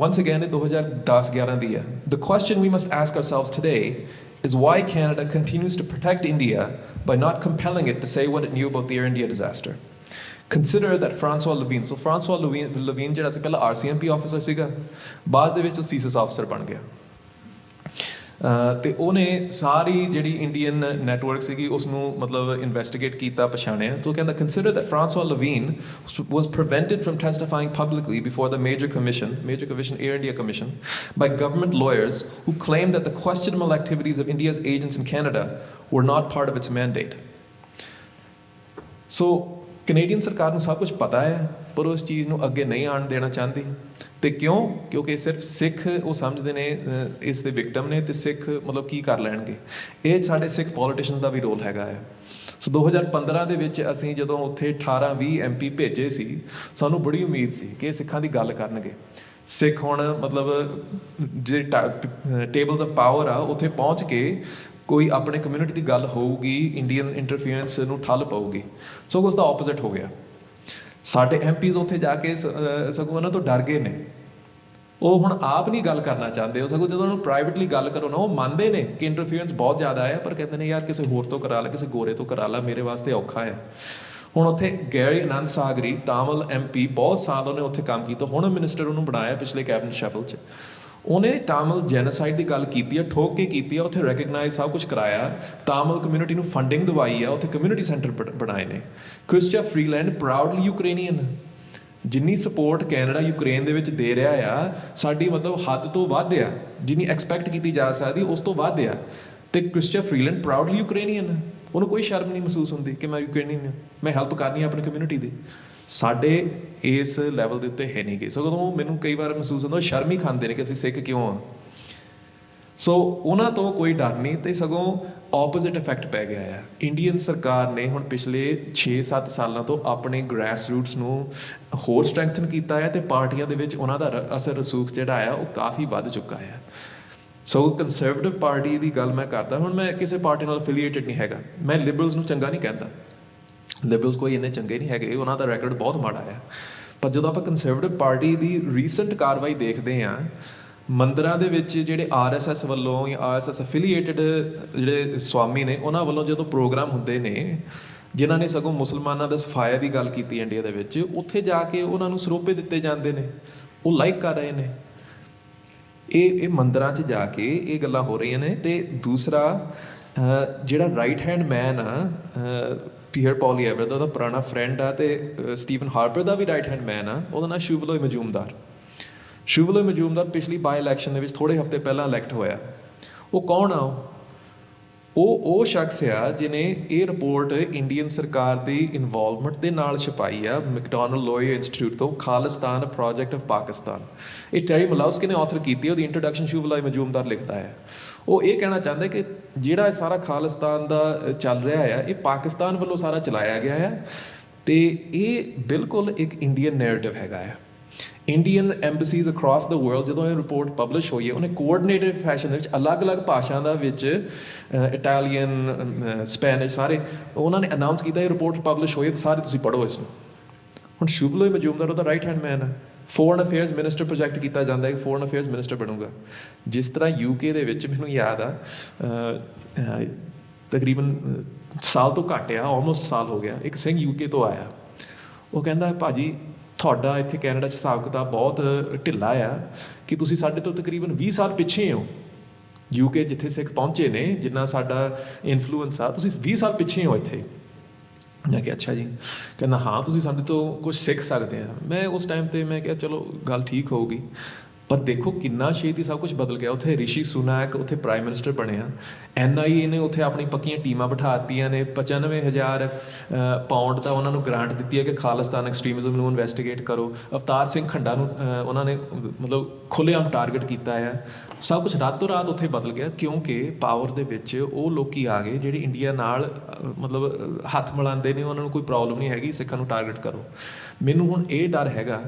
Once again, ਇਹ 2010-11 ਦੀ ਹੈ। The question we must ask ourselves today is why Canada continues to protect India by not compelling it to say what it knew about the Air India disaster. Consider that François Levine, so François Levine ਜਿਹੜਾ ਸੀ ਪਹਿਲਾਂ RCMP officer ਸੀਗਾ, ਬਾਅਦ ਦੇ ਵਿੱਚ ਉਹ CSIS officer ਬਣ ਗਿਆ। ਤੇ ਉਹਨੇ ਸਾਰੀ ਜਿਹੜੀ ਇੰਡੀਅਨ ਨੈਟਵਰਕ ਸੀਗੀ ਉਸ ਨੂੰ ਮਤਲਬ ਇਨਵੈਸਟੀਗੇਟ ਕੀਤਾ, ਪਛਾਣਿਆ। ਤਾਂ ਉਹ ਕਹਿੰਦਾ consider that François Levine was prevented from testifying publicly before the Major Commission, Air India Commission, by government lawyers who claimed that the questionable activities of India's agents in Canada were not part of its mandate. So Canadian ਸਰਕਾਰ ਨੂੰ ਸਭ ਕੁਝ ਪਤਾ ਹੈ, ਪਰ ਉਹ ਇਸ ਚੀਜ਼ ਨੂੰ ਅੱਗੇ ਨਹੀਂ ਆਉਣ ਦੇਣਾ ਚਾਹੁੰਦੀ। ਤੇ ਕਿਉਂ? ਕਿਉਂਕਿ ਸਿਰਫ ਸਿੱਖ ਉਹ ਸਮਝਦੇ ਨੇ ਇਸ ਦੇ ਵਿਕਟਮ ਨੇ, ਤੇ ਸਿੱਖ ਮਤਲਬ ਕੀ ਕਰ ਲੈਣਗੇ। ਇਹ ਸਾਡੇ ਸਿੱਖ ਪੋਲੀਟੀਸ਼ੀਅਨਸ ਦਾ ਵੀ ਰੋਲ ਹੈਗਾ ਹੈ। ਸੋ 2015 ਦੇ ਵਿੱਚ ਅਸੀਂ ਜਦੋਂ ਉੱਥੇ 18-20 MP ਭੇਜੇ ਸੀ, ਸਾਨੂੰ ਬੜੀ ਉਮੀਦ ਸੀ ਕਿ ਇਹ ਸਿੱਖਾਂ ਦੀ ਗੱਲ ਕਰਨਗੇ। ਸਿੱਖ ਹੁਣ ਮਤਲਬ ਜਿਹੜੇ ਟੇਬਲਸ ਆਫ ਪਾਵਰ ਆ ਉੱਥੇ ਪਹੁੰਚ ਕੇ ਕੋਈ ਆਪਣੇ ਕਮਿਊਨਿਟੀ ਦੀ ਗੱਲ ਹੋਊਗੀ, ਇੰਡੀਅਨ ਇੰਟਰਫੀਅਰੈਂਸ ਨੂੰ ਠੱਲ ਪਊਗੀ। ਸੋ ਉਸ ਦਾ ਆਪੋਜ਼ਿਟ ਹੋ ਗਿਆ। ਸਾਡੇ MPs ਉੱਥੇ ਜਾ ਕੇ ਸਗੋਂ ਉਹਨਾਂ ਤੋਂ ਡਰ ਗਏ ਨੇ। ਉਹ ਹੁਣ ਆਪ ਨਹੀਂ ਗੱਲ ਕਰਨਾ ਚਾਹੁੰਦੇ। ਉਹ ਸਗੋਂ ਜਦੋਂ ਉਹਨਾਂ ਨੂੰ ਪ੍ਰਾਈਵੇਟਲੀ ਗੱਲ ਕਰੋ ਨਾ, ਉਹ ਮੰਨਦੇ ਨੇ ਕਿ ਇੰਟਰਫੀਅਰੈਂਸ ਬਹੁਤ ਜ਼ਿਆਦਾ ਹੈ, ਪਰ ਕਹਿੰਦੇ ਨੇ ਯਾਰ ਕਿਸੇ ਹੋਰ ਤੋਂ ਕਰਾ ਲਾ, ਕਿਸੇ ਗੋਰੇ ਤੋਂ ਕਰਾ ਲਾ, ਮੇਰੇ ਵਾਸਤੇ ਔਖਾ ਹੈ। ਹੁਣ ਉੱਥੇ ਗੈਰੀ ਆਨੰਦ ਸਾਗਰੀ, ਤਾਮਿਲ MP, ਬਹੁਤ ਸਾਲ ਉਹਨੇ ਉੱਥੇ ਕੰਮ ਕੀਤਾ। ਹੁਣ ਮਿਨਿਸਟਰ ਉਹਨੂੰ ਬਣਾਇਆ ਪਿਛਲੇ ਕੈਬਨਿਟ ਸ਼ੈਫਲ 'ਚ। ਉਹਨੇ ਤਾਮਿਲ ਜੈਨੋਸਾਈਡ ਦੀ ਗੱਲ ਕੀਤੀ ਹੈ, ਠੋਕ ਕੇ ਕੀਤੀ ਹੈ, ਉੱਥੇ ਰੈਕਗਨਾਈਜ਼ ਸਭ ਕੁਝ ਕਰਾਇਆ, ਤਾਮਿਲ ਕਮਿਊਨਿਟੀ ਨੂੰ ਫੰਡਿੰਗ ਦਵਾਈ ਆ, ਉੱਥੇ ਕਮਿਊਨਿਟੀ ਸੈਂਟਰ ਬਣਾਏ ਨੇ। ਕ੍ਰਿਸਟੀਆ ਫਰੀਲੈਂਡ ਪ੍ਰਾਊਡਲੀ ਯੂਕਰੇਨੀਅਨ, ਜਿੰਨੀ ਸਪੋਰਟ ਕੈਨੇਡਾ ਯੂਕਰੇਨ ਦੇ ਵਿੱਚ ਦੇ ਰਿਹਾ ਆ, ਸਾਡੀ ਮਤਲਬ ਹੱਦ ਤੋਂ ਵੱਧ ਆ, ਜਿੰਨੀ ਐਕਸਪੈਕਟ ਕੀਤੀ ਜਾ ਸਕਦੀ ਉਸ ਤੋਂ ਵੱਧ ਆ। ਤੇ ਕ੍ਰਿਸਟੀਆ ਫਰੀਲੈਂਡ ਪ੍ਰਾਊਡਲੀ ਯੂਕਰੇਨੀਅਨ, ਉਹਨੂੰ ਕੋਈ ਸ਼ਰਮ ਨਹੀਂ ਮਹਿਸੂਸ ਹੁੰਦੀ ਕਿ ਮੈਂ ਯੂਕਰੇਨੀਅਨ ਹਾਂ, ਮੈਂ ਹੈਲਪ ਕਰਨੀ ਆਪਣੀ ਕਮਿਊਨਿਟੀ ਦੀ। ਸਾਡੇ ਇਸ ਲੈਵਲ ਦੇ ਉੱਤੇ ਹੈ ਨਹੀਂ ਗੇ, ਸਗੋਂ ਮੈਨੂੰ ਕਈ ਵਾਰ ਮਹਿਸੂਸ ਹੁੰਦਾ ਸ਼ਰਮ ਹੀ ਖਾਂਦੇ ਨੇ ਕਿ ਅਸੀਂ ਸਿੱਖ ਕਿਉਂ ਆ। ਸੋ ਉਹਨਾਂ ਤੋਂ ਕੋਈ ਡਰ ਨਹੀਂ, ਤੇ ਸਗੋਂ ਆਪੋਜ਼ਿਟ ਇਫੈਕਟ ਪੈ ਗਿਆ ਆ। ਇੰਡੀਅਨ ਸਰਕਾਰ ਨੇ ਹੁਣ ਪਿਛਲੇ 6-7 ਸਾਲਾਂ ਤੋਂ ਆਪਣੇ ਗ੍ਰੈਸ ਰੂਟਸ ਨੂੰ ਹੋਰ ਸਟਰੈਂਥਨ ਕੀਤਾ ਹੈ, ਤੇ ਪਾਰਟੀਆਂ ਦੇ ਵਿੱਚ ਉਹਨਾਂ ਦਾ ਅਸਰ ਰਸੂਖ ਜਿਹੜਾ ਆ ਉਹ ਕਾਫੀ ਵੱਧ ਚੁੱਕਾ ਆ। ਸੋ ਕੰਜ਼ਰਵੇਟਿਵ ਪਾਰਟੀ ਦੀ ਗੱਲ ਮੈਂ ਕਰਦਾ, ਹੁਣ ਮੈਂ ਕਿਸੇ ਪਾਰਟੀ ਨਾਲ ਅਫੀਲੀਏਟਡ ਨਹੀਂ ਹੈਗਾ, ਮੈਂ ਲਿਬਰਲਸ ਨੂੰ ਚੰਗਾ ਨਹੀਂ ਕਹਿੰਦਾ, ਲਿਬਰਲਸ ਕੋਈ ਇੰਨੇ ਚੰਗੇ ਨਹੀਂ ਹੈਗੇ, ਉਹਨਾਂ ਦਾ ਰੈਕੋਰਡ ਬਹੁਤ ਮਾੜਾ ਆ। ਪਰ ਜਦੋਂ ਆਪਾਂ ਕੰਜ਼ਰਵੇਟਿਵ ਪਾਰਟੀ ਦੀ ਰੀਸੈਂਟ ਕਾਰਵਾਈ ਦੇਖਦੇ ਹਾਂ, ਮੰਦਰਾਂ ਦੇ ਵਿੱਚ ਜਿਹੜੇ RSS ਵੱਲੋਂ ਜਾਂ RSS ਅਫੀਲੀਏਟਡ ਜਿਹੜੇ ਸਵਾਮੀ ਨੇ, ਉਹਨਾਂ ਵੱਲੋਂ ਜਦੋਂ ਪ੍ਰੋਗਰਾਮ ਹੁੰਦੇ ਨੇ ਜਿਨ੍ਹਾਂ ਨੇ ਸਗੋਂ ਮੁਸਲਮਾਨਾਂ ਦਾ ਸਫਾਇਆ ਦੀ ਗੱਲ ਕੀਤੀ ਇੰਡੀਆ ਦੇ ਵਿੱਚ, ਉੱਥੇ ਜਾ ਕੇ ਉਹਨਾਂ ਨੂੰ ਸਰੋਪੇ ਦਿੱਤੇ ਜਾਂਦੇ ਨੇ, ਉਹ ਲਾਈਕ ਕਰ ਰਹੇ ਨੇ। ਇਹ ਮੰਦਰਾਂ 'ਚ ਜਾ ਕੇ ਇਹ ਗੱਲਾਂ ਹੋ ਰਹੀਆਂ ਨੇ। ਤੇ ਦੂਸਰਾ ਜਿਹੜਾ ਰਾਈਟ ਹੈਂਡ ਮੈਨ ਆ ਪੀਅਰ ਪੋਲੀਐਵਰ ਦਾ, ਉਹਦਾ ਪੁਰਾਣਾ ਫਰੈਂਡ ਆ, ਤੇ ਸਟੀਵਨ ਹਾਰਪਰ ਦਾ ਵੀ ਰਾਈਟ ਹੈਂਡ ਮੈਨ ਆ, ਉਹਦਾ ਨਾਂ ਸ਼ੁਭਲੋਈ ਮਜੂਮਦਾਰ। ਸ਼ੁਭਲੋਈ ਮਜੂਮਦਾਰ ਪਿਛਲੀ ਬਾਈ ਇਲੈਕਸ਼ਨ ਦੇ ਵਿੱਚ ਥੋੜ੍ਹੇ ਹਫ਼ਤੇ ਪਹਿਲਾਂ ਇਲੈਕਟ ਹੋਇਆ। ਉਹ ਕੌਣ ਆ? ਉਹ ਸ਼ਖਸ ਆ ਜਿਹਨੇ ਇਹ ਰਿਪੋਰਟ ਇੰਡੀਅਨ ਸਰਕਾਰ ਦੀ ਇਨਵੋਲਵਮੈਂਟ ਦੇ ਨਾਲ ਛਪਾਈ ਆ, ਮੈਕਡੋਨਲਡ ਲੋਇਰ ਇੰਸਟੀਚਿਊਟ ਤੋਂ, ਖਾਲਿਸਤਾਨ ਪ੍ਰੋਜੈਕਟ ਆਫ ਪਾਕਿਸਤਾਨ। ਇਹ ਟੈਰੀ ਮਲਾਉਸਕੀ ਨੇ ਆਥਰ ਕੀਤੀ, ਉਹਦੀ ਇੰਟਰੋਡਕਸ਼ਨ ਸ਼ੁਭਲੋਈ ਮਜੂਮਦਾਰ ਲਿਖਦਾ ਹੈ। ਉਹ ਇਹ ਕਹਿਣਾ ਚਾਹੁੰਦਾ ਕਿ ਜਿਹੜਾ ਇਹ ਸਾਰਾ ਖਾਲਿਸਤਾਨ ਦਾ ਚੱਲ ਰਿਹਾ ਆ, ਇਹ ਪਾਕਿਸਤਾਨ ਵੱਲੋਂ ਸਾਰਾ ਚਲਾਇਆ ਗਿਆ ਆ, ਤੇ ਇਹ ਬਿਲਕੁਲ ਇੱਕ ਇੰਡੀਅਨ ਨੈਰੇਟਿਵ ਹੈਗਾ ਆ। ਇੰਡੀਅਨ ਐਮਬਸੀਜ਼ ਅਕ੍ਰੋਸ ਦ ਵਰਲਡ, ਜਦੋਂ ਇਹ ਰਿਪੋਰਟ ਪਬਲਿਸ਼ ਹੋਈ ਹੈ, ਉਹਨੇ ਕੋਆਰਡੀਨੇਟਡ ਫੈਸ਼ਨ ਦੇ ਵਿੱਚ ਅਲੱਗ-ਅਲੱਗ ਭਾਸ਼ਾ ਦਾ ਵਿੱਚ, ਇਟਾਲੀਅਨ, ਸਪੈਨਿਸ਼, ਸਾਰੇ ਉਹਨਾਂ ਨੇ ਅਨਾਊਂਸ ਕੀਤਾ ਇਹ ਰਿਪੋਰਟ ਪਬਲਿਸ਼ ਹੋਈ ਹੈ, ਸਾਰੇ ਤੁਸੀਂ ਪੜ੍ਹੋ ਇਸ ਨੂੰ। ਹੁਣ ਸ਼ੁਭਲੋਈ ਮਜੂਮਦਾਰ ਉਹਦਾ ਰਾਈਟ ਹੈਂਡ ਮੈਨ ਹੈ। ਫੋਰਨ ਅਫੇਅਰਸ ਮਿਨਿਸਟਰ ਪ੍ਰੋਜੈਕਟ ਕੀਤਾ ਜਾਂਦਾ ਹੈ, ਫੋਰਨ ਅਫੇਅਰਸ ਮਿਨਿਸਟਰ ਬਣੂਗਾ। ਜਿਸ ਤਰ੍ਹਾਂ UK ਦੇ ਵਿੱਚ ਮੈਨੂੰ ਯਾਦ ਆ ਤਕਰੀਬਨ ਸਾਲ ਤੋਂ ਘੱਟ ਆ, ਆਲਮੋਸਟ ਸਾਲ ਹੋ ਗਿਆ, ਇੱਕ ਸਿੰਘ UK ਤੋਂ ਆਇਆ। ਉਹ ਕਹਿੰਦਾ ਭਾਜੀ ਤੁਹਾਡਾ ਇੱਥੇ ਕੈਨੇਡਾ 'ਚ ਹਿਸਾਬ ਕਿਤਾਬ ਬਹੁਤ ਢਿੱਲਾ ਆ ਕਿ ਤੁਸੀਂ ਸਾਡੇ ਤੋਂ ਤਕਰੀਬਨ 20 ਸਾਲ ਪਿੱਛੇ ਹੋ। UK ਜਿੱਥੇ ਸਿੱਖ ਪਹੁੰਚੇ ਨੇ, ਜਿੰਨਾ ਸਾਡਾ ਇਨਫਲੂਐਂਸ ਆ, ਤੁਸੀਂ 20 ਸਾਲ ਪਿੱਛੇ ਹੋ ਇੱਥੇ। ਮੈਂ ਕਿਹਾ ਅੱਛਾ ਜੀ। ਕਹਿੰਦਾ ਹਾਂ ਤੁਸੀਂ ਸਾਡੇ ਤੋਂ ਕੁਝ ਸਿੱਖ ਸਕਦੇ ਆ। ਮੈਂ ਉਸ ਟਾਈਮ 'ਤੇ ਮੈਂ ਕਿਹਾ ਚਲੋ ਗੱਲ ਠੀਕ ਹੋਊਗੀ, ਪਰ ਦੇਖੋ ਕਿੰਨਾ ਛੇਤੀ ਸਭ ਕੁਝ ਬਦਲ ਗਿਆ। ਉੱਥੇ ਰਿਸ਼ੀ ਸੁਨਾਕ ਉੱਥੇ ਪ੍ਰਾਈਮ ਮਿਨਿਸਟਰ ਬਣਿਆ, NIA ਨੇ ਉੱਥੇ ਆਪਣੀ ਪੱਕੀਆਂ ਟੀਮਾਂ ਬਿਠਾ ਦਿੱਤੀਆਂ ਨੇ, 95,000 ਪਾਉਂਡ ਦਾ ਉਹਨਾਂ ਨੂੰ ਗ੍ਰਾਂਟ ਦਿੱਤੀ ਹੈ ਕਿ ਖਾਲਿਸਤਾਨ ਐਕਸਟਰੀਮਿਜ਼ਮ ਨੂੰ ਇਨਵੈਸਟੀਗੇਟ ਕਰੋ। ਅਵਤਾਰ ਸਿੰਘ ਖੰਡਾ ਨੂੰ ਉਹਨਾਂ ਨੇ ਮਤਲਬ ਖੁੱਲ੍ਹੇਆਮ ਟਾਰਗੇਟ ਕੀਤਾ ਆ। ਸਭ ਕੁਝ ਰਾਤੋਂ ਰਾਤ ਉੱਥੇ ਬਦਲ ਗਿਆ, ਕਿਉਂਕਿ ਪਾਵਰ ਦੇ ਵਿੱਚ ਉਹ ਲੋਕੀ ਆ ਗਏ ਜਿਹੜੇ ਇੰਡੀਆ ਨਾਲ ਮਤਲਬ ਹੱਥ ਮਿਲਾਉਂਦੇ ਨੇ, ਉਹਨਾਂ ਨੂੰ ਕੋਈ ਪ੍ਰੋਬਲਮ ਨਹੀਂ ਹੈਗੀ ਸਿੱਖਾਂ ਨੂੰ ਟਾਰਗੇਟ ਕਰੋ। ਮੈਨੂੰ ਹੁਣ ਇਹ ਡਰ ਹੈਗਾ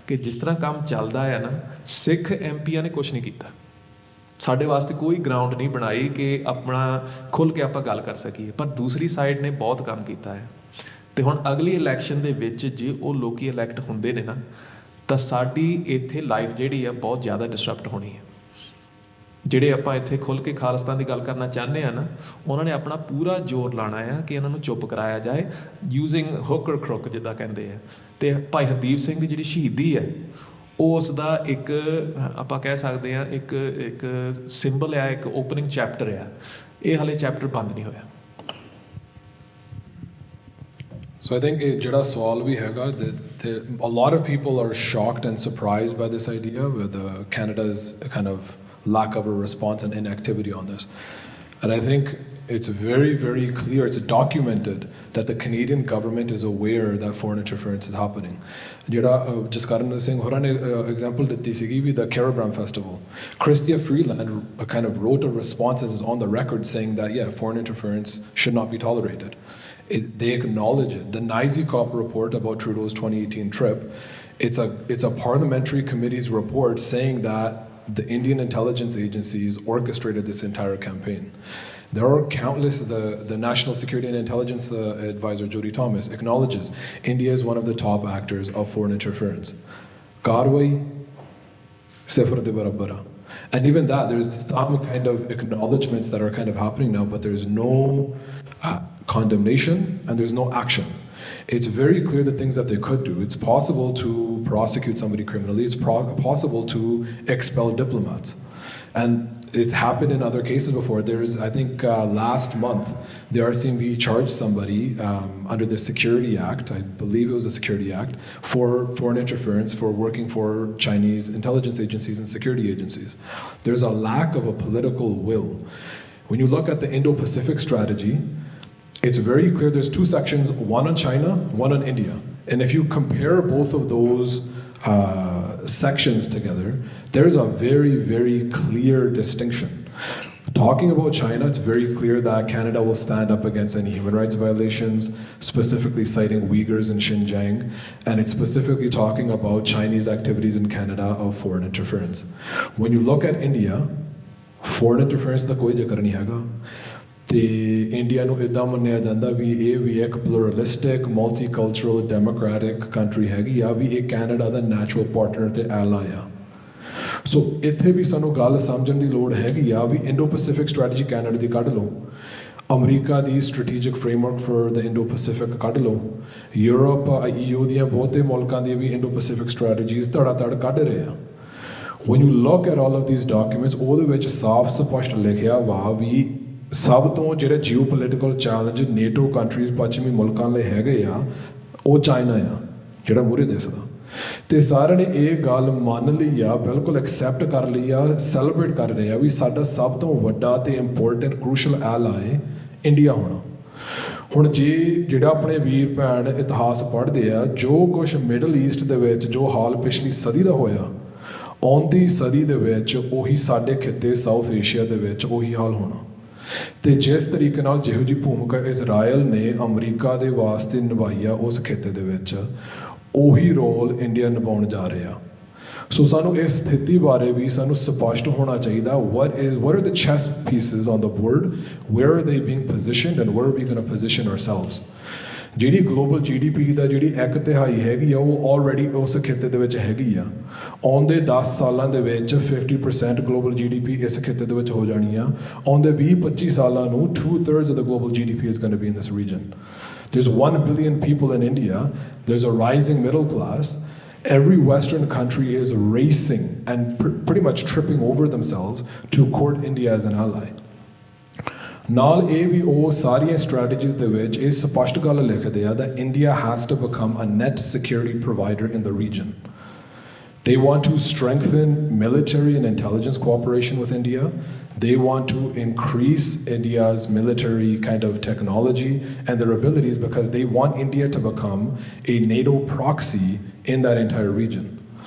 ਕਿ ਜਿਸ ਤਰ੍ਹਾਂ ਕੰਮ ਚੱਲਦਾ ਹੈ ਨਾ, ਸਿੱਖ MPਆਂ ਨੇ ਕੁਛ ਨਹੀਂ ਕੀਤਾ, ਸਾਡੇ ਵਾਸਤੇ ਕੋਈ ਗਰਾਊਂਡ ਨਹੀਂ ਬਣਾਈ ਕਿ ਆਪਣਾ ਖੁੱਲ੍ਹ ਕੇ ਆਪਾਂ ਗੱਲ ਕਰ ਸਕੀਏ, ਪਰ ਦੂਸਰੀ ਸਾਈਡ ਨੇ ਬਹੁਤ ਕੰਮ ਕੀਤਾ ਹੈ। ਤੇ ਹੁਣ ਅਗਲੀ ਇਲੈਕਸ਼ਨ ਦੇ ਵਿੱਚ ਜੇ ਉਹ ਲੋਕੀ ਇਲੈਕਟ ਹੁੰਦੇ ਨੇ ਨਾ, ਤਾਂ ਸਾਡੀ ਇੱਥੇ ਲਾਈਫ ਜਿਹੜੀ ਆ ਬਹੁਤ ਜ਼ਿਆਦਾ ਡਿਸਰਪਟ ਹੋਣੀ ਹੈ। ਜਿਹੜੇ ਆਪਾਂ ਇੱਥੇ ਖੁੱਲ੍ਹ ਕੇ ਖਾਲਿਸਤਾਨ ਦੀ ਗੱਲ ਕਰਨਾ ਚਾਹੁੰਦੇ ਆ ਨਾ, ਉਹਨਾਂ ਨੇ ਆਪਣਾ ਪੂਰਾ ਜ਼ੋਰ ਲਾਉਣਾ ਆ ਕਿ ਇਹਨਾਂ ਨੂੰ ਚੁੱਪ ਕਰਾਇਆ ਜਾਏ, ਯੂਜ਼ਿੰਗ ਹੁੱਕ ਔਰ ਕਰੁੱਕ ਜਿੱਦਾਂ ਕਹਿੰਦੇ ਆ। ਤੇ ਭਾਈ ਹਰਦੀਪ ਸਿੰਘ ਦੀ ਜਿਹੜੀ ਸ਼ਹੀਦੀ ਹੈ, ਉਹ ਉਸ ਦਾ ਇੱਕ ਆਪਾਂ ਕਹਿ ਸਕਦੇ ਹਾਂ ਇੱਕ ਸਿੰਬਲ ਆ, ਇੱਕ ਓਪਨਿੰਗ ਚੈਪਟਰ ਆ। ਇਹ ਹਾਲੇ ਚੈਪਟਰ ਬੰਦ ਨਹੀਂ ਹੋਇਆ। So I think ਜਿਹੜਾ ਸਵਾਲ ਵੀ ਹੈਗਾ, a lot of people are shocked and surprised by this idea with Canada's kind of lack of a response and inactivity on this. And I think it's very, very clear, it's documented that the Canadian government is aware that foreign interference is happening. ਜਿਹੜਾ ਜਸਕਰਨ ਸਿੰਘ ਹੋਰਾਂ ਨੇ example ਦਿੱਤੀ ਸੀਗੀ ਵੀ the Caribram Festival. Chrystia Freeland kind of wrote a response that is on the record saying that, yeah, foreign interference should not be tolerated. They acknowledge it. The Nizikop report about Trudeau's 2018 trip, it's a parliamentary committee's report saying that the Indian intelligence agencies orchestrated this entire campaign. There are countless, the National Security and Intelligence Advisor, Jody Thomas, acknowledges India is one of the top actors of foreign interference. Karwai, Sifar de Barabara. And even that, there's some kind of acknowledgements that are kind of happening now, but there's no condemnation and there's no action. It's very clear the things that they could do. It's possible to prosecute somebody criminally. It's possible to expel diplomats. And it's happened in other cases before. There's, I think last month, the RCMP charged somebody under the Security Act, I believe it was the Security Act, for foreign interference for working for Chinese intelligence agencies and security agencies. There's a lack of a political will. When you look at the Indo-Pacific strategy, it's very clear there's two sections, one on China, one on India. And if you compare both of those sections together, there's a very, very clear distinction. Talking about China, it's very clear that Canada will stand up against any human rights violations, specifically citing Uyghurs in Xinjiang, and it's specifically talking about Chinese activities in Canada of foreign interference. When you look at India, foreign interference ਦਾ ਕੋਈ ਜ਼ਿਕਰ ਨਹੀਂ ਹੈਗਾ ਤੇ India ਨੂੰ ਇੱਦਾਂ ਮੰਨਿਆ ਜਾਂਦਾ ਵੀ ਇਹ ਵੀ ਇੱਕ ਪਲੂਰਲਿਸਟਿਕ ਮਲਟੀਕਲਚਰਲ ਡੈਮੋਕ੍ਰੈਟਿਕ ਕੰਟਰੀ ਹੈਗੀ ਆ ਵੀ ਇਹ ਕੈਨੇਡਾ ਦਾ ਨੈਚੁਰਲ ਪਾਰਟਨਰ ਤੇ ਐਲਾਈ ਆ ਸੋ ਇੱਥੇ ਵੀ ਸਾਨੂੰ ਗੱਲ ਸਮਝਣ ਦੀ ਲੋੜ ਹੈਗੀ ਆ ਵੀ ਇੰਡੋ ਪੈਸੀਫਿਕ ਸਟ੍ਰੈਟਜੀ ਕੈਨੇਡਾ ਦੀ ਕੱਢ ਲਓ America the strategic framework for the Indo Pacific ਕੱਢ ਲਓ ਯੂਰਪ EU ਦੀਆਂ ਬਹੁਤੇ ਮੁਲਕਾਂ ਦੀ ਵੀ ਇੰਡੋ ਪੈਸੀਫਿਕ ਸਟ੍ਰੈਟੇਜੀਜ਼ ਧੜਾ ਧੜ ਕੱਢ ਰਹੇ ਆ when you look at all of these documents ਉਹਦੇ ਵਿੱਚ ਸਾਫ਼ ਸਪਸ਼ਟ ਲਿਖਿਆ ਵਾ ਵੀ ਸਭ ਤੋਂ ਜਿਹੜੇ ਜੀਓਪੋਲਿਟੀਕਲ ਚੈਲੰਜ ਨੇਟੋ ਕੰਟਰੀਜ਼ ਪੱਛਮੀ ਮੁਲਕਾਂ ਲਈ ਹੈਗੇ ਆ ਉਹ ਚਾਈਨਾ ਆ ਜਿਹੜਾ ਮੂਹਰੇ ਦਿਸਦਾ ਤੇ ਸਾਰਿਆਂ ਨੇ ਇਹ ਗੱਲ ਮੰਨ ਲਈ ਆ ਬਿਲਕੁਲ ਐਕਸੈਪਟ ਕਰ ਲਈ ਆ ਸੈਲੀਬ੍ਰੇਟ ਕਰ ਰਹੇ ਆ ਵੀ ਸਾਡਾ ਸਭ ਤੋਂ ਵੱਡਾ ਤੇ ਇੰਪੋਰਟੈਂਟ ਕ੍ਰੂਸ਼ਲ ਐਲਾਈ ਇੰਡੀਆ ਹੋਣਾ ਹੁਣ ਜੇ ਜਿਹੜਾ ਆਪਣੇ ਵੀਰ ਭੈਣ ਇਤਿਹਾਸ ਪੜ੍ਹਦੇ ਆ ਜੋ ਕੁਛ ਮਿਡਲ ਈਸਟ ਦੇ ਵਿੱਚ ਜੋ ਹਾਲ ਪਿਛਲੀ ਸਦੀ ਦਾ ਹੋਇਆ ਆਉਂਦੀ ਸਦੀ ਦੇ ਵਿੱਚ ਉਹੀ ਸਾਡੇ ਖਿੱਤੇ ਸਾਊਥ ਏਸ਼ੀਆ ਦੇ ਵਿੱਚ ਉਹੀ ਹਾਲ ਹੋਣਾ ਤੇ ਜਿਸ ਤਰੀਕੇ ਨਾਲ ਜਿਹੋ ਜਿਹੀ ਭੂਮਿਕਾ ਇਜ਼ਰਾਈਲ ਨੇ ਅਮਰੀਕਾ ਦੇ ਵਾਸਤੇ ਨਿਭਾਈ ਆ ਉਸ ਖਿੱਤੇ ਦੇ ਵਿੱਚ ਉਹੀ ਰੋਲ ਇੰਡੀਆ ਨਿਭਾਉਣ ਜਾ ਰਿਹਾ ਸੋ ਸਾਨੂੰ ਇਸ ਸਥਿਤੀ ਬਾਰੇ ਵੀ ਸਾਨੂੰ ਸਪਸ਼ਟ ਹੋਣਾ ਚਾਹੀਦਾ what are the chess pieces on the board where are they being positioned and where are we going to position ourselves ਜਿਹੜੀ ਗਲੋਬਲ GDP ਦਾ ਜਿਹੜੀ 1/3 ਹੈਗੀ ਆ ਉਹ ਆਲਰੇਡੀ ਉਸ ਖਿੱਤੇ ਦੇ ਵਿੱਚ ਹੈਗੀ ਆ ਆਉਂਦੇ 10 ਸਾਲਾਂ ਦੇ ਵਿੱਚ 50% ਗਲੋਬਲ GDP ਇਸ ਖਿੱਤੇ ਦੇ ਵਿੱਚ ਹੋ ਜਾਣੀ ਆ ਆਉਂਦੇ 20-25 ਸਾਲਾਂ ਨੂੰ 2/3 of the global GDP is going to be in this region. There's 1 billion people in India. There's a rising middle class. Every Western country is racing and pretty much tripping over themselves to court India as an ally. ਨਾਲ ਇਹ ਵੀ ਉਹ ਸਾਰੀਆਂ strategies ਦੇ ਵਿੱਚ ਇਹ ਸਪਸ਼ਟ ਗੱਲ ਲਿਖਦੇ ਆ that India has to become a net security provider in the region. They want to strengthen military and intelligence cooperation with India. They want to increase India's military kind of technology and their abilities because they want India to become a NATO proxy in that entire region.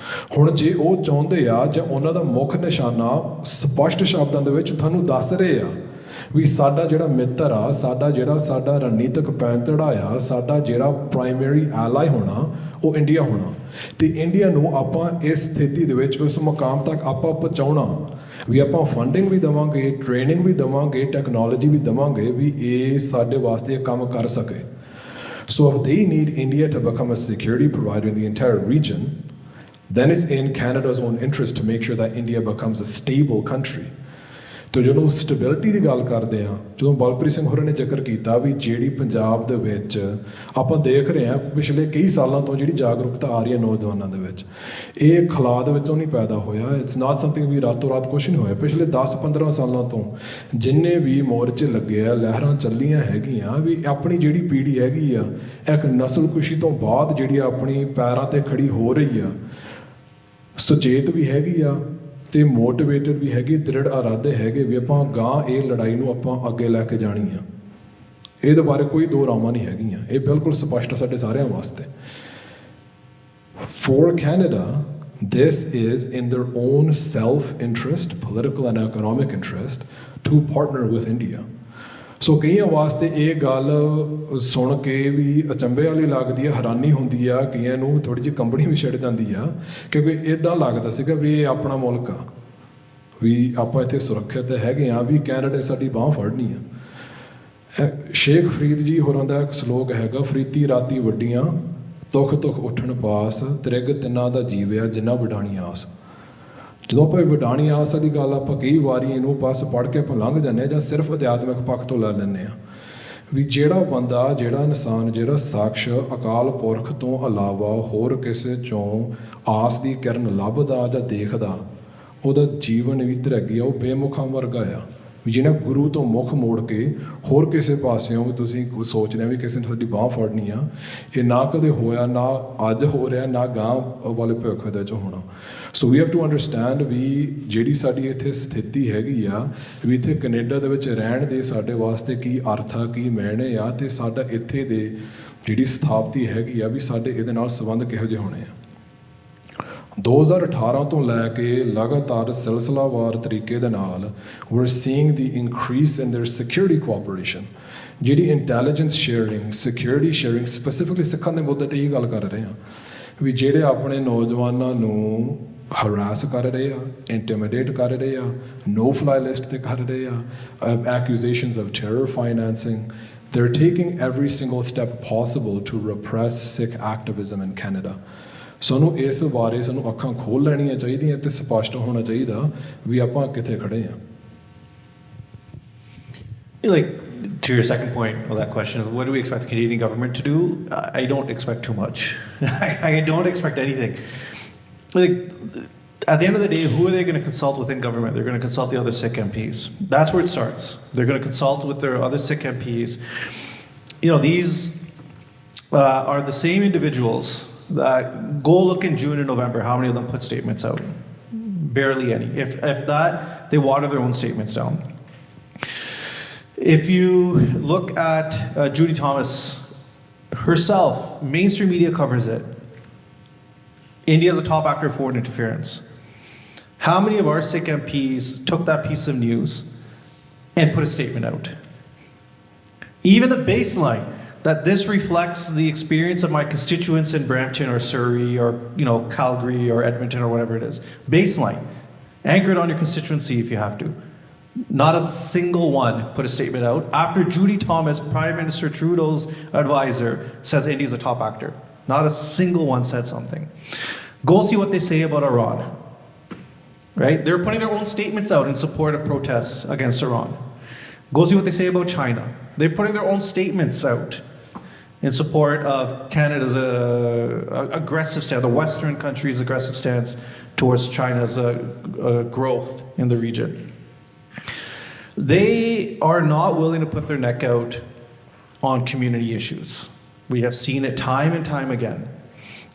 ਹੁਣ ਜੇ ਉਹ ਚਾਹੁੰਦੇ ਆ ਜਾਂ ਉਹਨਾਂ ਦਾ ਮੁੱਖ ਨਿਸ਼ਾਨਾ ਸਪਸ਼ਟ ਸ਼ਬਦਾਂ ਦੇ ਵਿੱਚ ਤੁਹਾਨੂੰ ਦੱਸ ਰਹੇ ਆ ਵੀ ਸਾਡਾ ਜਿਹੜਾ ਮਿੱਤਰ ਆ ਸਾਡਾ ਰਣਨੀਤਿਕ ਪੈਂਤੜਾ ਆ ਸਾਡਾ ਜਿਹੜਾ ਪ੍ਰਾਇਮਰੀ ਐਲਾਈ ਹੋਣਾ ਉਹ ਇੰਡੀਆ ਹੋਣਾ ਤੇ ਇੰਡੀਆ ਨੂੰ ਆਪਾਂ ਇਸ ਸਥਿਤੀ ਦੇ ਵਿੱਚ ਉਸ ਮੁਕਾਮ ਤੱਕ ਆਪਾਂ ਪਹੁੰਚਾਉਣਾ ਵੀ ਆਪਾਂ ਫੰਡਿੰਗ ਵੀ ਦੇਵਾਂਗੇ ਟ੍ਰੇਨਿੰਗ ਵੀ ਦੇਵਾਂਗੇ ਟੈਕਨੋਲੋਜੀ ਵੀ ਦੇਵਾਂਗੇ ਵੀ ਇਹ ਸਾਡੇ ਵਾਸਤੇ ਕੰਮ ਕਰ ਸਕੇ So if they need India to become a security provider in the entire region, then it's in Canada's own interest to make sure that India becomes a stable country. ਤੇ ਜਦੋਂ ਸਟੈਬਿਲਿਟੀ ਦੀ ਗੱਲ ਕਰਦੇ ਆ ਜਦੋਂ ਬਲਪ੍ਰੀਤ ਸਿੰਘ ਹੋਰਾਂ ਨੇ ਜ਼ਿਕਰ ਕੀਤਾ ਵੀ ਜਿਹੜੀ ਪੰਜਾਬ ਦੇ ਵਿੱਚ ਆਪਾਂ ਦੇਖ ਰਹੇ ਹਾਂ ਪਿਛਲੇ ਕਈ ਸਾਲਾਂ ਤੋਂ ਜਿਹੜੀ ਜਾਗਰੂਕਤਾ ਆ ਰਹੀ ਹੈ ਨੌਜਵਾਨਾਂ ਦੇ ਵਿੱਚ ਇਹ ਖਲਾਅ ਦੇ ਵਿੱਚੋਂ ਨਹੀਂ ਪੈਦਾ ਹੋਇਆ ਇਟਸ ਨਾਟ ਸਮਥਿੰਗ ਵੀ ਰਾਤੋਂ ਰਾਤ ਕੁਛ ਨਹੀਂ ਹੋਇਆ ਪਿਛਲੇ 10-15 ਸਾਲਾਂ ਤੋਂ ਜਿੰਨੇ ਵੀ ਮੋਰਚੇ ਲੱਗੇ ਆ ਲਹਿਰਾਂ ਚੱਲੀਆਂ ਹੈਗੀਆਂ ਵੀ ਆਪਣੀ ਜਿਹੜੀ ਪੀੜ੍ਹੀ ਹੈਗੀ ਆ ਇੱਕ ਨਸਲਕੁਸ਼ੀ ਤੋਂ ਬਾਅਦ ਜਿਹੜੀ ਆਪਣੀ ਪੈਰਾਂ 'ਤੇ ਖੜੀ ਹੋ ਰਹੀ ਆ ਸੁਚੇਤ ਵੀ ਹੈਗੀ ਆ ਤੇ ਮੋਟੀਵੇਟਡ ਵੀ ਹੈਗੀ ਦ੍ਰਿੜ ਇਰਾਦੇ ਹੈਗੇ ਵੀ ਆਪਾਂ ਗਾਂ ਇਹ ਲੜਾਈ ਨੂੰ ਆਪਾਂ ਅੱਗੇ ਲੈ ਕੇ ਜਾਣੀ ਆ ਇਹਦੇ ਬਾਰੇ ਕੋਈ ਦੋ ਰਾਵਾਂ ਨਹੀਂ ਹੈਗੀਆਂ ਇਹ ਬਿਲਕੁਲ ਸਪਸ਼ਟ ਸਾਡੇ ਸਾਰਿਆਂ ਵਾਸਤੇ For Canada, this is in their own self-interest, political and economic interest, to partner with India. ਸੋ ਕਈਆਂ ਵਾਸਤੇ ਇਹ ਗੱਲ ਸੁਣ ਕੇ ਵੀ ਅਚੰਭੇ ਵਾਲੀ ਲੱਗਦੀ ਹੈ ਹੈਰਾਨੀ ਹੁੰਦੀ ਆ ਕਈਆਂ ਨੂੰ ਥੋੜ੍ਹੀ ਜਿਹੀ ਕੰਬਣੀ ਵੀ ਛਿੜ ਜਾਂਦੀ ਆ ਕਿਉਂਕਿ ਇੱਦਾਂ ਲੱਗਦਾ ਸੀਗਾ ਵੀ ਇਹ ਆਪਣਾ ਮੁਲਕ ਆ ਵੀ ਆਪਾਂ ਇੱਥੇ ਸੁਰੱਖਿਅਤ ਹੈਗੇ ਆ ਵੀ ਕੈਨੇਡਾ ਸਾਡੀ ਬਾਂਹ ਫੜਨੀ ਆ ਸ਼ੇਖ ਫਰੀਦ ਜੀ ਹੋਰਾਂ ਦਾ ਇੱਕ ਸਲੋਕ ਹੈਗਾ ਫਰੀਤੀ ਰਾਤੀ ਵੱਡੀਆਂ ਤੁਖ ਤੁਖ ਉੱਠਣ ਪਾਸ ਤ੍ਰਿਗ ਤਿੰਨਾਂ ਦਾ ਜੀਵਿਆ ਜਿੰਨਾ ਵਡਾਣੀ ਆਸ ਜਦੋਂ ਆਪਾਂ ਵਡਾਣੀ ਆਸ ਦੀ ਗੱਲ ਆਪਾਂ ਕਈ ਵਾਰੀ ਇਹਨੂੰ ਬਸ ਪੜ੍ਹ ਕੇ ਆਪਾਂ ਲੰਘ ਜਾਂਦੇ ਹਾਂ ਜਾਂ ਸਿਰਫ ਅਧਿਆਤਮਿਕ ਪੱਖ ਤੋਂ ਲੈ ਲੈਂਦੇ ਹਾਂ ਵੀ ਜਿਹੜਾ ਬੰਦਾ ਜਿਹੜਾ ਇਨਸਾਨ ਜਿਹੜਾ ਸਾਕਸ਼ ਅਕਾਲ ਪੁਰਖ ਤੋਂ ਇਲਾਵਾ ਹੋਰ ਕਿਸੇ ਚੋਂ ਆਸ ਦੀ ਕਿਰਨ ਲੱਭਦਾ ਜਾਂ ਦੇਖਦਾ ਉਹਦਾ ਜੀਵਨ ਵੀ ਧਰਗੀ ਆ ਉਹ ਬੇਮੁਖਾਂ ਵਰਗਾ ਆ ਵੀ ਜਿਹਨੇ ਗੁਰੂ ਤੋਂ ਮੁੱਖ ਮੋੜ ਕੇ ਹੋਰ ਕਿਸੇ ਪਾਸਿਓਂ ਵੀ ਤੁਸੀਂ ਸੋਚ ਰਹੇ ਵੀ ਕਿਸੇ ਨੇ ਤੁਹਾਡੀ ਬਾਂਹ ਫੜਨੀ ਆ ਇਹ ਨਾ ਕਦੇ ਹੋਇਆ ਨਾ ਅੱਜ ਹੋ ਰਿਹਾ ਨਾ ਗਾਂ ਵਾਲੇ ਭਵਿੱਖ ਦੇ 'ਚ ਹੋਣਾ ਸੋ ਵੀ ਹੈਵ ਟੂ ਅੰਡਰਸਟੈਂਡ ਵੀ ਜਿਹੜੀ ਸਾਡੀ ਇੱਥੇ ਸਥਿਤੀ ਹੈਗੀ ਆ ਵੀ ਇੱਥੇ ਕੈਨੇਡਾ ਦੇ ਵਿੱਚ ਰਹਿਣ ਦੇ ਸਾਡੇ ਵਾਸਤੇ ਕੀ ਅਰਥ ਆ ਕੀ ਮਾਇਨੇ ਆ ਅਤੇ ਸਾਡਾ ਇੱਥੇ ਦੇ ਜਿਹੜੀ ਸਥਾਪਤੀ ਹੈਗੀ ਆ ਵੀ ਸਾਡੇ ਇਹਦੇ ਨਾਲ ਸੰਬੰਧ ਕਿਹੋ ਜਿਹੇ ਹੋਣੇ ਆ 2018 ਤੋਂ ਲੈ ਕੇ ਲਗਾਤਾਰ ਸਿਲਸਿਲਾਵਾਰ ਤਰੀਕੇ ਦੇ ਨਾਲ we're seeing the increase in their security cooperation ਜਿਹੜੀ intelligence sharing security sharing specifically ਸਿੱਖਾਂ ਦੇ ਮੁੱਦੇ 'ਤੇ ਹੀ ਗੱਲ ਕਰ ਰਹੇ ਹਾਂ ਵੀ ਜਿਹੜੇ ਆਪਣੇ ਨੌਜਵਾਨਾਂ ਨੂੰ ਹਰਾਸ ਕਰ ਰਹੇ ਆ ਇੰਟੀਮੀਡੇਟ ਕਰ ਰਹੇ ਆ ਨੋ ਫਲਾਈ ਲਿਸਟ 'ਤੇ ਕਰ ਰਹੇ ਆ accusations of terror financing they're taking every single step possible to repress Sikh activism in Canada ਸਾਨੂੰ ਇਸ ਬਾਰੇ ਸਾਨੂੰ ਅੱਖਾਂ ਖੋਲ੍ਹ ਲੈਣੀਆਂ ਚਾਹੀਦੀਆਂ ਅਤੇ ਸਪਸ਼ਟ ਹੋਣਾ ਚਾਹੀਦਾ ਵੀ ਆਪਾਂ ਕਿੱਥੇ ਖੜੇ ਹਾਂ Like, to your second point of that question is what do we expect the Canadian government to do? I don't expect too much. I don't expect anything. Like, at the end of the day, who are they going to consult within government? They're going to consult the other Sikh MPs. That's where it starts. They're going to consult with their other Sikh MPs. You know, these are the same individuals that go look in June and November, how many of them put statements out? Barely any. If that, they water their own statements down. If you look at Judy Thomas herself, mainstream media covers it. India is a top actor of foreign interference. How many of our Sikh MPs took that piece of news and put a statement out? Even the baseline, that this reflects the experience of my constituents in Brampton or Surrey or Calgary or Edmonton or whatever it is. Baseline. Anchor it on your constituency if you have to. Not a single one put a statement out. After Judy Thomas, Prime Minister Trudeau's advisor, says India's a top actor. Not a single one said something. Go see what they say about Iran. Right? They're putting their own statements out in support of protests against Iran. Go see what they say about China. They're putting their own statements out in support of Canada's aggressive stance, the Western countries' aggressive stance towards China's growth in the region. They are not willing to put their neck out on community issues. We have seen it time and time again.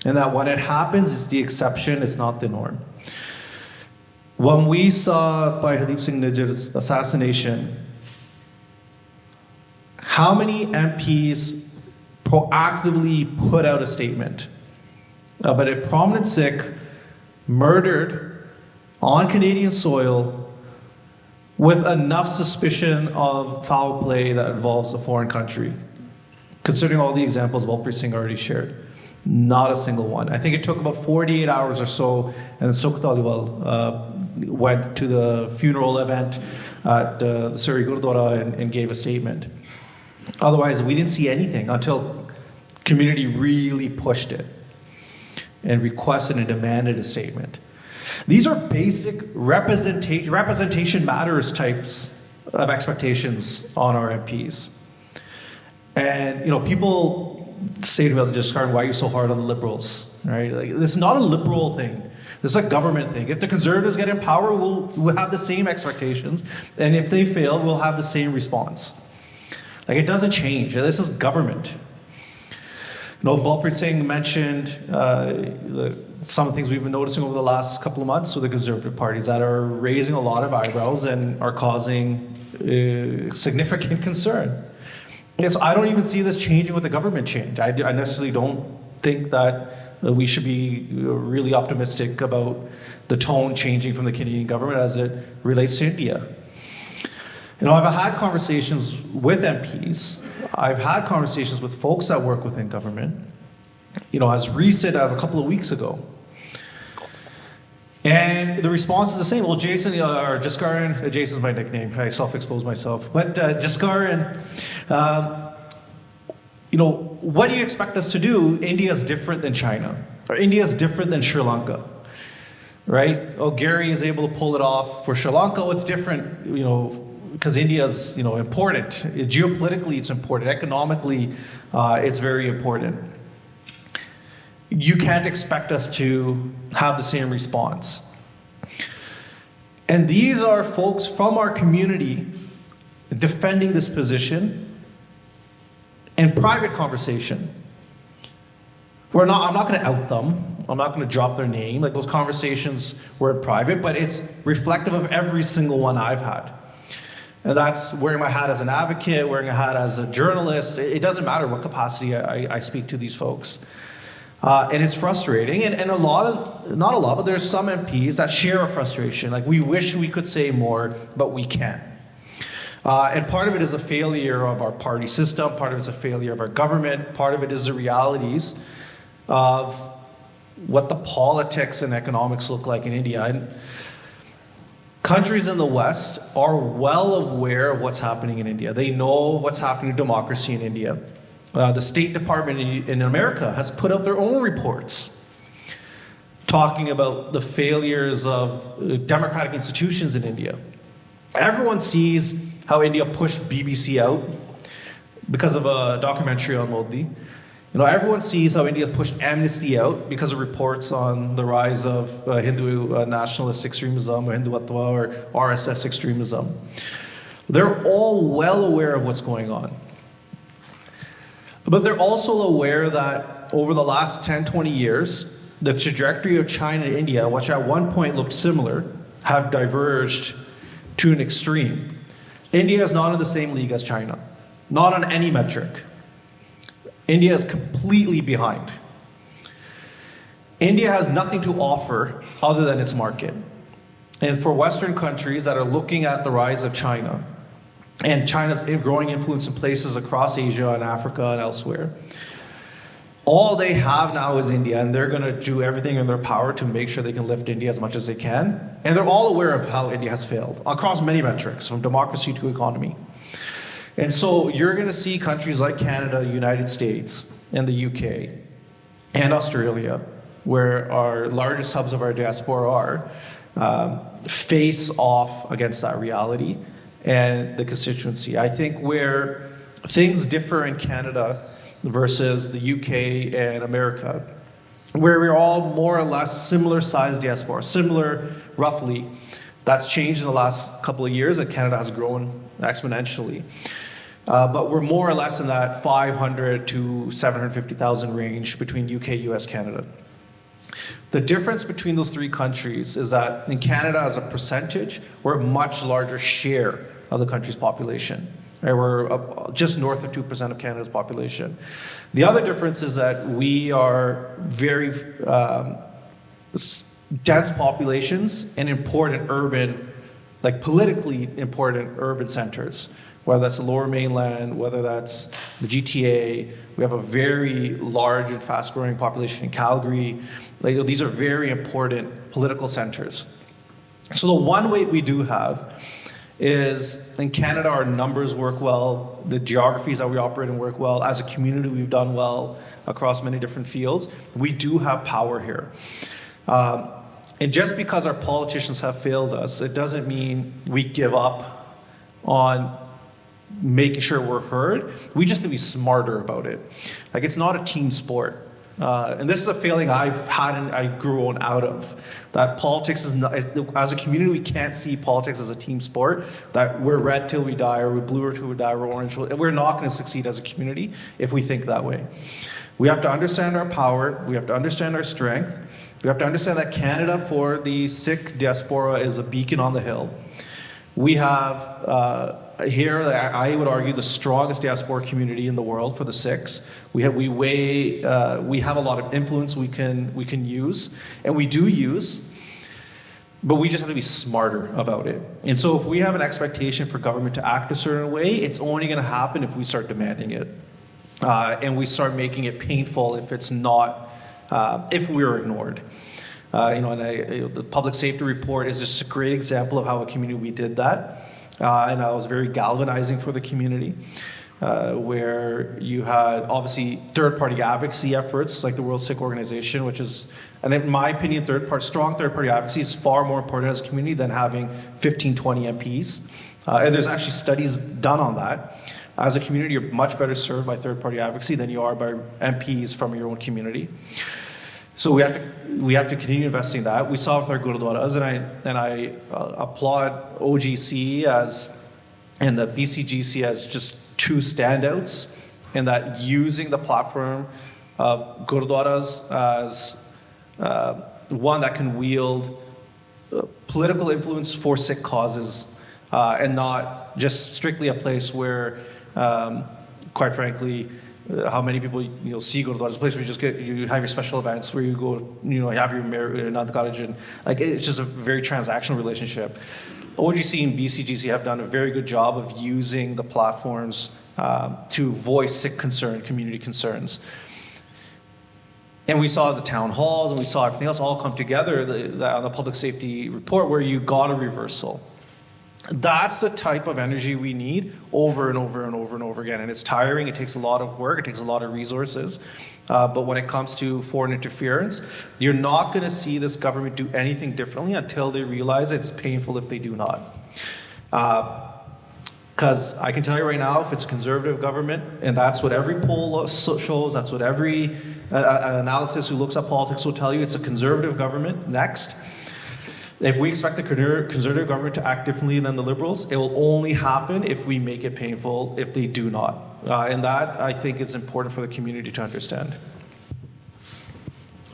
And that when it happens, it's the exception, it's not the norm. When we saw Bhai Hardeep Singh Nijjar's assassination, how many MPs proactively put out a statement about a prominent Sikh murdered on Canadian soil with enough suspicion of foul play that involves a foreign country? Considering all the examples Balpreet Singh already shared, not a single one. I think it took about 48 hours or so, and Sukh Taliwal went to the funeral event at the Surrey Gurdwara and gave a statement. Otherwise, we didn't see anything until community really pushed it and requested and demanded a statement. These are basic representation matters types of expectations on our MPs. And people say to me, Jaskarn, why are you so hard on the Liberals? Right? Like, this is not a liberal thing. This is a government thing. If the Conservatives get in power, we'll have the same expectations. And if they fail, we'll have the same response. Like, it doesn't change. This is government. Balpreet Singh mentioned some of the things we've been noticing over the last couple of months with the Conservative parties that are raising a lot of eyebrows and are causing significant concern. Yes, I don't even see this changing with the government change. I necessarily don't think that we should be really optimistic about the tone changing from the Canadian government as it relates to India. I've had conversations with MPs. I've had conversations with folks that work within government, as recent as a couple of weeks ago. And the response is the same. Well, Jason, or Jaskaran, Jason's my nickname. I self-expose myself. But Jaskaran, what do you expect us to do? India is different than China. Or India is different than Sri Lanka. Right? Oh, Gary is able to pull it off. For Sri Lanka, what's different, because India is, important. Geopolitically, it's important. Economically, it's very important. You can't expect us to have the same response. And these are folks from our community defending this position in private conversation. I'm not going to out them. I'm not going to drop their name. Like, those conversations were in private, but it's reflective of every single one I've had. And that's wearing my hat as an advocate, wearing a hat as a journalist. It doesn't matter what capacity I speak to these folks. And it's frustrating. And not a lot, but there's some MPs that share a frustration. Like, we wish we could say more, but we can't. And part of it is a failure of our party system. Part of it is a failure of our government. Part of it is the realities of what the politics and economics look like in India. And countries in the West are well aware of what's happening in India. They know what's happening to democracy in India. The State Department in America has put out their own reports talking about the failures of democratic institutions in India. Everyone sees how India pushed BBC out because of a documentary on Modi. Everyone sees how India pushed Amnesty out because of reports on the rise of Hindu nationalist extremism or Hinduatva or RSS extremism. They're all well aware of what's going on. But they're also aware that over the last 10, 20 years, the trajectory of China and India, which at one point looked similar, have diverged to an extreme. India is not in the same league as China, not on any metric. India is completely behind. India has nothing to offer other than its market. And for Western countries that are looking at the rise of China, and China's growing influence in places across Asia and Africa and elsewhere, all they have now is India, and they're going to do everything in their power to make sure they can lift India as much as they can. And they're all aware of how India has failed across many metrics, from democracy to economy. And so you're going to see countries like Canada, United States, and the UK, and Australia, where our largest hubs of our diaspora are, face off against that reality and the constituency. I think where things differ in Canada versus the UK and America, where we're all more or less similar sized diaspora, similar roughly, that's changed in the last couple of years, and Canada has grown exponentially. But we're more or less in that 500 to 750,000 range between UK, US, Canada. The difference between those three countries is that in Canada, as a percentage, we're a much larger share of the country's population. Right? We're just north of 2% of Canada's population. The other difference is that we are very dense populations and important urban, like politically important urban centers. Whether that's the Lower Mainland, whether that's the GTA. We have a very large and fast-growing population in Calgary. These are very important political centers. So the one weight we do have is, in Canada, our numbers work well, the geographies that we operate in work well. As a community, we've done well across many different fields. We do have power here. And just because our politicians have failed us, it doesn't mean we give up on making sure we're heard. We just need to be smarter about it. Like, it's not a team sport. And this is a feeling I've had and I've grown out of. That politics is not, as a community, we can't see politics as a team sport. That we're red till we die, or we're blue till we die, or we're orange. We're not going to succeed as a community if we think that way. We have to understand our power. We have to understand our strength. We have to understand that Canada, for the Sikh diaspora, is a beacon on the hill. We have here, I would argue, the strongest diaspora community in the world for the Sikhs. We have a lot of influence we can use, and we do use, but we just have to be smarter about it. And so if we have an expectation for government to act a certain way, it's only going to happen if we start demanding it, and we start making it painful if it's not, if we're ignored. The public safety report is just a great example of how a community we did that. And that was very galvanizing for the community, where you had obviously third-party advocacy efforts like the World Sikh Organization, which is, and in my opinion, strong third-party advocacy is far more important as a community than having 15, 20 MPs And there's actually studies done on that. As a community, you're much better served by third-party advocacy than you are by MPs from your own community. So we have to continue investing in that. We saw with our Gurdwaras, and I applaud OGC and the BCGC as just two standouts in that using the platform of Gurdwaras as one that can wield political influence for Sikh causes and not just strictly a place where, quite frankly, how many people see Gurdwaras, a place where you have your special events, where you go, you have your Nand College, and like it's just a very transactional relationship. OGC and BCGC have done a very good job of using the platforms to voice Sikh concern, community concerns. And we saw the town halls and we saw everything else all come together on the public safety report where you got a reversal. That's the type of energy we need over and over and over and over again. And it's tiring, it takes a lot of work, it takes a lot of resources. But when it comes to foreign interference, you're not going to see this government do anything differently until they realize it's painful if they do not. Because I can tell you right now, if it's a conservative government, and that's what every poll shows, that's what every analysis who looks at politics will tell you, it's a conservative government next. If we expect the conservative government to act differently than the Liberals, it will only happen if we make it painful if they do not. And that, I think, is important for the community to understand.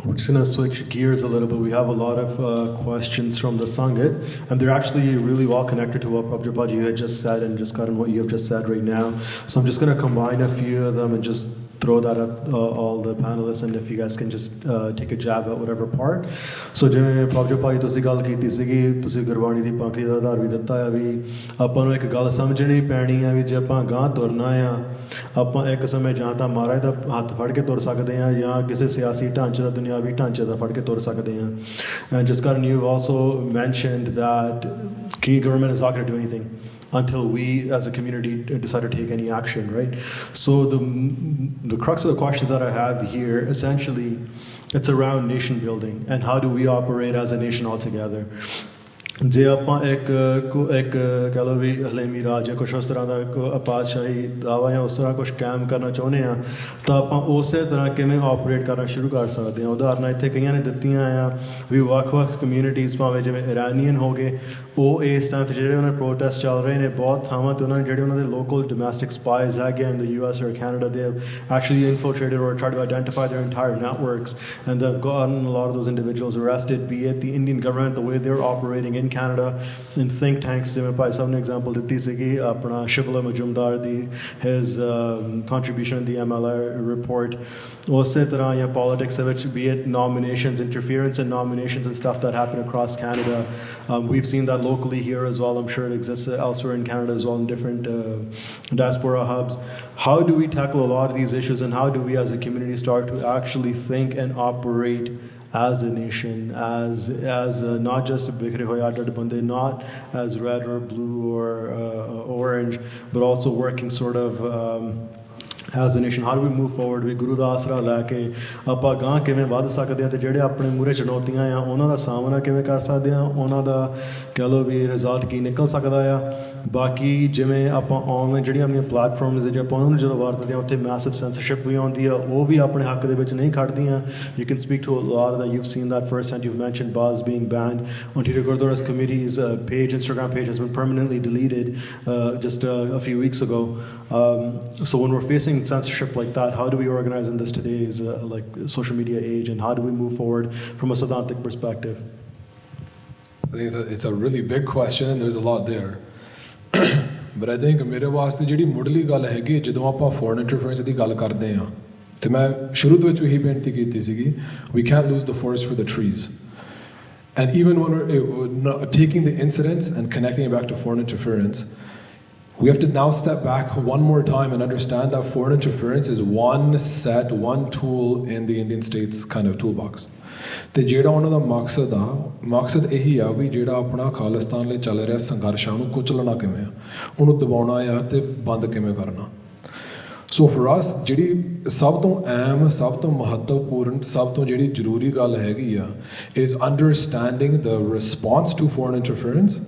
We're just going to switch gears a little bit. We have a lot of questions from the sangat, and they're actually really well connected to what Prabhupada you had just said and just gotten what you have just said right now. So I'm just going to combine a few of them and just throw that at all the panelists, and if you guys can just take a jab at whatever part. So ਜਿਵੇਂ ਪ੍ਰਭਜੋਤ ਭਾਈ ਤੁਸੀਂ ਗੱਲ ਕੀਤੀ ਸੀਗੀ, ਤੁਸੀਂ ਗੁਰਬਾਣੀ ਦੀ ਪੰਕਤੀ ਦਾ ਆਧਾਰ ਵੀ ਦਿੱਤਾ ਹੈ ਵੀ ਆਪਾਂ ਨੂੰ ਇੱਕ ਗੱਲ ਸਮਝਣੀ ਪੈਣੀ ਹੈ ਵੀ ਜੇ ਆਪਾਂ ਗਾਂਹ ਤੁਰਨਾ ਆ ਆਪਾਂ ਇੱਕ ਸਮੇਂ ਜਾਂ ਤਾਂ ਮਹਾਰਾਜ ਦਾ ਹੱਥ ਫੜ ਕੇ ਤੁਰ ਸਕਦੇ ਹਾਂ ਜਾਂ ਕਿਸੇ ਸਿਆਸੀ ਢਾਂਚੇ ਦਾ ਦੁਨਿਆਵੀ ਢਾਂਚੇ ਦਾ ਫੜ ਕੇ ਤੁਰ ਸਕਦੇ ਹਾਂ. And just Karan, you also mentioned that Kenyan government is not going to do anything until we as a community decide to take any action, right? So the crux of the questions that I have here, essentially, it's around nation building and how do we operate as a nation altogether. ਜੇ ਆਪਾਂ ਇੱਕ ਕਹਿ ਲਓ ਵੀ ਹਲੇਮੀ ਰਾਜ ਜਾਂ ਕੁਛ ਉਸ ਤਰ੍ਹਾਂ ਦਾ ਪਾਤਸ਼ਾਹੀ ਦਾਵਾ ਜਾਂ ਉਸ ਤਰ੍ਹਾਂ ਕੁਛ ਕਾਇਮ ਕਰਨਾ ਚਾਹੁੰਦੇ ਹਾਂ ਤਾਂ ਆਪਾਂ ਉਸੇ ਤਰ੍ਹਾਂ ਕਿਵੇਂ ਆਪਰੇਟ ਕਰਨਾ ਸ਼ੁਰੂ ਕਰ ਸਕਦੇ ਹਾਂ. ਉਦਾਹਰਨਾਂ ਇੱਥੇ ਕਈਆਂ ਨੇ ਦਿੱਤੀਆਂ ਆ ਵੀ ਵੱਖ-ਵੱਖ ਕਮਿਊਨਿਟੀਜ਼ ਭਾਵੇਂ ਜਿਵੇਂ ਇਰਾਨੀਅਨ ਹੋ ਗਏ, ਉਹ ਇਸ ਟਾਈਮ 'ਤੇ ਜਿਹੜੇ ਉਹਨਾਂ ਦੇ ਪ੍ਰੋਟੈਸਟ ਚੱਲ ਰਹੇ ਨੇ ਬਹੁਤ ਥਾਵਾਂ 'ਤੇ ਉਹਨਾਂ ਨੇ ਜਿਹੜੇ ਉਹਨਾਂ ਦੇ ਲੋਕਲ ਡੋਮੈਸਟਿਕ ਸਪਾਈਜ਼ ਹੈਗੇ in the US or Canada, they have actually infiltrated or tried to identify their entire networks, and they've gotten a lot of those individuals arrested, be it the Indian government, the way they're operating in Canada, in think tanks. ਜਿਵੇਂ ਭਾਈ ਸਾਹਿਬ ਨੇ example ਦਿੱਤੀ ਸੀਗੀ ਆਪਣਾ ਸ਼ਿਵਲਾ ਮਜੁਮਦਾਰ ਦੀ his contribution in the MLI report. ਉਸੇ ਤਰ੍ਹਾਂ ਜਾਂ politics ਦੇ ਵਿੱਚ be it nominations, interference in nominations and stuff that happen across Canada. We've seen that locally here as well. I'm sure it exists elsewhere in Canada as well in different diaspora hubs. How do we tackle a lot of these issues, and how do we as a community start to actually think and operate as a nation, as not just bikre hoye adad bande, not as red or blue or orange, but also working sort of as a nation? How do we move forward? ਵੀ ਗੁਰੂ ਦਾ ਆਸਰਾ ਲੈ ਕੇ ਆਪਾਂ ਗਾਂਹ ਕਿਵੇਂ ਵੱਧ ਸਕਦੇ ਹਾਂ, ਅਤੇ ਜਿਹੜੇ ਆਪਣੇ ਮੂਹਰੇ ਚੁਣੌਤੀਆਂ ਆ ਉਹਨਾਂ ਦਾ ਸਾਹਮਣਾ ਕਿਵੇਂ ਕਰ ਸਕਦੇ ਹਾਂ, ਉਹਨਾਂ ਦਾ ਕਹਿ ਲਓ ਵੀ ਰਿਜ਼ਲਟ ਕੀ ਨਿਕਲ ਸਕਦਾ ਆ. ਬਾਕੀ ਜਿਵੇਂ ਆਪਾਂ ਔਨਲਾਈਨ ਜਿਹੜੀਆਂ ਆਪਣੀਆਂ ਪਲੈਟਫਾਰਮਸ ਜੇ ਆਪਾਂ ਉਹਨਾਂ ਨੂੰ ਜਦੋਂ ਵਰਤਦੇ ਹਾਂ ਉੱਥੇ ਮੈਸਿਵ ਸੈਂਸਰਸ਼ਿਪ ਵੀ ਆਉਂਦੀ ਆ, ਉਹ ਵੀ ਆਪਣੇ ਹੱਕ ਦੇ ਵਿੱਚ ਨਹੀਂ ਖੜਦੀਆਂ. You can speak to a lot that you've seen that firsthand. You've mentioned Baaz being banned. Ontario Gurdwaras Committee's Instagram page has been permanently deleted just a few weeks ago. So when we're facing censorship like that, how do we organize in this today's like social media age, and how do we move forward from a Siddhantic perspective? I think it's a really big question, and there's a lot there. But I think ਮੇਰੇ ਵਾਸਤੇ ਜਿਹੜੀ ਮੁੱਢਲੀ ਗੱਲ ਹੈਗੀ ਜਦੋਂ ਆਪਾਂ foreign interference ਦੀ ਗੱਲ ਕਰਦੇ ਹਾਂ ਤੇ ਮੈਂ ਸ਼ੁਰੂ ਤੋਂ ਵਿੱਚ ਇਹੀ ਬੇਨਤੀ ਕੀਤੀ ਸੀਗੀ, we can't lose the forest for the trees. And even when we're taking the incidents and connecting it back to foreign interference, we have to now step back one more time and understand that foreign interference is one tool in the Indian state's kind of toolbox. ਤੇ ਜਿਹੜਾ ਉਹਨਾਂ ਦਾ ਮਕਸਦ ਇਹੀ ਆ ਵੀ ਜਿਹੜਾ ਆਪਣਾ ਖਾਲਿਸਤਾਨ ਲਈ ਚੱਲ ਰਿਹਾ ਸੰਘਰਸ਼ ਆ ਉਹਨੂੰ ਕੁਚਲਣਾ ਕਿਵੇਂ ਆ, ਉਹਨੂੰ ਦਬਾਉਣਾ ਆ ਤੇ ਬੰਦ ਕਿਵੇਂ ਕਰਨਾ. ਸੋ ਫॉर ਅਸ ਜਿਹੜੀ ਸਭ ਤੋਂ ਅਹਿਮ, ਸਭ ਤੋਂ ਮਹੱਤਵਪੂਰਨ, ਸਭ ਤੋਂ ਜਿਹੜੀ ਜ਼ਰੂਰੀ ਗੱਲ ਹੈਗੀ ਆ is understanding the response to foreign interference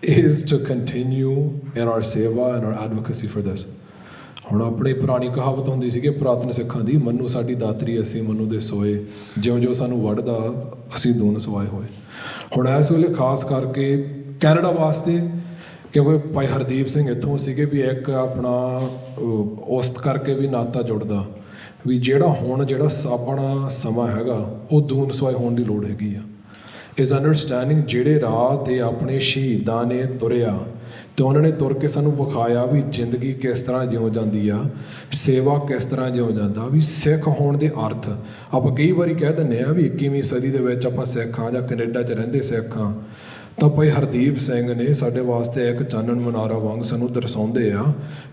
is to continue in our seva and our advocacy for this. ਹੁਣ ਆਪਣੀ ਪੁਰਾਣੀ ਕਹਾਵਤ ਹੁੰਦੀ ਸੀ ਕਿ ਪੁਰਾਤਨ ਸਿੱਖਾਂ ਦੀ ਮੰਨੂ ਸਾਡੀ ਦਾਤਰੀ ਅਸੀਂ ਮੰਨੂ ਦੇ ਸੋਏ, ਜਿਉਂ ਜਿਉਂ ਸਾਨੂੰ ਵੱਢਦਾ ਅਸੀਂ ਦੂਨ ਸਵਾਏ ਹੋਏ। ਹੁਣ ਇਸ ਵੇਲੇ ਖਾਸ ਕਰਕੇ ਕੈਨੇਡਾ ਵਾਸਤੇ, ਕਿਉਂਕਿ ਭਾਈ ਹਰਦੀਪ ਸਿੰਘ ਇੱਥੋਂ ਸੀਗੇ ਵੀ ਇੱਕ ਆਪਣਾ ਉਸਤ ਕਰਕੇ ਵੀ ਨਾਤਾ ਜੁੜਦਾ ਵੀ ਜਿਹੜਾ ਆਪਣਾ ਸਮਾਂ ਹੈਗਾ ਉਹ ਦੂਨ ਸਵਾਏ ਹੋਣ ਦੀ ਲੋੜ ਹੈਗੀ ਆ। ਇਸ ਅੰਡਰਸਟੈਂਡਿੰਗ ਜਿਹੜੇ ਰਾਹ 'ਤੇ ਆਪਣੇ ਸ਼ਹੀਦਾਂ ਨੇ ਤੁਰਿਆ ਅਤੇ ਉਹਨਾਂ ਨੇ ਤੁਰ ਕੇ ਸਾਨੂੰ ਵਿਖਾਇਆ ਵੀ ਜ਼ਿੰਦਗੀ ਕਿਸ ਤਰ੍ਹਾਂ ਜਿਉਂ ਜਾਂਦੀ ਆ, ਸੇਵਾ ਕਿਸ ਤਰ੍ਹਾਂ ਜਿਉਂ ਜਾਂਦਾ, ਵੀ ਸਿੱਖ ਹੋਣ ਦੇ ਅਰਥ ਆਪਾਂ ਕਈ ਵਾਰੀ ਕਹਿ ਦਿੰਦੇ ਹਾਂ ਵੀ 21ਵੀਂ ਸਦੀ ਦੇ ਵਿੱਚ ਆਪਾਂ ਸਿੱਖ ਹਾਂ ਜਾਂ ਕੈਨੇਡਾ 'ਚ ਰਹਿੰਦੇ ਸਿੱਖ ਹਾਂ, ਤਾਂ ਭਾਈ ਹਰਦੀਪ ਸਿੰਘ ਨੇ ਸਾਡੇ ਵਾਸਤੇ ਇੱਕ ਚਾਨਣ ਮਨਾਰਾ ਵਾਂਗ ਸਾਨੂੰ ਦਰਸਾਉਂਦੇ ਆ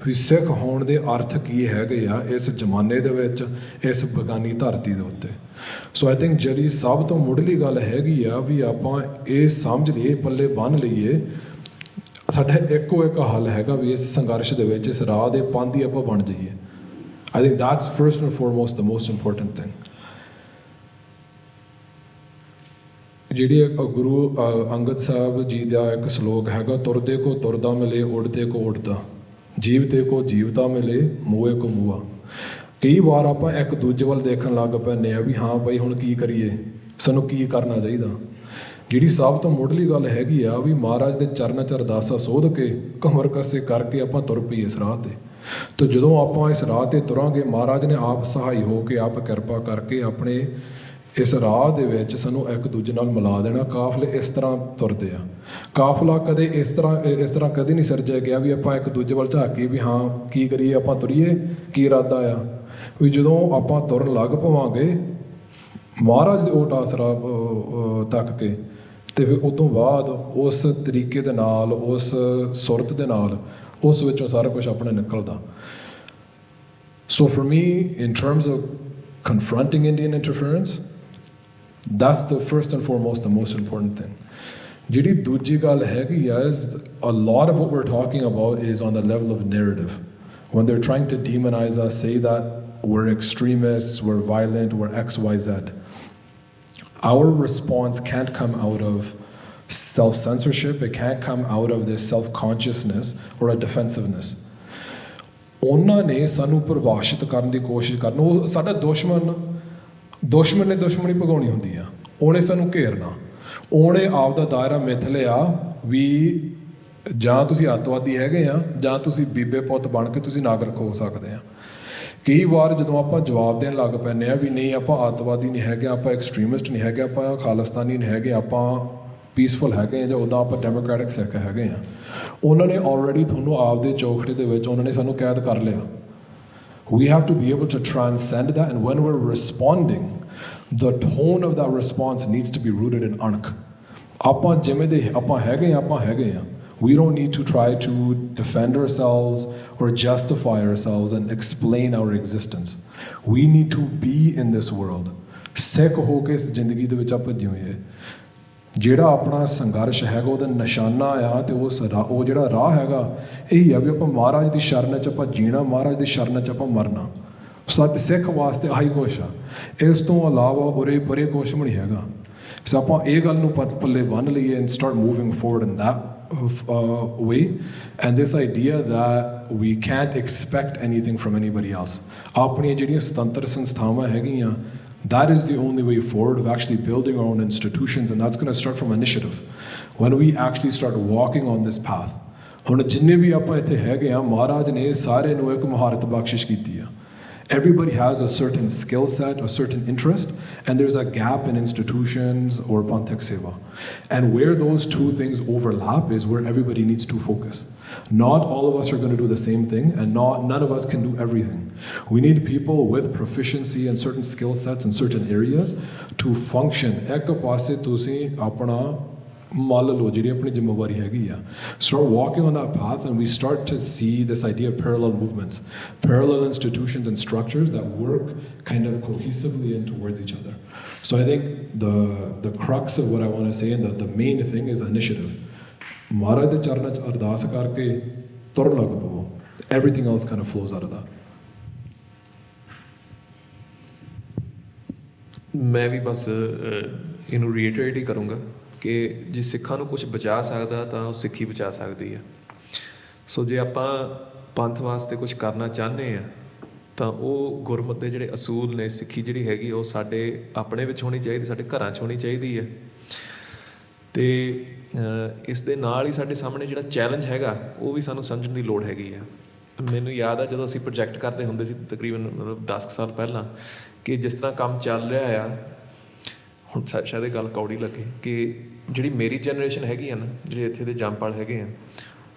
ਵੀ ਸਿੱਖ ਹੋਣ ਦੇ ਅਰਥ ਕੀ ਹੈਗੇ ਆ ਇਸ ਜ਼ਮਾਨੇ ਦੇ ਵਿੱਚ, ਇਸ ਬੇਗਾਨੀ ਧਰਤੀ ਦੇ ਉੱਤੇ। ਸੋ ਆਈ ਥਿੰਕ ਜਿਹੜੀ ਸਭ ਤੋਂ ਮੁੱਢਲੀ ਗੱਲ ਹੈਗੀ ਆ ਵੀ ਆਪਾਂ ਇਹ ਸਮਝ ਲਈਏ, ਪੱਲੇ ਬੰਨ੍ਹ ਲਈਏ, ਸਾਡਾ ਇੱਕੋ ਇੱਕ ਹੱਲ ਹੈਗਾ ਵੀ ਇਸ ਸੰਘਰਸ਼ ਦੇ ਵਿੱਚ, ਇਸ ਰਾਹ ਦੇ ਪਾਂਧੀ ਆਪਾਂ ਬਣ ਜਾਈਏ। I think that's first and foremost the most important thing. ਜਿਹੜੀ ਗੁਰੂ ਅੰਗਦ ਸਾਹਿਬ ਜੀ ਦਾ ਇੱਕ ਸਲੋਕ ਹੈਗਾ, ਤੁਰਦੇ ਕੋ ਤੁਰਦਾ ਮਿਲੇ, ਉੜਦੇ ਕੋ ਉੜਦਾ, ਜੀਵਤੇ ਕੋ ਜੀਵਤਾ ਮਿਲੇ, ਮੂਹੇ ਕੋ ਮੂਹਾ। ਕਈ ਵਾਰ ਆਪਾਂ ਇੱਕ ਦੂਜੇ ਵੱਲ ਦੇਖਣ ਲੱਗ ਪੈਂਦੇ ਆ ਵੀ ਹਾਂ ਭਾਈ ਹੁਣ ਕੀ ਕਰੀਏ, ਸਾਨੂੰ ਕੀ ਕਰਨਾ ਚਾਹੀਦਾ। ਜਿਹੜੀ ਸਭ ਤੋਂ ਮੁੱਢਲੀ ਗੱਲ ਹੈਗੀ ਆ ਵੀ ਮਹਾਰਾਜ ਦੇ ਚਰਨਾਂ 'ਚ ਅਰਦਾਸਾਂ ਸੋਧ ਕੇ ਕਮਰ ਕੱਸੇ ਕਰਕੇ ਆਪਾਂ ਤੁਰ ਪਈਏ ਇਸ ਰਾਹ 'ਤੇ। ਤਾਂ ਜਦੋਂ ਆਪਾਂ ਇਸ ਰਾਹ 'ਤੇ ਤੁਰਾਂਗੇ, ਮਹਾਰਾਜ ਨੇ ਆਪ ਸਹਾਈ ਹੋ ਕੇ, ਆਪ ਕਿਰਪਾ ਕਰਕੇ ਆਪਣੇ ਇਸ ਰਾਹ ਦੇ ਵਿੱਚ ਸਾਨੂੰ ਇੱਕ ਦੂਜੇ ਨਾਲ ਮਿਲਾ ਦੇਣਾ। ਕਾਫਲੇ ਇਸ ਤਰ੍ਹਾਂ ਤੁਰਦੇ ਆ, ਕਾਫਲਾ ਕਦੇ ਇਸ ਤਰ੍ਹਾਂ ਕਦੇ ਨਹੀਂ ਸਿਰਜਿਆ ਗਿਆ ਵੀ ਆਪਾਂ ਇੱਕ ਦੂਜੇ ਵੱਲ ਝਾਕੀਏ ਵੀ ਹਾਂ ਕੀ ਕਰੀਏ, ਆਪਾਂ ਤੁਰੀਏ, ਕੀ ਇਰਾਦਾ ਆ। ਵੀ ਜਦੋਂ ਆਪਾਂ ਤੁਰਨ ਲੱਗ ਪਵਾਂਗੇ ਮਹਾਰਾਜ ਦੇ ਓਟ ਆਸਰਾ ਤੱਕ ਕੇ, ਅਤੇ ਫਿਰ ਉਹ ਤੋਂ ਬਾਅਦ ਉਸ ਤਰੀਕੇ ਦੇ ਨਾਲ, ਉਸ ਸੁਰਤ ਦੇ ਨਾਲ, ਉਸ ਵਿੱਚੋਂ ਸਾਰਾ ਕੁਛ ਆਪਣਾ ਨਿਕਲਦਾ। ਸੋ for me in terms of confronting Indian interference, that's the first and foremost the most important thing. ਜਿਹੜੀ ਦੂਜੀ ਗੱਲ ਹੈਗੀ ਆ is a lot of what we're talking about is on the level of narrative. When they're trying to demonize us, say that we're extremists, we're violent, we're X, Y, Z. Our response can't come out of self-censorship, it can't come out of this self-consciousness or a defensiveness. ਉਹਨਾਂ ਨੇ ਸਾਨੂੰ ਪਰਿਭਾਸ਼ਿਤ ਕਰਨ ਦੀ ਕੋਸ਼ਿਸ਼ ਕਰਨੀ, ਉਹ ਸਾਡਾ ਦੁਸ਼ਮਣ ਨੇ ਦੁਸ਼ਮਣੀ ਭਗਾਉਣੀ ਹੁੰਦੀ ਆ, ਉਹਨੇ ਸਾਨੂੰ ਘੇਰਨਾ, ਉਹਨੇ ਆਪ ਦਾ ਦਾਇਰਾ ਮਿੱਥ ਲਿਆ ਵੀ ਜਾਂ ਤੁਸੀਂ ਅੱਤਵਾਦੀ ਹੈਗੇ ਆ ਜਾਂ ਤੁਸੀਂ ਬੀਬੇ ਪੁੱਤ ਬਣ ਕੇ ਤੁਸੀਂ ਨਾਗਰਿਕ ਹੋ ਸਕਦੇ ਆ। ਕਈ ਵਾਰ ਜਦੋਂ ਆਪਾਂ ਜਵਾਬ ਦੇਣ ਲੱਗ ਪੈਂਦੇ ਆ ਵੀ ਨਹੀਂ ਆਪਾਂ ਅੱਤਵਾਦੀ ਨਹੀਂ ਹੈਗੇ, ਆਪਾਂ ਐਕਸਟ੍ਰੀਮਿਸਟ ਨਹੀਂ ਹੈਗੇ, ਆਪਾਂ ਖਾਲਿਸਤਾਨੀ ਨਹੀਂ ਹੈਗੇ, ਆਪਾਂ ਪੀਸਫੁਲ ਹੈਗੇ ਆ ਜਾਂ ਉੱਦਾਂ ਆਪਾਂ ਡੈਮੋਕ੍ਰੈਟਿਕ ਸਿੱਖ ਹੈਗੇ ਆ, ਉਹਨਾਂ ਨੇ ਆਲਰੇਡੀ ਤੁਹਾਨੂੰ ਆਪਦੇ ਚੌਖੜੇ ਦੇ ਵਿੱਚ ਉਹਨਾਂ ਨੇ ਸਾਨੂੰ ਕੈਦ ਕਰ ਲਿਆ। We have to be able to transcend that, and when we're responding, the tone of that response needs to be rooted in ਅਣਖ। ਆਪਾਂ ਜਿਵੇਂ ਦੇ ਆਪਾਂ ਹੈਗੇ ਆ। We don't need to try to defend ourselves or justify ourselves and explain our existence. We need to be in this world. ਸਿੱਖ ਹੋ ਕੇ ਇਸ ਜ਼ਿੰਦਗੀ ਦੇ ਵਿੱਚ ਆਪਾਂ ਜਿਉਈਏ। ਜਿਹੜਾ ਆਪਣਾ ਸੰਘਰਸ਼ ਹੈਗਾ ਉਹਦਾ ਨਿਸ਼ਾਨਾ ਆ ਤੇ ਉਹ ਜਿਹੜਾ ਰਾਹ ਹੈਗਾ ਇਹੀ ਆ ਵੀ ਆਪਾਂ ਮਹਾਰਾਜ ਦੀ ਸ਼ਰਨ 'ਚ ਆਪਾਂ ਜੀਣਾ, ਮਹਾਰਾਜ ਦੀ ਸ਼ਰਨ 'ਚ ਆਪਾਂ ਮਰਨਾ। ਸਾਡੇ ਸਿੱਖ ਵਾਸਤੇ ਆਹੀ ਕੁਛ ਆ, ਇਸ ਤੋਂ ਇਲਾਵਾ ਉਰੇ ਪਰੇ ਕੁਛ ਵੀ ਨਹੀਂ ਹੈਗਾ। ਸੋ ਆਪਾਂ ਇਹ ਗੱਲ ਨੂੰ ਪੱਲੇ ਬੰਨ੍ਹ ਲਈਏ and start moving forward in that way, and this idea that we can't expect anything from anybody else. ਆਪਣੀਆਂ ਜਿਹੜੀਆਂ ਸੁਤੰਤਰ ਸੰਸਥਾਵਾਂ ਹੈਗੀਆਂ, that is the only way forward of actually building our own institutions, and that's going to start from initiative. When we actually start walking on this path. ਹੁਣ ਜਿੰਨੇ ਵੀ ਆਪਾਂ ਇੱਥੇ ਹੈਗੇ ਆ, ਮਹਾਰਾਜ ਨੇ ਸਾਰੇ ਨੂੰ ਇੱਕ ਮੁਹਾਰਤ ਬਖਸ਼ਿਸ਼ ਕੀਤੀ ਆ। Everybody has a certain skill set, a certain interest, and there's a gap in institutions or Panthik Seva. And where those two things overlap is where everybody needs to focus. Not all of us are going to do the same thing, and none of us can do everything. We need people with proficiency in certain skill sets in certain areas to function. Ek paase tusi apna ਮੰਨ ਲਓ ਜਿਹੜੀ ਆਪਣੀ ਜ਼ਿੰਮੇਵਾਰੀ ਹੈਗੀ ਆ। Start walking on that path and we start to see this idea of parallel movements, parallel institutions and structures that work kind of cohesively and towards each other. So I think the crux of what I want to say and the main thing is initiative. ਮਹਾਰਾਜ ਦੇ ਚਰਨਾਂ 'ਚ ਅਰਦਾਸ ਕਰਕੇ ਤੁਰਨ ਲੱਗ ਪਵੋ। Everything else kind of flows out of that. ਮੈਂ ਵੀ ਬਸ ਇਹਨੂੰ ਰੀਇਟਰੇਟ ਹੀ ਕਰੂੰਗਾ ਕਿ ਜੇ ਸਿੱਖਾਂ ਨੂੰ ਕੁਝ ਬਚਾ ਸਕਦਾ ਤਾਂ ਉਹ ਸਿੱਖੀ ਬਚਾ ਸਕਦੀ ਹੈ। ਸੋ ਜੇ ਆਪਾਂ ਪੰਥ ਵਾਸਤੇ ਕੁਝ ਕਰਨਾ ਚਾਹੁੰਦੇ ਹਾਂ ਤਾਂ ਉਹ ਗੁਰਮਤਿ ਦੇ ਜਿਹੜੇ ਅਸੂਲ ਨੇ, ਸਿੱਖੀ ਜਿਹੜੀ ਹੈਗੀ ਉਹ ਸਾਡੇ ਆਪਣੇ ਵਿੱਚ ਹੋਣੀ ਚਾਹੀਦੀ, ਸਾਡੇ ਘਰਾਂ 'ਚ ਹੋਣੀ ਚਾਹੀਦੀ ਹੈ। ਅਤੇ ਇਸ ਦੇ ਨਾਲ ਹੀ ਸਾਡੇ ਸਾਹਮਣੇ ਜਿਹੜਾ ਚੈਲੰਜ ਹੈਗਾ ਉਹ ਵੀ ਸਾਨੂੰ ਸਮਝਣ ਦੀ ਲੋੜ ਹੈਗੀ ਆ। ਮੈਨੂੰ ਯਾਦ ਆ ਜਦੋਂ ਅਸੀਂ ਪ੍ਰੋਜੈਕਟ ਕਰਦੇ ਹੁੰਦੇ ਸੀ ਤਕਰੀਬਨ ਮਤਲਬ 10 ਸਾਲ ਪਹਿਲਾਂ, ਕਿ ਜਿਸ ਤਰ੍ਹਾਂ ਕੰਮ ਚੱਲ ਰਿਹਾ ਆ ਹੁਣ ਸ਼ਾਇਦ ਇਹ ਗੱਲ ਕੌੜੀ ਲੱਗੇ ਕਿ ਜਿਹੜੀ ਮੇਰੀ ਜਨਰੇਸ਼ਨ ਹੈਗੀ ਆ ਨਾ, ਜਿਹੜੇ ਇੱਥੇ ਦੇ ਜੰਮਪਲ ਹੈਗੇ ਆ,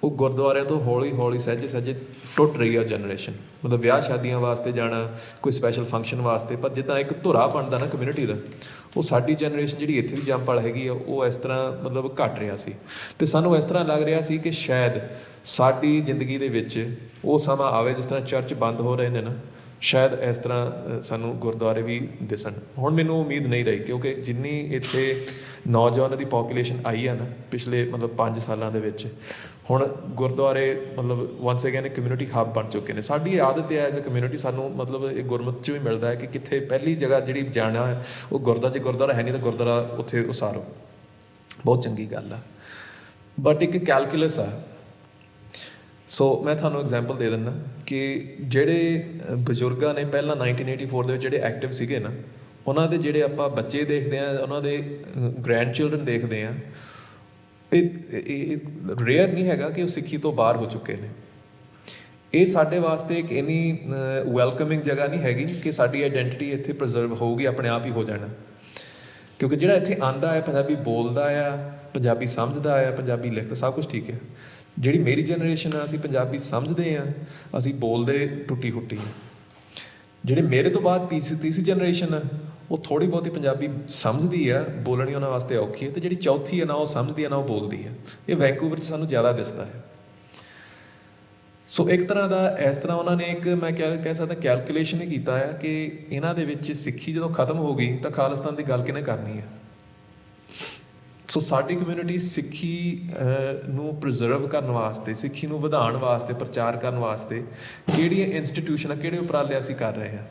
ਉਹ ਗੁਰਦੁਆਰਿਆਂ ਤੋਂ ਹੌਲੀ ਹੌਲੀ ਸਹਿਜੇ ਸਹਿਜੇ ਟੁੱਟ ਰਹੀ ਆ ਜਨਰੇਸ਼ਨ। ਮਤਲਬ ਵਿਆਹ ਸ਼ਾਦੀਆਂ ਵਾਸਤੇ ਜਾਣਾ, ਕੋਈ ਸਪੈਸ਼ਲ ਫੰਕਸ਼ਨ ਵਾਸਤੇ, ਪਰ ਜਿੱਦਾਂ ਇੱਕ ਧੁਰਾ ਬਣਦਾ ਨਾ ਕਮਿਊਨਿਟੀ ਦਾ, ਉਹ ਸਾਡੀ ਜਨਰੇਸ਼ਨ ਜਿਹੜੀ ਇੱਥੇ ਦੀ ਜੰਮਪਲ ਹੈਗੀ ਆ ਉਹ ਇਸ ਤਰ੍ਹਾਂ ਮਤਲਬ ਘੱਟ ਰਿਹਾ ਸੀ। ਅਤੇ ਸਾਨੂੰ ਇਸ ਤਰ੍ਹਾਂ ਲੱਗ ਰਿਹਾ ਸੀ ਕਿ ਸ਼ਾਇਦ ਸਾਡੀ ਜ਼ਿੰਦਗੀ ਦੇ ਵਿੱਚ ਉਹ ਸਮਾਂ ਆਵੇ ਜਿਸ ਤਰ੍ਹਾਂ ਚਰਚ ਬੰਦ ਹੋ ਰਹੇ ਨੇ ਨਾ, ਸ਼ਾਇਦ ਇਸ ਤਰ੍ਹਾਂ ਸਾਨੂੰ ਗੁਰਦੁਆਰੇ ਵੀ ਦਿਸਣ। ਹੁਣ ਮੈਨੂੰ ਉਮੀਦ ਨਹੀਂ ਰਹੀ ਕਿਉਂਕਿ ਜਿੰਨੀ ਇੱਥੇ ਨੌਜਵਾਨਾਂ ਦੀ ਪੋਪੂਲੇਸ਼ਨ ਆਈ ਆ ਨਾ ਪਿਛਲੇ ਮਤਲਬ 5 ਸਾਲਾਂ ਦੇ ਵਿੱਚ, ਹੁਣ ਗੁਰਦੁਆਰੇ ਮਤਲਬ ਵਨਸ ਅਗੇਨ ਇੱਕ ਕਮਿਊਨਿਟੀ ਹੱਬ ਬਣ ਚੁੱਕੇ ਨੇ। ਸਾਡੀ ਆਦਤ ਹੈ ਐਜ਼ ਅ ਕਮਿਊਨਿਟੀ, ਸਾਨੂੰ ਮਤਲਬ ਇਹ ਗੁਰਮਤਿ 'ਚ ਵੀ ਮਿਲਦਾ ਹੈ ਕਿ ਕਿੱਥੇ ਪਹਿਲੀ ਜਗ੍ਹਾ ਜਿਹੜੀ ਜਾਣਾ ਹੈ ਉਹ ਗੁਰਦੁਆਰਾ, ਜੇ ਗੁਰਦੁਆਰਾ ਹੈ ਨਹੀਂ ਤਾਂ ਗੁਰਦੁਆਰਾ ਉੱਥੇ ਉਸਾਰੋ, ਬਹੁਤ ਚੰਗੀ ਗੱਲ ਆ। ਬਟ ਇੱਕ ਕੈਲਕੂਲਸ ਆ। ਸੋ ਮੈਂ ਤੁਹਾਨੂੰ ਐਗਜ਼ਾਮਪਲ ਦੇ ਦਿੰਦਾ ਕਿ ਜਿਹੜੇ ਬਜ਼ੁਰਗਾਂ ਨੇ ਪਹਿਲਾਂ 1984 ਦੇ ਵਿੱਚ ਜਿਹੜੇ ਐਕਟਿਵ ਸੀਗੇ ਨਾ, ਉਹਨਾਂ ਦੇ ਜਿਹੜੇ ਆਪਾਂ ਬੱਚੇ ਦੇਖਦੇ ਹਾਂ, ਉਹਨਾਂ ਦੇ ਗ੍ਰੈਂਡ ਚਿਲਡਰਨ ਦੇਖਦੇ ਹਾਂ, ਇਹ ਰੇਅਰ ਨਹੀਂ ਹੈਗਾ ਕਿ ਉਹ ਸਿੱਖੀ ਤੋਂ ਬਾਹਰ ਹੋ ਚੁੱਕੇ ਨੇ। ਇਹ ਸਾਡੇ ਵਾਸਤੇ ਇੱਕ ਇੰਨੀ ਵੈਲਕਮਿੰਗ ਜਗ੍ਹਾ ਨਹੀਂ ਹੈਗੀ ਕਿ ਸਾਡੀ ਆਈਡੈਂਟੀਟੀ ਇੱਥੇ ਪ੍ਰੀਜ਼ਰਵ ਹੋਊਗੀ, ਆਪਣੇ ਆਪ ਹੀ ਹੋ ਜਾਣਾ। ਕਿਉਂਕਿ ਜਿਹੜਾ ਇੱਥੇ ਆਉਂਦਾ ਹੈ, ਪੰਜਾਬੀ ਬੋਲਦਾ ਆ, ਪੰਜਾਬੀ ਸਮਝਦਾ ਆ, ਪੰਜਾਬੀ ਲਿਖਦਾ, ਸਭ ਕੁਛ ਠੀਕ ਹੈ। ਜਿਹੜੀ ਮੇਰੀ ਜਨਰੇਸ਼ਨ ਆ, ਅਸੀਂ ਪੰਜਾਬੀ ਸਮਝਦੇ ਹਾਂ, ਅਸੀਂ ਬੋਲਦੇ ਟੁੱਟੀ ਫੁੱਟੀ ਹਾਂ। ਜਿਹੜੇ ਮੇਰੇ ਤੋਂ ਬਾਅਦ ਤੀਸਰੀ ਜਨਰੇਸ਼ਨ ਆ, ਉਹ ਥੋੜ੍ਹੀ ਬਹੁਤੀ ਪੰਜਾਬੀ ਸਮਝਦੀ ਆ, ਬੋਲਣੀ ਉਹਨਾਂ ਵਾਸਤੇ ਔਖੀ ਹੈ। ਅਤੇ ਜਿਹੜੀ ਚੌਥੀ ਆ, ਨਾ ਉਹ ਸਮਝਦੀ ਆ ਨਾ ਉਹ ਬੋਲਦੀ ਹੈ। ਇਹ ਵੈਂਕੂਵਰ 'ਚ ਸਾਨੂੰ ਜ਼ਿਆਦਾ ਦਿਸਦਾ ਹੈ। ਸੋ ਇੱਕ ਤਰ੍ਹਾਂ ਦਾ ਇਸ ਤਰ੍ਹਾਂ ਉਹਨਾਂ ਨੇ ਇੱਕ, ਮੈਂ ਕਹਿ ਸਕਦਾ ਕੈਲਕੂਲੇਸ਼ਨ ਹੀ ਕੀਤਾ ਆ ਕਿ ਇਹਨਾਂ ਦੇ ਵਿੱਚ ਸਿੱਖੀ ਜਦੋਂ ਖਤਮ ਹੋ ਗਈ ਤਾਂ ਖਾਲਿਸਤਾਨ ਦੀ ਗੱਲ ਕਿਹਨੇ ਕਰਨੀ ਹੈ। ਸੋ ਸਾਡੀ ਕਮਿਊਨਿਟੀ ਸਿੱਖੀ ਨੂੰ ਪ੍ਰੀਜ਼ਰਵ ਕਰਨ ਵਾਸਤੇ, ਸਿੱਖੀ ਨੂੰ ਵਧਾਉਣ ਵਾਸਤੇ, ਪ੍ਰਚਾਰ ਕਰਨ ਵਾਸਤੇ ਕਿਹੜੀਆਂ ਇੰਸਟੀਟਿਊਸ਼ਨਾਂ, ਕਿਹੜੇ ਉਪਰਾਲੇ ਅਸੀਂ ਕਰ ਰਹੇ ਹਾਂ।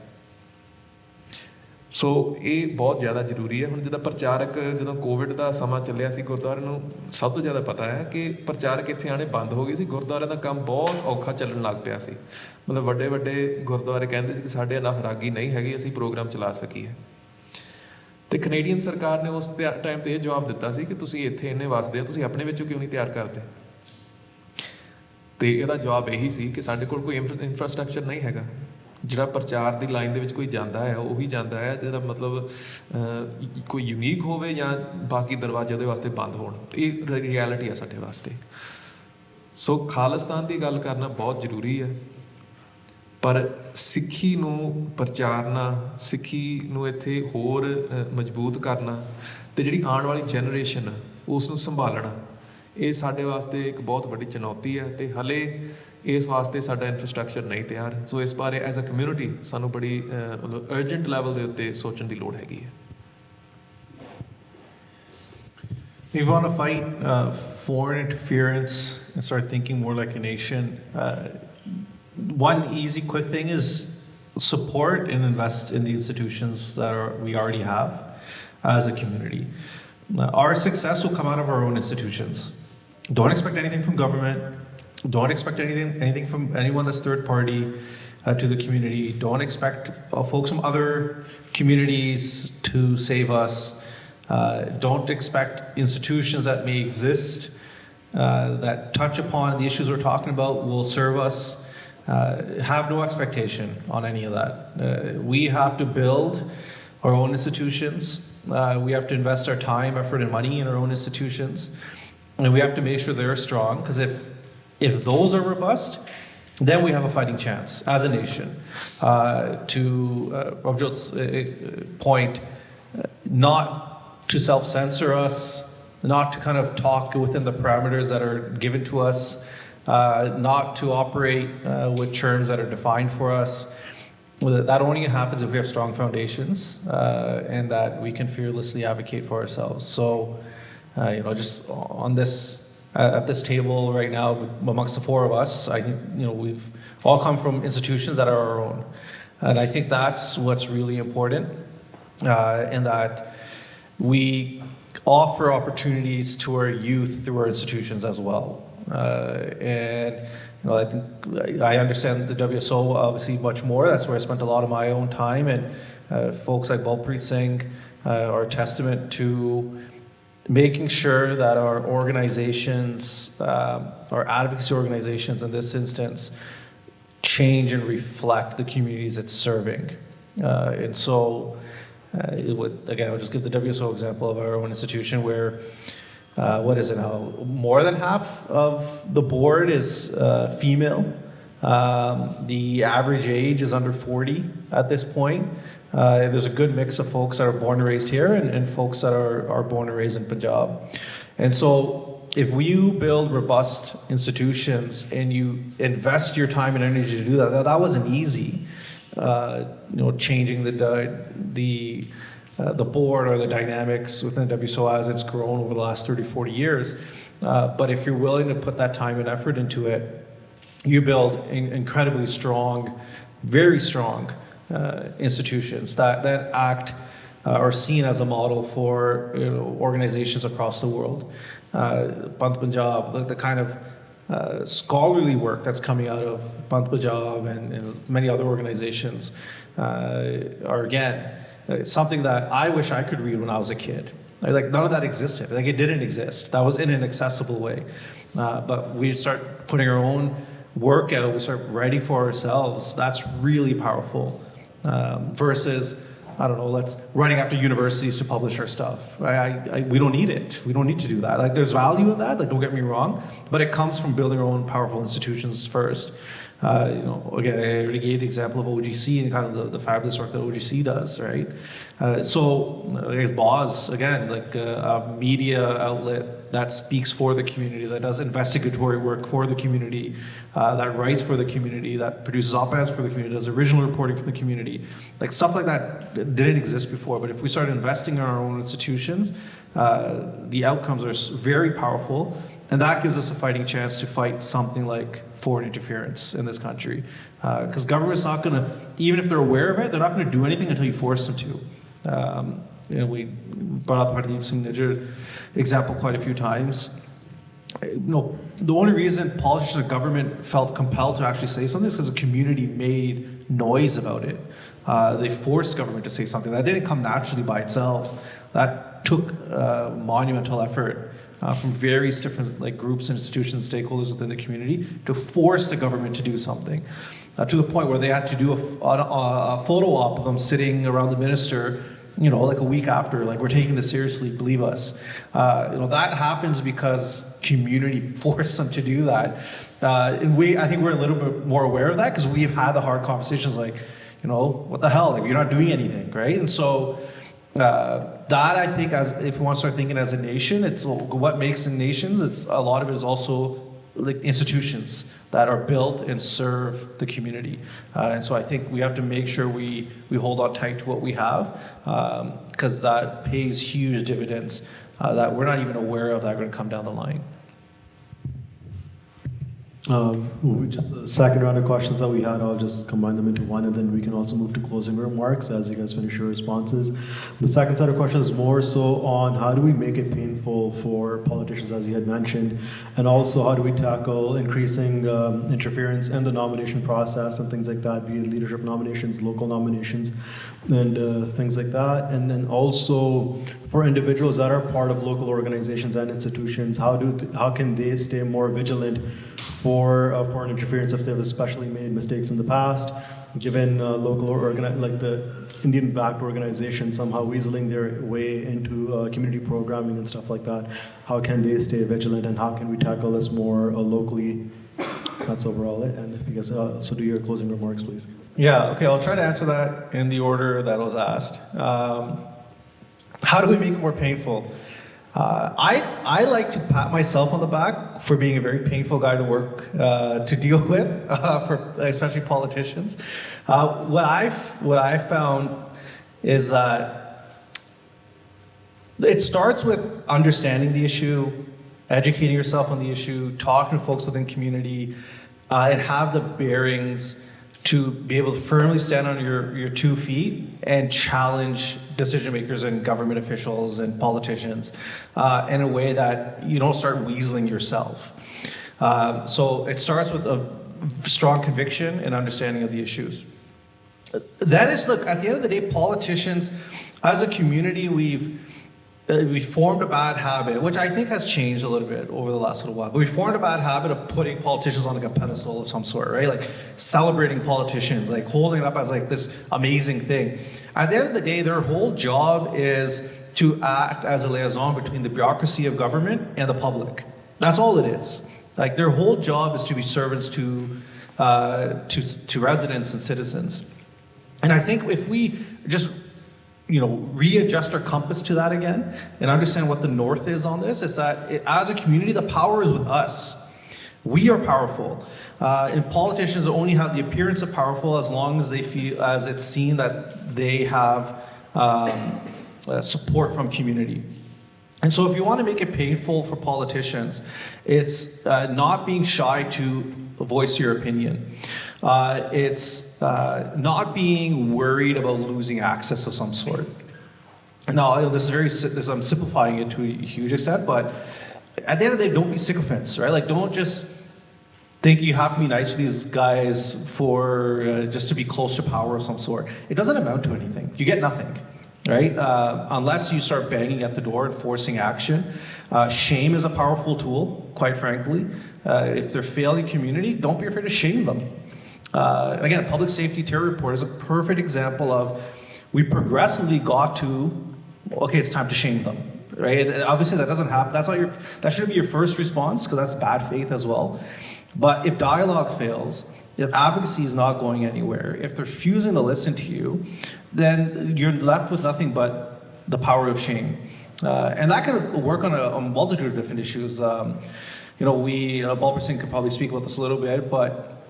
ਸੋ ਇਹ ਬਹੁਤ ਜ਼ਿਆਦਾ ਜ਼ਰੂਰੀ ਹੈ। ਹੁਣ ਜਿੱਦਾਂ ਪ੍ਰਚਾਰਕ, ਜਦੋਂ ਕੋਵਿਡ ਦਾ ਸਮਾਂ ਚੱਲਿਆ ਸੀ, ਗੁਰਦੁਆਰੇ ਨੂੰ ਸਭ ਤੋਂ ਜ਼ਿਆਦਾ ਪਤਾ ਹੈ ਕਿ ਪ੍ਰਚਾਰਕ ਇੱਥੇ ਆਉਣੇ ਬੰਦ ਹੋ ਗਏ ਸੀ। ਗੁਰਦੁਆਰਿਆਂ ਦਾ ਕੰਮ ਬਹੁਤ ਔਖਾ ਚੱਲਣ ਲੱਗ ਪਿਆ ਸੀ। ਮਤਲਬ ਵੱਡੇ ਵੱਡੇ ਗੁਰਦੁਆਰੇ ਕਹਿੰਦੇ ਸੀ ਕਿ ਸਾਡੇ ਇਨਫ ਰਾਗੀ ਨਹੀਂ ਹੈਗੀ, ਅਸੀਂ ਪ੍ਰੋਗਰਾਮ ਚਲਾ ਸਕੀਏ। ਅਤੇ ਕੈਨੇਡੀਅਨ ਸਰਕਾਰ ਨੇ ਉਸ ਟਾਈਮ 'ਤੇ ਇਹ ਜਵਾਬ ਦਿੱਤਾ ਸੀ ਕਿ ਤੁਸੀਂ ਇੱਥੇ ਇੰਨੇ ਵਸਦੇ ਹੋ, ਤੁਸੀਂ ਆਪਣੇ ਵਿੱਚੋਂ ਕਿਉਂ ਨਹੀਂ ਤਿਆਰ ਕਰਦੇ। ਅਤੇ ਇਹਦਾ ਜਵਾਬ ਇਹੀ ਸੀ ਕਿ ਸਾਡੇ ਕੋਲ ਕੋਈ ਇਨਫਰਾਸਟਰਕਚਰ ਨਹੀਂ ਹੈਗਾ। ਜਿਹੜਾ ਪ੍ਰਚਾਰ ਦੀ ਲਾਈਨ ਦੇ ਵਿੱਚ ਕੋਈ ਜਾਂਦਾ ਹੈ, ਉਹੀ ਜਾਂਦਾ ਹੈ ਜਿਹਦਾ ਮਤਲਬ ਕੋਈ ਯੂਨੀਕ ਹੋਵੇ ਜਾਂ ਬਾਕੀ ਦਰਵਾਜ਼ੇ ਉਹਦੇ ਵਾਸਤੇ ਬੰਦ ਹੋਣ। ਇਹ ਰਿਐਲਿਟੀ ਆ ਸਾਡੇ ਵਾਸਤੇ। ਸੋ ਖਾਲਿਸਤਾਨ ਦੀ ਗੱਲ ਕਰਨਾ ਬਹੁਤ ਜ਼ਰੂਰੀ ਹੈ, ਪਰ ਸਿੱਖੀ ਨੂੰ ਪ੍ਰਚਾਰਨਾ, ਸਿੱਖੀ ਨੂੰ ਇੱਥੇ ਹੋਰ ਮਜ਼ਬੂਤ ਕਰਨਾ ਅਤੇ ਜਿਹੜੀ ਆਉਣ ਵਾਲੀ ਜਨਰੇਸ਼ਨ ਉਸ ਨੂੰ ਸੰਭਾਲਣਾ, ਇਹ ਸਾਡੇ ਵਾਸਤੇ ਇੱਕ ਬਹੁਤ ਵੱਡੀ ਚੁਣੌਤੀ ਹੈ। ਅਤੇ ਹਾਲੇ ਇਸ ਵਾਸਤੇ ਸਾਡਾ ਇਨਫਰਾਸਟਰਕਚਰ ਨਹੀਂ ਤਿਆਰ। ਸੋ ਇਸ ਬਾਰੇ ਐਜ਼ ਅ ਕਮਿਊਨਿਟੀ ਸਾਨੂੰ ਬੜੀ ਮਤਲਬ ਅਰਜੈਂਟ ਲੈਵਲ ਦੇ ਉੱਤੇ ਸੋਚਣ ਦੀ ਲੋੜ ਹੈਗੀ ਹੈ। We want to fight foreign interference and start thinking more like a nation. One easy, quick thing is support and invest in the institutions that we already have as a community. Our success will come out of our own institutions. Don't expect anything from government. Don't expect anything from anyone that's third party to the community. Don't expect folks from other communities to save us. Don't expect institutions that may exist that touch upon the issues we're talking about will serve us. Have no expectation on any of that. We have to build our own institutions. We have to invest our time, effort, and money in our own institutions. And we have to make sure they're strong, because if those are robust, then we have a fighting chance as a nation. To Prabhjot's point, not to self-censor us, not to kind of talk within the parameters that are given to us, not to operate with terms that are defined for us. That only happens if we have strong foundations and that we can fearlessly advocate for ourselves. So, just on this, at this table right now, amongst the four of us, I think, we've all come from institutions that are our own. And I think that's what's really important, and that we offer opportunities to our youth through our institutions as well. And I think I understand the WSO obviously much more. That's where I spent a lot of my own time, and folks like Balpreet Singh are a testament to making sure that our organizations, our advocacy organizations in this instance, change and reflect the communities it's serving. And so it would, again, I'll just give the WSO example of our own institution where, what is it now? More than half of the board is female. The average age is under 40 at this point. There's a good mix of folks that are born and raised here and folks that are born and raised in Punjab. And so if you build robust institutions and you invest your time and energy to do that, that wasn't easy. Changing the board or the dynamics within WSO as it's grown over the last 30, 40 years. But if you're willing to put that time and effort into it, you build incredibly strong, very strong institutions that act are seen as a model for organizations across the world. Panth-Punjab, the kind of scholarly work that's coming out of Panth-Punjab and many other organizations are, again, something that I wish I could read when I was a kid. Like, none of that existed. Like, it didn't exist. That was in an accessible way. But we start putting our own work out, we start writing for ourselves. That's really powerful. Versus, I don't know, let's running after universities to publish our stuff. We don't need it. We don't need to do that. Like, there's value in that, like, don't get me wrong, but it comes from building our own powerful institutions first. Again, I already gave the example of OGC and kind of the fabulous work that OGC does, right? So I guess Baaz, again, like a media outlet that speaks for the community, that does investigatory work for the community, that writes for the community, that produces op-eds for the community, does original reporting for the community. Like, stuff like that didn't exist before, but if we start investing in our own institutions, the outcomes are very powerful, and that gives us a fighting chance to fight something like foreign interference in this country. Because government's not going to, even if they're aware of it, they're not going to do anything until you force them to. We brought up Hardeep Singh example quite a few times. The only reason politicians or government felt compelled to actually say something is because the community made noise about it. They forced government to say something. That didn't come naturally by itself. That took monumental effort from various different groups, institutions, stakeholders within the community to force the government to do something. To the point where they had to do a photo op of them sitting around the minister, like a week after, like, we're taking this seriously, believe us. That happens because community forced them to do that. And I think we're a little bit more aware of that because we've had the hard conversations like, what the hell, you're not doing anything, right? And so that, I think, if we want to start thinking as a nation, it's what makes nations. A lot of it is also like institutions that are built and serve the community. And so I think we have to make sure we hold on tight to what we have, because that pays huge dividends that we're not even aware of that are going to come down the line. Just the second round of questions that we had, I'll just combine them into one, and then we can also move to closing remarks as you guys finish your responses. The second set of questions is more so on how do we make it painful for politicians, as you had mentioned, and also how do we tackle increasing interference in the nomination process and things like that, be it leadership nominations, local nominations, and things like that. And then also for individuals that are part of local organizations and institutions, how can they stay more vigilant for foreign interference if they've especially made mistakes in the past, given local like the Indian-backed organization somehow weaseling their way into community programming and stuff like that. How can they stay vigilant, and how can we tackle this more locally? That's overall it. And if you guys so do your closing remarks, please. Yeah, okay, I'll try to answer that in the order that was asked. How do we make it more painful? I like to pat myself on the back for being a very painful guy to work, to deal with, for especially politicians. What I found is that it starts with understanding the issue, educating yourself on the issue, talking to folks within community, and have the bearings to be able to firmly stand on your 2 feet and challenge decision makers and government officials and politicians in a way that you don't start weaseling yourself. So it starts with a strong conviction and understanding of the issues. That is, look, at the end of the day, politicians, as a community, we formed a bad habit, which I think has changed a little bit over the last little while. But we formed a bad habit of putting politicians on like a pedestal of some sort, right? Like celebrating politicians, like holding it up as like this amazing thing. At the end of the day, their whole job is to act as a liaison between the bureaucracy of government and the public. That's all it is. Like their whole job is to be servants to residents and citizens. And I think if we just readjust our compass to that again and understand what the North is on this, is that as a community, the power is with us. We are powerful. And politicians only have the appearance of powerful as long as they feel, as it's seen that they have support from community. And so if you want to make it painful for politicians, it's not being shy to voice your opinion. It's not being worried about losing access of some sort. Now, this is I'm simplifying it to a huge extent, but at the end of the day, don't be sycophants, right? Like, don't just think you have to be nice to these guys for just to be close to power of some sort. It doesn't amount to anything. You get nothing. Right? Unless you start banging at the door and forcing action. Shame is a powerful tool, quite frankly. If they're failing community, don't be afraid to shame them. And again, a public safety terror report is a perfect example of we progressively got to, okay, it's time to shame them. Right? And obviously that doesn't happen. That shouldn't be your first response, because that's bad faith as well. But if dialogue fails, if advocacy is not going anywhere, if they're refusing to listen to you, then you're left with nothing but the power of shame. And that can work on a multitude of different issues. Balper Singh could probably speak about this a little bit, but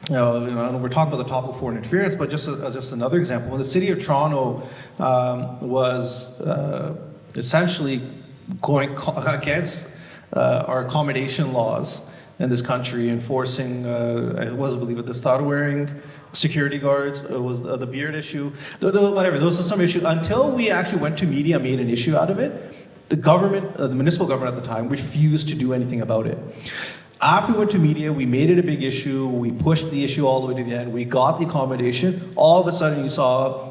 we're talking about the topic of foreign interference, but just another example. When the city of Toronto was essentially going against our accommodation laws in this country, enforcing, I believe it, they started wearing security guards, it was the beard issue, whatever, those are some issue. Until we actually went to media and made an issue out of it, the government, the municipal government at the time, refused to do anything about it. After we went to media, we made it a big issue, we pushed the issue all the way to the end, we got the accommodation, all of a sudden you saw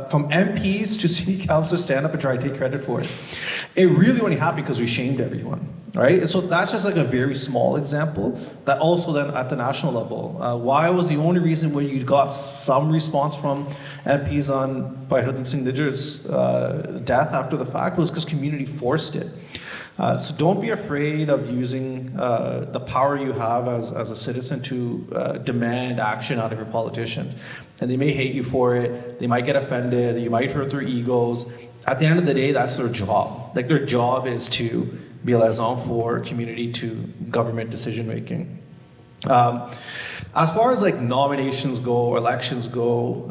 from MPs to city councilors stand up and try to take credit for it. It really only happened because we shamed everyone, right? And so that's just like a very small example that also then at the national level, why was the only reason where you got some response from MPs on Bhai Hardeep Singh Nijjar's death after the fact was because community forced it. So don't be afraid of using the power you have as a citizen to demand action out of your politicians. And they may hate you for it, they might get offended, you might hurt their egos. At the end of the day, that's their job. Like, their job is to be a liaison for community to government decision making. As far as like nominations go, elections go,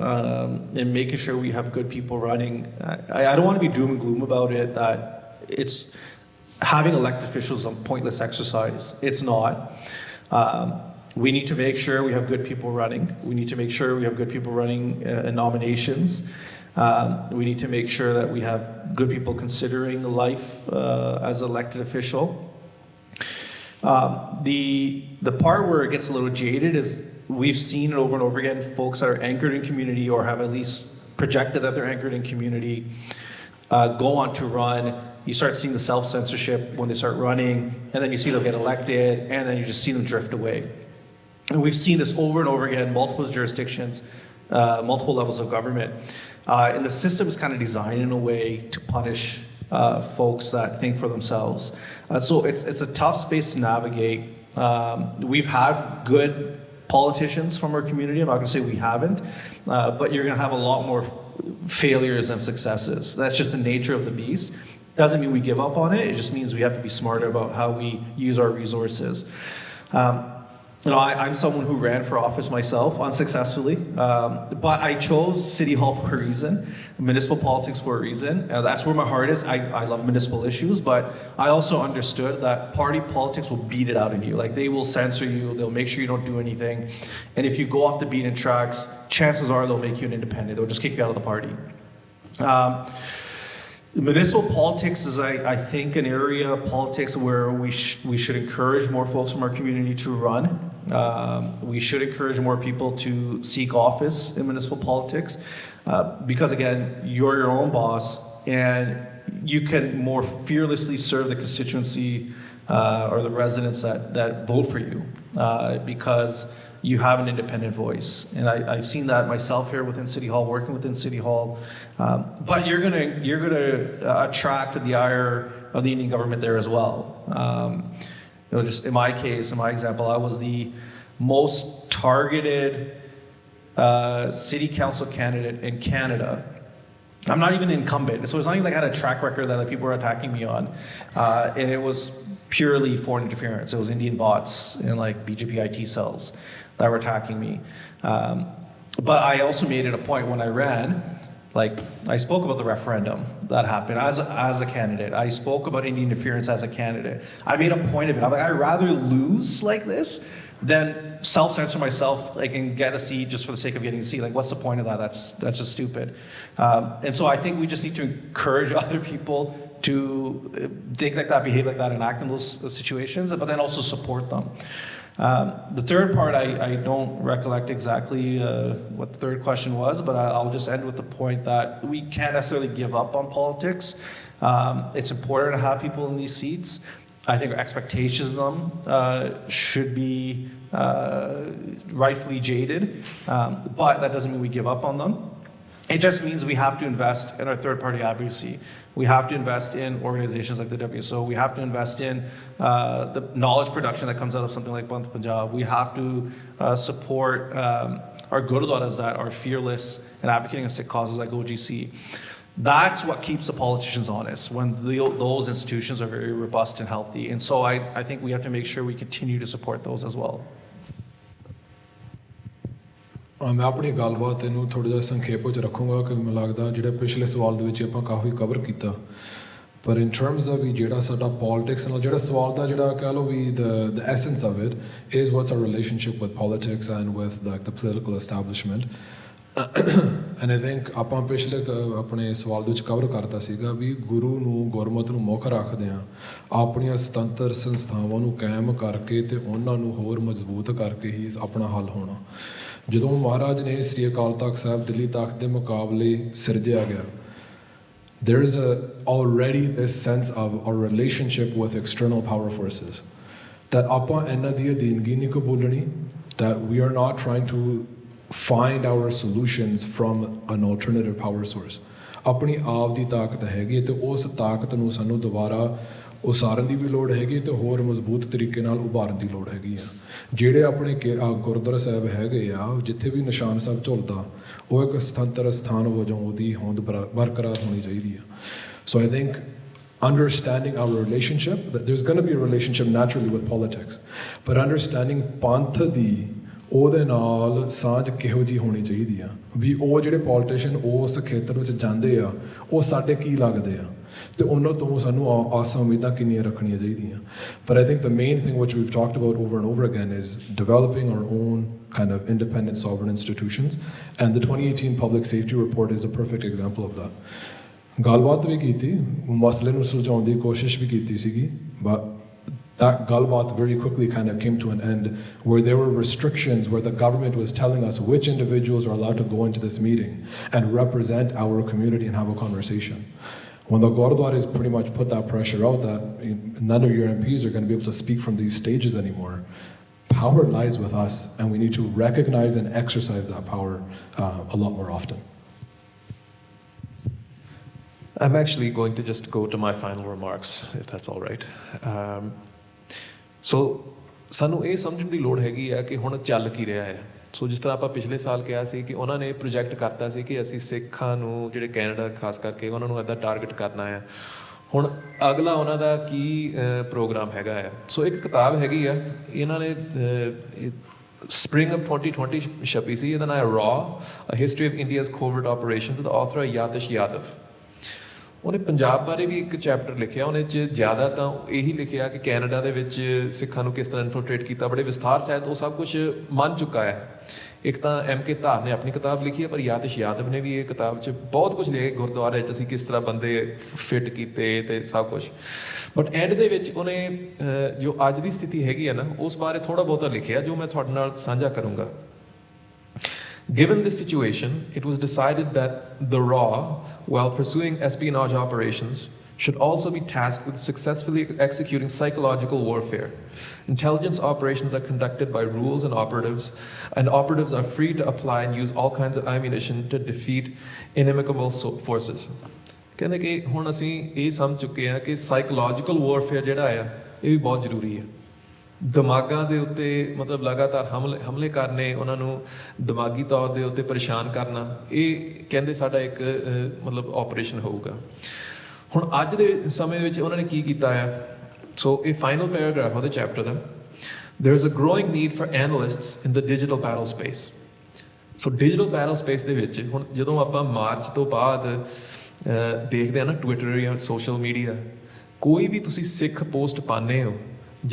and making sure we have good people running, I don't want to be doom and gloom about it, that it's having elected officials is a pointless exercise. It's not. We need to make sure we have good people running. We need to make sure we have good people running in nominations. We need to make sure that we have good people considering life as an elected official. The part where it gets a little jaded is we've seen it over and over again, folks that are anchored in community or have at least projected that they're anchored in community go on to run. You start seeing the self-censorship when they start running, and then you see them get elected, and then you just see them drift away. And we've seen this over and over again, multiple jurisdictions, multiple levels of government. And the system is kind of designed in a way to punish folks that think for themselves. So it's a tough space to navigate. We've had good politicians from our community. I'm not going to say we haven't, but you're going to have a lot more failures than successes. That's just the nature of the beast. Doesn't mean we give up on it. It just means we have to be smarter about how we use our resources. I'm someone who ran for office myself unsuccessfully, but I chose City Hall for a reason, municipal politics for a reason. That's where my heart is. I love municipal issues, but I also understood that party politics will beat it out of you. Like, they will censor you, they'll make sure you don't do anything. And if you go off the beaten tracks, chances are they'll make you an independent. They'll just kick you out of the party. Municipal politics is, I think, an area of politics where we should encourage more folks from our community to run. We should encourage more people to seek office in municipal politics because, again, you're your own boss and you can more fearlessly serve the constituency or the residents that vote for you because you have an independent voice. And I've seen that myself here within City Hall, working within City Hall. But you're gonna attract the ire of the Indian government there as well. Just in my case, in my example, I was the most targeted city council candidate in Canada. I'm not even an incumbent, so it's not even like I had a track record that people were attacking me on. And it was purely foreign interference. It was Indian bots and like BJP IT cells that were attacking me. But I also made it a point when I ran, like I spoke about the referendum that happened as a candidate. I spoke about Indian interference as a candidate. I made a point of it. I'm like, I'd rather lose like this than self-censor myself, like, and get a seat just for the sake of getting a seat. Like, what's the point of that? That's just stupid. And so I think we just need to encourage other people to think like that, behave like that, and act in those situations, but then also support them. The third part, I don't recollect exactly what the third question was, but I'll just end with the point that we can't necessarily give up on politics. It's important to have people in these seats. I think our expectations of them should be rightfully jaded, but that doesn't mean we give up on them. It just means we have to invest in our third-party advocacy. We have to invest in organizations like the WSO. We have to invest in the knowledge production that comes out of something like Panth-Punjab. We have to support our Gurdwaras that are fearless and advocating for Sikh causes like OGC. That's what keeps the politicians honest, when those institutions are very robust and healthy. And so I think we have to make sure we continue to support those as well. मैं अपनी गलबात इनू थोड़ा जिहा संखेप च रखूँगा कि मैं लगदा जिहड़े पिछले सवाल दे विच आपां काफ़ी कवर कीता पर इन टर्म्स ऑफ भी जिहड़ा साडा पॉलिटिक्स नाल जिहड़ा सवाल दा जिहड़ा कह लो भी the essence of it is what's our relationship with politics and with the political establishment and I think आपां पिछले अपने सवाल दे विच कवर करता सीगा भी गुरु नूं गुरमत नूं मुੱਖ रखदिआं ਆਪਣੀਆਂ ਸੁਤੰਤਰ ਸੰਸਥਾਵਾਂ ਨੂੰ ਕਾਇਮ ਕਰਕੇ ਤੇ ਉਹਨਾਂ ਨੂੰ ਹੋਰ ਮਜ਼ਬੂਤ ਕਰਕੇ ਹੀ ਆਪਣਾ ਹੱਲ ਹੋਣਾ ਜਦੋਂ ਮਹਾਰਾਜ ਨੇ ਸ੍ਰੀ ਅਕਾਲ ਤਖਤ ਸਾਹਿਬ ਦਿੱਲੀ ਤਖਤ ਦੇ ਮੁਕਾਬਲੇ ਸਿਰਜਿਆ ਗਿਆ there is already this sense of our relationship with external power forces that ਆਪਾਂ ਇਹਨਾਂ ਦੀ ਅਧੀਨਗੀ ਨਹੀਂ ਕਬੂਲਣੀ that we are not trying to find our solutions from an alternative power source ਆਪਣੀ ਆਪ ਦੀ ਤਾਕਤ ਹੈਗੀ ਤੇ ਉਸ ਤਾਕਤ ਨੂੰ ਸਾਨੂੰ ਦੁਬਾਰਾ ਉਸਾਰਨ ਦੀ ਵੀ ਲੋੜ ਹੈਗੀ ਤੇ ਹੋਰ ਮਜ਼ਬੂਤ ਤਰੀਕੇ ਨਾਲ ਉਭਾਰਨ ਦੀ ਲੋੜ ਹੈਗੀ ਆ ਜਿਹੜੇ ਆਪਣੇ ਗੁਰਦੁਆਰਾ ਸਾਹਿਬ ਹੈਗੇ ਆ ਜਿੱਥੇ ਵੀ ਨਿਸ਼ਾਨ ਸਾਹਿਬ ਝੁਲਦਾ ਉਹ ਇੱਕ ਸੁਤੰਤਰ ਸਥਾਨ ਵਜੋਂ ਉਹਦੀ ਹੋਂਦ ਬਰਕਰਾਰ ਹੋਣੀ ਚਾਹੀਦੀ ਆ so I think understanding our relationship that there's going to be a relationship naturally with politics but understanding ਪੰਥ ਦੀ ਉਹਦੇ ਨਾਲ ਸਾਂਝ ਕਿਹੋ ਜਿਹੀ ਹੋਣੀ ਚਾਹੀਦੀ ਆ ਵੀ ਉਹ ਜਿਹੜੇ ਪੋਲੀਟੀਸ਼ੀਅਨ ਉਸ ਖੇਤਰ ਵਿੱਚ ਜਾਂਦੇ ਆ ਉਹ ਸਾਡੇ ਕੀ ਲੱਗਦੇ ਆ ਤੇ ਉਹਨਾਂ ਤੋਂ ਸਾਨੂੰ ਆਸਾਂ ਉਮੀਦਾਂ ਕਿੰਨੀਆਂ ਰੱਖਣੀਆਂ ਚਾਹੀਦੀਆਂ but I think the main thing which we've talked about over and over again is developing our own kind of independent sovereign institutions and the 2018 public safety report is a perfect example of that ਗੱਲਬਾਤ ਵੀ ਕੀਤੀ ਮਸਲੇ ਨੂੰ ਸੁਲਝਾਉਣ ਦੀ ਕੋਸ਼ਿਸ਼ ਵੀ ਕੀਤੀ ਸੀਗੀ but that galbat very quickly kind of came to an end where there were restrictions where the government was telling us which individuals are allowed to go into this meeting and represent our community and have a conversation. When the Gurdwaras pretty much put that pressure out that none of your MPs are going to be able to speak from these stages anymore, power lies with us and we need to recognize and exercise that power a lot more often. I'm actually going to just go to my final remarks, if that's all right. ਸੋ ਸਾਨੂੰ ਇਹ ਸਮਝਣ ਦੀ ਲੋੜ ਹੈਗੀ ਆ ਕਿ ਹੁਣ ਚੱਲ ਕੀ ਰਿਹਾ ਹੈ ਸੋ ਜਿਸ ਤਰ੍ਹਾਂ ਆਪਾਂ ਪਿਛਲੇ ਸਾਲ ਕਿਹਾ ਸੀ ਕਿ ਉਹਨਾਂ ਨੇ ਪ੍ਰੋਜੈਕਟ ਕਰਤਾ ਸੀ ਕਿ ਅਸੀਂ ਸਿੱਖਾਂ ਨੂੰ ਜਿਹੜੇ ਕੈਨੇਡਾ ਖਾਸ ਕਰਕੇ ਉਹਨਾਂ ਨੂੰ ਇੱਦਾਂ ਟਾਰਗੇਟ ਕਰਨਾ ਹੈ ਹੁਣ ਅਗਲਾ ਉਹਨਾਂ ਦਾ ਕੀ ਪ੍ਰੋਗਰਾਮ ਹੈਗਾ ਆ। ਸੋ ਇੱਕ ਕਿਤਾਬ ਹੈਗੀ ਆ ਇਹਨਾਂ ਨੇ ਸਪ੍ਰਿੰਗ ਆਫ 2020 ਛਪੀ ਸੀ, ਇਹਦਾ ਨਾਮ ਹੈ ਰਾਅ, history of India's covert operations. ਦਾ ਆਥਰ ਹੈ ਯਾਤਿਸ਼ ਯਾਦਵ। ਉਹਨੇ ਪੰਜਾਬ ਬਾਰੇ ਵੀ ਇੱਕ ਚੈਪਟਰ ਲਿਖਿਆ, ਉਹਨੇ 'ਚ ਜ਼ਿਆਦਾ ਤਾਂ ਇਹੀ ਲਿਖਿਆ ਕਿ ਕੈਨੇਡਾ ਦੇ ਵਿੱਚ ਸਿੱਖਾਂ ਨੂੰ ਕਿਸ ਤਰ੍ਹਾਂ ਇਨਫਿਲਟਰੇਟ ਕੀਤਾ, ਬੜੇ ਵਿਸਥਾਰ ਸਹਿਤ ਉਹ ਸਭ ਕੁਝ ਮੰਨ ਚੁੱਕਾ ਹੈ। ਇੱਕ ਤਾਂ M.K. ਧਾਰ ਨੇ ਆਪਣੀ ਕਿਤਾਬ ਲਿਖੀ ਹੈ, ਪਰ ਯਾਤਿਸ਼ ਯਾਦਵ ਨੇ ਵੀ ਇਹ ਕਿਤਾਬ 'ਚ ਬਹੁਤ ਕੁਝ ਲਿਖਿਆ, ਗੁਰਦੁਆਰੇ 'ਚ ਅਸੀਂ ਕਿਸ ਤਰ੍ਹਾਂ ਬੰਦੇ ਫਿੱਟ ਕੀਤੇ ਤੇ ਸਭ ਕੁਝ। ਬਟ ਐਂਡ ਦੇ ਵਿੱਚ ਉਹਨੇ ਜੋ ਅੱਜ ਦੀ ਸਥਿਤੀ ਹੈਗੀ ਹੈ ਨਾ, ਉਸ ਬਾਰੇ ਥੋੜ੍ਹਾ ਬਹੁਤਾ ਲਿਖਿਆ ਜੋ ਮੈਂ ਤੁਹਾਡੇ ਨਾਲ ਸਾਂਝਾ ਕਰੂੰਗਾ। Given this situation, it was decided that the RAW, while pursuing espionage operations, should also be tasked with successfully executing psychological warfare. Intelligence operations are conducted by rules and operatives are free to apply and use all kinds of ammunition to defeat inimical forces. ਕਹਿੰਦੇ ਕਿ ਹੁਣ ਅਸੀਂ ਇਹ ਸਮਝ ਚੁੱਕੇ ਹਾਂ ਕਿ psychological warfare ਜਿਹੜਾ ਆ ਇਹ ਵੀ ਬਹੁਤ ਜ਼ਰੂਰੀ ਹੈ। ਦਿਮਾਗਾਂ ਦੇ ਉੱਤੇ ਮਤਲਬ ਲਗਾਤਾਰ ਹਮਲੇ ਕਰਨੇ, ਉਹਨਾਂ ਨੂੰ ਦਿਮਾਗੀ ਤੌਰ ਦੇ ਉੱਤੇ ਪਰੇਸ਼ਾਨ ਕਰਨਾ, ਇਹ ਕਹਿੰਦੇ ਸਾਡਾ ਇੱਕ ਮਤਲਬ ਆਪਰੇਸ਼ਨ ਹੋਊਗਾ। ਹੁਣ ਅੱਜ ਦੇ ਸਮੇਂ ਵਿੱਚ ਉਹਨਾਂ ਨੇ ਕੀ ਕੀਤਾ ਆ, ਸੋ ਇਹ ਫਾਈਨਲ ਪੈਰਾਗ੍ਰਾਫ ਉਹਦੇ chapter the, there is a growing need for analysts in the digital battle space. So digital battle space ਦੇ ਵਿੱਚ ਹੁਣ ਜਦੋਂ ਆਪਾਂ ਮਾਰਚ ਤੋਂ ਬਾਅਦ ਦੇਖਦੇ ਆ ਨਾ ਟਵਿੱਟਰ ਜਾਂ ਸੋਸ਼ਲ ਮੀਡੀਆ, ਕੋਈ ਵੀ ਤੁਸੀਂ ਸਿੱਖ ਪੋਸਟ ਪਾਉਂਦੇ ਹੋ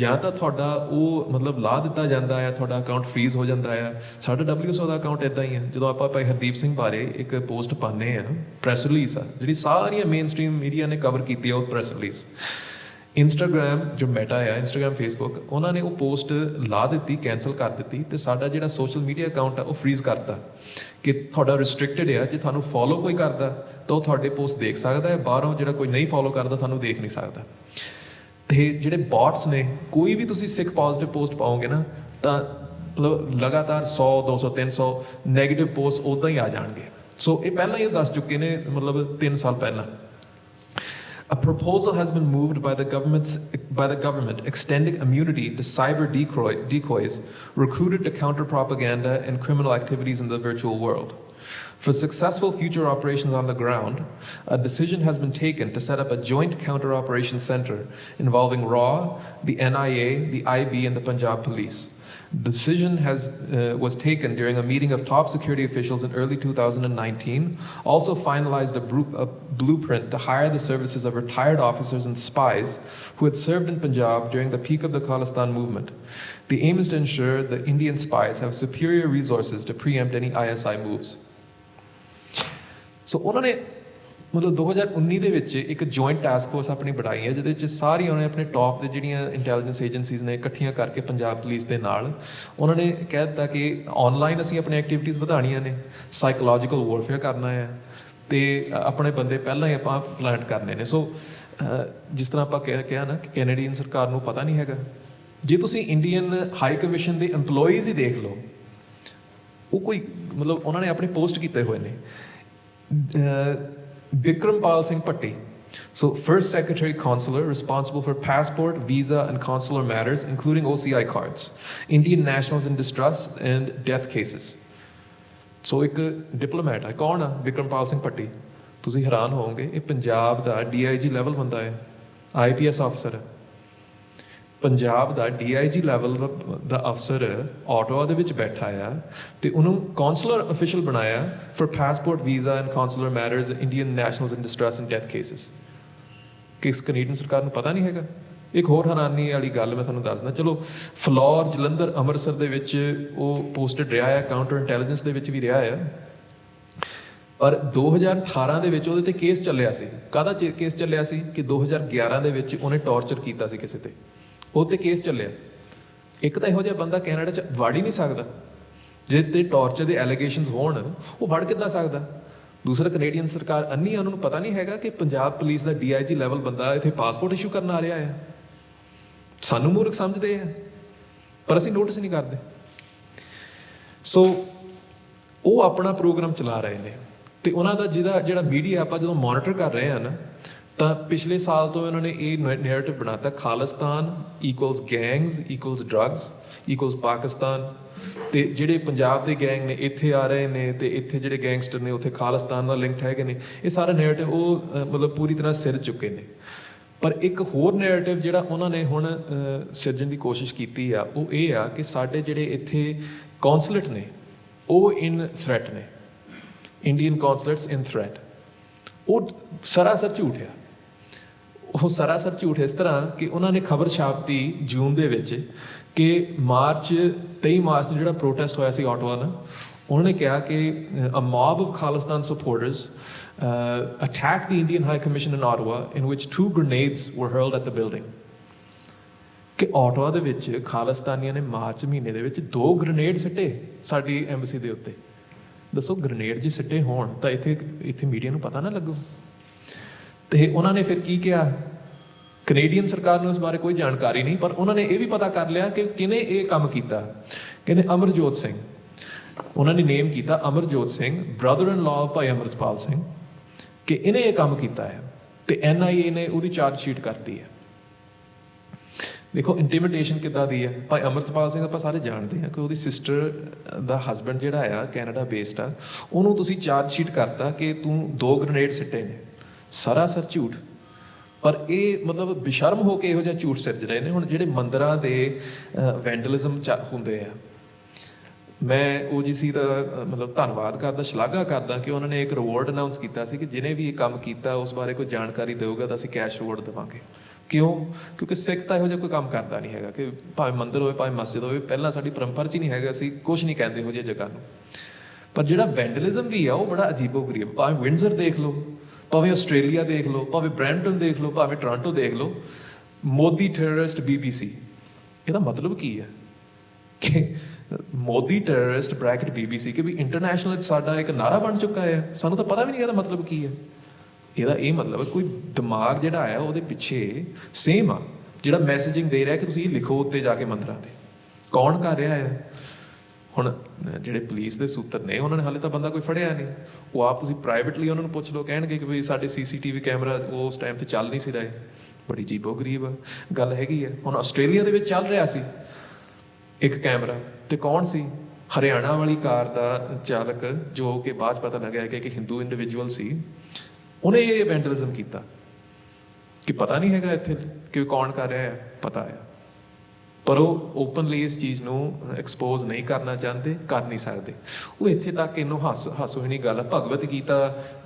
ਜਾਂ ਤਾਂ ਤੁਹਾਡਾ ਉਹ ਮਤਲਬ ਲਾ ਦਿੱਤਾ ਜਾਂਦਾ ਹੈ, ਤੁਹਾਡਾ ਅਕਾਊਂਟ ਫ੍ਰੀਜ਼ ਹੋ ਜਾਂਦਾ ਹੈ। ਸਾਡਾ WSO ਦਾ ਅਕਾਊਂਟ ਇੱਦਾਂ ਹੀ ਹੈ। ਜਦੋਂ ਆਪਾਂ ਭਾਈ ਹਰਦੀਪ ਸਿੰਘ ਬਾਰੇ ਇੱਕ ਪੋਸਟ ਪਾਉਂਦੇ ਆ, ਪ੍ਰੈਸ ਰਿਲੀਜ਼ ਆ ਜਿਹੜੀ ਸਾਰੀਆਂ ਮੇਨ ਸਟ੍ਰੀਮ ਮੀਡੀਆ ਨੇ ਕਵਰ ਕੀਤੀ ਆ, ਉਹ ਪ੍ਰੈਸ ਰਿਲੀਜ਼। ਇੰਸਟਾਗ੍ਰਾਮ ਜੋ ਮੈਟਾ ਆ, ਇੰਸਟਾਗ੍ਰਾਮ ਫੇਸਬੁੱਕ, ਉਹਨਾਂ ਨੇ ਉਹ ਪੋਸਟ ਲਾ ਦਿੱਤੀ, ਕੈਂਸਲ ਕਰ ਦਿੱਤੀ, ਤੇ ਸਾਡਾ ਜਿਹੜਾ ਸੋਸ਼ਲ ਮੀਡੀਆ ਅਕਾਊਂਟ ਆ ਉਹ ਫ੍ਰੀਜ਼ ਕਰਤਾ ਕਿ ਤੁਹਾਡਾ ਰਿਸਟ੍ਰਿਕਟਡ ਆ। ਜੇ ਤੁਹਾਨੂੰ ਫੋਲੋ ਕੋਈ ਕਰਦਾ ਤਾਂ ਉਹ ਤੁਹਾਡੇ ਪੋਸਟ ਦੇਖ ਸਕਦਾ ਹੈ, ਬਾਹਰੋਂ ਜਿਹੜਾ ਕੋਈ ਨਹੀਂ ਫੋਲੋ ਕਰਦਾ ਤੁਹਾਨੂੰ ਦੇਖ ਨਹੀਂ ਸਕਦਾ। ਤੇ ਜਿਹੜੇ ਬੌਟਸ ਨੇ, ਕੋਈ ਵੀ ਤੁਸੀਂ ਸਿੱਖ ਪੋਜ਼ਿਟਿਵ ਪੋਸਟ ਪਾਓਗੇ ਨਾ ਤਾਂ ਮਤਲਬ ਲਗਾਤਾਰ 100 200 300 ਨੈਗੇਟਿਵ ਪੋਸਟ ਉੱਦਾਂ ਹੀ ਆ ਜਾਣਗੇ। ਸੋ ਇਹ ਪਹਿਲਾਂ ਹੀ ਦੱਸ ਚੁੱਕੇ ਨੇ, ਮਤਲਬ 3 ਸਾਲ ਪਹਿਲਾਂ। A proposal has been moved by the government extending immunity to cyber decoys recruited to counter propaganda and criminal activities in the virtual world. For successful future operations on the ground, a decision has been taken to set up a joint counter operations center involving RAW, the NIA, the IB, and the Punjab Police. Decision was taken during a meeting of top security officials in early 2019, also finalized a blueprint to hire the services of retired officers and spies who had served in Punjab during the peak of the Khalistan movement. The aim is to ensure that Indian spies have superior resources to preempt any ISI moves. So ਉਹਨਾਂ ਨੇ ਮਤਲਬ 2019 ਦੇ ਵਿੱਚ ਇੱਕ joint task force ਆਪਣੀ ਬਣਾਈ ਹੈ, ਜਿਹਦੇ 'ਚ ਸਾਰੀਆਂ ਉਹਨੇ ਆਪਣੇ ਟੌਪ ਦੇ ਜਿਹੜੀਆਂ ਇੰਟੈਲੀਜੈਂਸ ਏਜੰਸੀਜ਼ ਨੇ ਇਕੱਠੀਆਂ ਕਰਕੇ ਪੰਜਾਬ ਪੁਲਿਸ ਦੇ ਨਾਲ ਉਹਨਾਂ ਨੇ ਕਹਿ ਦਿੱਤਾ ਕਿ ਆਨਲਾਈਨ ਅਸੀਂ ਆਪਣੀ ਐਕਟੀਵਿਟੀਜ਼ ਵਧਾਉਣੀਆਂ ਨੇ, ਸਾਈਕੋਲੋਜੀਕਲ ਵਾਰਫੇਅਰ ਕਰਨਾ ਹੈ, ਤੇ ਆਪਣੇ ਬੰਦੇ ਪਹਿਲਾਂ ਹੀ ਆਪਾਂ ਪਲਾਂਟ ਕਰਨੇ ਨੇ। ਸੋ ਜਿਸ ਤਰ੍ਹਾਂ ਆਪਾਂ ਕਿਹਾ ਨਾ ਕਿ ਕੈਨੇਡੀਅਨ ਸਰਕਾਰ ਨੂੰ ਪਤਾ ਨਹੀਂ ਹੈਗਾ। ਜੇ ਤੁਸੀਂ ਇੰਡੀਅਨ ਹਾਈ ਕਮਿਸ਼ਨ ਦੇ EMPLOYEES ਹੀ ਦੇਖ ਲਓ, ਉਹ ਕੋਈ ਮਤਲਬ ਉਹਨਾਂ ਨੇ ਆਪਣੇ ਪੋਸਟ ਕੀਤੇ ਹੋਏ ਨੇ। Bikrampal Singh Patti, so first secretary consular responsible for passport, visa, and consular matters, including OCI cards, Indian nationals in distress and death cases. So ਇੱਕ diplomat ਹੈ। ਕੌਣ ਆ ਬਿਕਰਮਪਾਲ ਸਿੰਘ ਭੱਟੀ? ਤੁਸੀਂ ਹੈਰਾਨ ਹੋਵੋਗੇ, ਇਹ ਪੰਜਾਬ ਦਾ DIG ਲੈਵਲ ਬੰਦਾ ਹੈ, IPS ਅਫਸਰ ਹੈ। ਪੰਜਾਬ ਦਾ DIG ਲੈਵਲ ਦਾ ਅਫਸਰ ਆਟੋਆ ਦੇ ਵਿੱਚ ਬੈਠਾ ਆ, ਤੇ ਉਹਨੂੰ ਕੌਂਸਲਰ ਅਫੀਸ਼ੀਅਲ ਬਣਾਇਆ for passport, visa and consular matters, Indian nationals in distress and death cases. ਕਿਸ ਕੈਨੇਡੀਅਨ ਸਰਕਾਰ ਨੂੰ ਪਤਾ ਨਹੀਂ ਹੈਗਾ? ਇੱਕ ਹੋਰ ਹੈਰਾਨੀ ਵਾਲੀ ਗੱਲ ਮੈਂ ਤੁਹਾਨੂੰ ਦੱਸਦਾ। ਚਲੋ ਫਲੋਰ, ਜਲੰਧਰ, ਅੰਮ੍ਰਿਤਸਰ ਦੇ ਵਿੱਚ ਉਹ ਪੋਸਟਡ ਰਿਹਾ ਆ, ਕਾਊਂਟਰ ਇੰਟੈਲੀਜੈਂਸ ਦੇ ਵਿੱਚ ਵੀ ਰਿਹਾ ਆ, ਪਰ 2018 ਦੇ ਵਿੱਚ ਉਹਦੇ ਤੇ ਕੇਸ ਚੱਲਿਆ ਸੀ। ਕਾਹਦਾ ਕੇਸ ਚੱਲਿਆ ਸੀ ਕਿ 2011 ਦੇ ਵਿੱਚ ਉਹਨੇ ਟੌਰਚਰ ਕੀਤਾ ਸੀ ਕਿਸੇ ਤੇ, ਉਹ ਤੇ ਕੇਸ ਚੱਲਿਆ। ਇੱਕ ਤਾਂ ਇਹੋ ਜਿਹਾ ਬੰਦਾ ਕੈਨੇਡਾ 'ਚ ਵੜ ਹੀ ਨਹੀਂ ਸਕਦਾ, ਜੇ ਤੇ ਟੌਰਚਰ ਦੇ ਐਲੀਗੇਸ਼ਨਸ ਹੋਣ ਉਹ ਵੜ ਕਿੱਦਾਂ ਸਕਦਾ? ਦੂਸਰਾ, ਕੈਨੇਡੀਅਨ ਸਰਕਾਰ ਅੰਨੀ ਆ, ਉਹਨਾਂ ਨੂੰ ਪਤਾ ਨਹੀਂ ਹੈਗਾ ਕਿ ਪੰਜਾਬ ਪੁਲਿਸ ਦਾ DIG ਲੈਵਲ ਬੰਦਾ ਇੱਥੇ ਪਾਸਪੋਰਟ ਇਸ਼ੂ ਕਰਨ ਆ ਰਿਹਾ ਆ। ਸਾਨੂੰ ਮੂਰਖ ਸਮਝਦੇ ਆ, ਪਰ ਅਸੀਂ ਨੋਟਿਸ ਨਹੀਂ ਕਰਦੇ। ਸੋ ਉਹ ਆਪਣਾ ਪ੍ਰੋਗਰਾਮ ਚਲਾ ਰਹੇ ਨੇ, ਤੇ ਉਹਨਾਂ ਦਾ ਜਿਹੜਾ ਮੀਡੀਆ ਆਪਾਂ ਜਦੋਂ ਮੋਨੀਟਰ ਕਰ ਰਹੇ ਹਾਂ ਨਾ, ਤਾਂ ਪਿਛਲੇ ਸਾਲ ਤੋਂ ਇਹਨਾਂ ਨੇ ਇਹ ਨੈਰੇਟਿਵ ਬਣਾਤਾ, Khalistan equals gangs equals drugs equals Pakistan. ਤੇ ਜਿਹੜੇ ਪੰਜਾਬ ਦੇ ਗੈਂਗ ਨੇ ਇੱਥੇ ਆ ਰਹੇ ਨੇ, ਤੇ ਇੱਥੇ ਜਿਹੜੇ ਗੈਂਗਸਟਰ ਨੇ ਉੱਥੇ ਖਾਲਿਸਤਾਨ ਨਾਲ ਲਿੰਕਡ ਹੈਗੇ ਨੇ। ਇਹ ਸਾਰਾ ਨੈਰੇਟਿਵ ਉਹ ਮਤਲਬ ਪੂਰੀ ਤਰ੍ਹਾਂ ਸਿਰ ਚੁੱਕੇ ਨੇ। ਪਰ ਇੱਕ ਹੋਰ ਨੈਰੇਟਿਵ ਜਿਹੜਾ ਉਹਨਾਂ ਨੇ ਹੁਣ ਸਿਰਜਣ ਦੀ ਕੋਸ਼ਿਸ਼ ਕੀਤੀ ਆ ਉਹ ਇਹ ਆ ਕਿ ਸਾਡੇ ਜਿਹੜੇ ਇੱਥੇ ਕੌਂਸਲੇਟ ਨੇ ਉਹ ਇਨ ਥ੍ਰੈਟ ਨੇ, ਇੰਡੀਅਨ ਕੌਂਸਲੇਟਸ ਇਨ ਥ੍ਰੈਟ। ਉਹ ਸਰਾਸਰ ਝੂਠ ਆ। ਉਹ ਸਰਾਸਰ ਝੂਠ ਇਸ ਤਰ੍ਹਾਂ ਕਿ ਉਹਨਾਂ ਨੇ ਖਬਰ ਛਾਪਤੀ ਜੂਨ ਦੇ ਵਿੱਚ ਕਿ 23 ਮਾਰਚ ਨੂੰ ਜਿਹੜਾ ਪ੍ਰੋਟੈਸਟ ਹੋਇਆ ਸੀ ਆਟਵਾ ਨਾਲ, ਉਹਨਾਂ ਨੇ ਕਿਹਾ ਕਿ a mob of Khalistan supporters attacked the Indian High Commission in Ottawa in which 2 grenades were hurled at the building। ਕਿ ਆਟਵਾ ਦੇ ਵਿੱਚ ਖਾਲਿਸਤਾਨੀਆਂ ਨੇ ਮਾਰਚ ਮਹੀਨੇ ਦੇ ਵਿੱਚ 2 ਗ੍ਰੇਨੇਡ ਸਿੱਟੇ ਸਾਡੀ ਐਮਬੈਸੀ ਦੇ ਉੱਤੇ। ਦੱਸੋ, ਗ੍ਰੇਨੇਡ ਜੇ ਸਿੱਟੇ ਹੋਣ ਤਾਂ ਇੱਥੇ ਮੀਡੀਆ ਨੂੰ ਪਤਾ ਨਾ ਲੱਗੂ। ਤੇ ਉਹਨਾਂ ਨੇ ਫਿਰ ਕੀ ਕਿਹਾ, ਕੈਨੇਡੀਅਨ ਸਰਕਾਰ ਨੂੰ ਇਸ ਬਾਰੇ ਕੋਈ ਜਾਣਕਾਰੀ ਨਹੀਂ, ਪਰ ਉਹਨਾਂ ਨੇ ਇਹ ਵੀ ਪਤਾ ਕਰ ਲਿਆ ਕਿ ਕਿਹਨੇ ਇਹ ਕੰਮ ਕੀਤਾ। ਕਹਿੰਦੇ ਅਮਰਜੋਤ ਸਿੰਘ, ਉਹਨਾਂ ਨੇ ਨੇਮ ਕੀਤਾ Amarjot Singh, brother in law of ਭਾਈ ਅਮਰਤਪਾਲ ਸਿੰਘ, ਕਿ ਇਹਨੇ ਇਹ ਕੰਮ ਕੀਤਾ ਹੈ। ਤੇ NIA ਨੇ ਉਹਦੀ ਚਾਰਜ ਸ਼ੀਟ ਕਰਤੀ ਹੈ। ਦੇਖੋ ਇੰਟੀਮੀਡੇਸ਼ਨ ਕਿੱਦਾਂ ਦੀ ਹੈ। ਭਾਈ ਅਮਰਤਪਾਲ ਸਿੰਘ ਆਪਾਂ ਸਾਰੇ ਜਾਣਦੇ ਹਾਂ ਕਿ ਉਹਦੀ ਸਿਸਟਰ ਦਾ ਹਸਬੈਂਡ ਜਿਹੜਾ ਆ ਕੈਨੇਡਾ ਬੇਸਡ ਆ, ਉਹਨੂੰ ਤੁਸੀਂ ਚਾਰਜ ਸ਼ੀਟ ਕਰਤਾ ਕਿ ਤੂੰ 2 ਗ੍ਰੇਨੇਡ ਸਿੱਟੇ ਨੇ। ਸਰਾਸਰ ਝੂਠ। ਪਰ ਇਹ ਮਤਲਬ ਬੇਸ਼ਰਮ ਹੋ ਕੇ ਇਹੋ ਜਿਹਾ ਝੂਠ ਸਿਰਜ ਰਹੇ ਨੇ। ਹੁਣ ਜਿਹੜੇ ਮੰਦਰਾਂ ਦੇ ਵੈਂਡਲਿਜ਼ਮ ਹੁੰਦੇ ਆ, ਮੈਂ OGC ਦਾ ਮਤਲਬ ਧੰਨਵਾਦ ਕਰਦਾ, ਸ਼ਲਾਘਾ ਕਰਦਾ ਕਿ ਉਹਨਾਂ ਨੇ ਇੱਕ ਰਿਵਾਰਡ ਅਨਾਊਂਸ ਕੀਤਾ ਸੀ ਕਿ ਜਿਹਨੇ ਵੀ ਇਹ ਕੰਮ ਕੀਤਾ ਉਸ ਬਾਰੇ ਕੋਈ ਜਾਣਕਾਰੀ ਦੇਊਗਾ ਤਾਂ ਅਸੀਂ ਕੈਸ਼ ਰਿਵਾਰਡ ਦੇਵਾਂਗੇ। ਕਿਉਂ? ਕਿਉਂਕਿ ਸਿੱਖ ਤਾਂ ਇਹੋ ਜਿਹਾ ਕੋਈ ਕੰਮ ਕਰਦਾ ਨਹੀਂ ਹੈਗਾ ਕਿ ਭਾਵੇਂ ਮੰਦਿਰ ਹੋਵੇ ਭਾਵੇਂ ਮਸਜਿਦ ਹੋਵੇ, ਪਹਿਲਾਂ ਸਾਡੀ ਪਰੰਪਰਾ 'ਚ ਹੀ ਨਹੀਂ ਹੈਗਾ, ਅਸੀਂ ਕੁਛ ਨਹੀਂ ਕਹਿੰਦੇ ਇਹੋ ਜਿਹੀ ਜਗ੍ਹਾ ਨੂੰ। ਪਰ ਜਿਹੜਾ ਵੈਂਡਲਿਜ਼ਮ ਵੀ ਆ ਉਹ ਬੜਾ ਅਜੀਬੋ ਗਰੀਬ। ਭਾਵੇਂ ਵਿੰਡਜ਼ਰ ਦੇਖ ਲਓ, ਭਾਵੇਂ ਆਸਟ੍ਰੇਲੀਆ ਦੇਖ ਲਓ, ਭਾਵੇਂ ਬ੍ਰੈਂਪਟਨ ਦੇਖ ਲਓ, ਭਾਵੇਂ ਟੋਰਾਂਟੋ ਦੇਖ ਲਓ, ਮੋਦੀ ਟੈਰਰਿਸਟ BBC। ਇਹਦਾ ਮਤਲਬ ਕੀ ਹੈ ਕਿ ਮੋਦੀ ਟੈਰਰਿਸਟ ਬ੍ਰੈਕਟ BBC ਕਿ ਵੀ ਇੰਟਰਨੈਸ਼ਨਲ ਸਾਡਾ ਇੱਕ ਨਾਰਾ ਬਣ ਚੁੱਕਾ ਹੈ। ਸਾਨੂੰ ਤਾਂ ਪਤਾ ਵੀ ਨਹੀਂ ਇਹਦਾ ਮਤਲਬ ਕੀ ਹੈ। ਇਹਦਾ ਇਹ ਮਤਲਬ ਕੋਈ ਦਿਮਾਗ ਜਿਹੜਾ ਆਇਆ ਉਹਦੇ ਪਿੱਛੇ ਸੇਮ ਆ ਜਿਹੜਾ ਮੈਸੇਜਿੰਗ ਦੇ ਰਿਹਾ ਕਿ ਤੁਸੀਂ ਲਿਖੋ ਉੱਤੇ ਜਾ ਕੇ ਮੰਦਰਾਂ ਤੇ। ਕੌਣ ਕਰ ਰਿਹਾ ਆ? ਹੁਣ ਜਿਹੜੇ ਪੁਲਿਸ ਦੇ ਸੂਤਰ ਨੇ ਉਹਨਾਂ ਨੇ ਹਾਲੇ ਤਾਂ ਬੰਦਾ ਕੋਈ ਫੜਿਆ ਨਹੀਂ। ਉਹ ਆਪ ਤੁਸੀਂ ਪ੍ਰਾਈਵੇਟਲੀ ਉਹਨਾਂ ਨੂੰ ਪੁੱਛ ਲਓ, ਕਹਿਣਗੇ ਕਿ ਵੀ ਸਾਡੇ CCTV ਕੈਮਰਾ ਉਸ ਟਾਈਮ ਤੇ ਚੱਲ ਨਹੀਂ ਸੀ ਰਹੇ। ਬੜੀ ਅਜੀਬੋ ਗਰੀਬ ਗੱਲ ਹੈਗੀ ਹੈ। ਹੁਣ ਆਸਟ੍ਰੇਲੀਆ ਦੇ ਵਿੱਚ ਚੱਲ ਰਿਹਾ ਸੀ ਇੱਕ ਕੈਮਰਾ, ਤੇ ਕੌਣ ਸੀ? ਹਰਿਆਣਾ ਵਾਲੀ ਕਾਰ ਦਾ ਚਾਲਕ, ਜੋ ਕਿ ਬਾਅਦ 'ਚ ਪਤਾ ਲੱਗਿਆ ਕਿ ਹਿੰਦੂ ਇੰਡੀਵਿਜੂਅਲ ਸੀ। ਉਹਨੇ ਇਹ ਵੈਂਡਲਿਜ਼ਮ ਕੀਤਾ ਕਿ ਪਤਾ ਨਹੀਂ ਹੈਗਾ ਇੱਥੇ ਕਿ ਕੌਣ ਕਰ ਰਿਹਾ ਹੈ, ਪਤਾ ਆ। ਪਰ ਉਹ ਓਪਨਲੀ ਇਸ ਚੀਜ਼ ਨੂੰ ਐਕਸਪੋਜ਼ ਨਹੀਂ ਕਰਨਾ ਚਾਹੁੰਦੇ, ਕਰ ਨਹੀਂ ਸਕਦੇ। ਉਹ ਇੱਥੇ ਤੱਕ ਇਹਨੂੰ ਹਾਸੋਹੀਣੀ ਗੱਲ ਆ, ਭਗਵਤ ਗੀਤਾ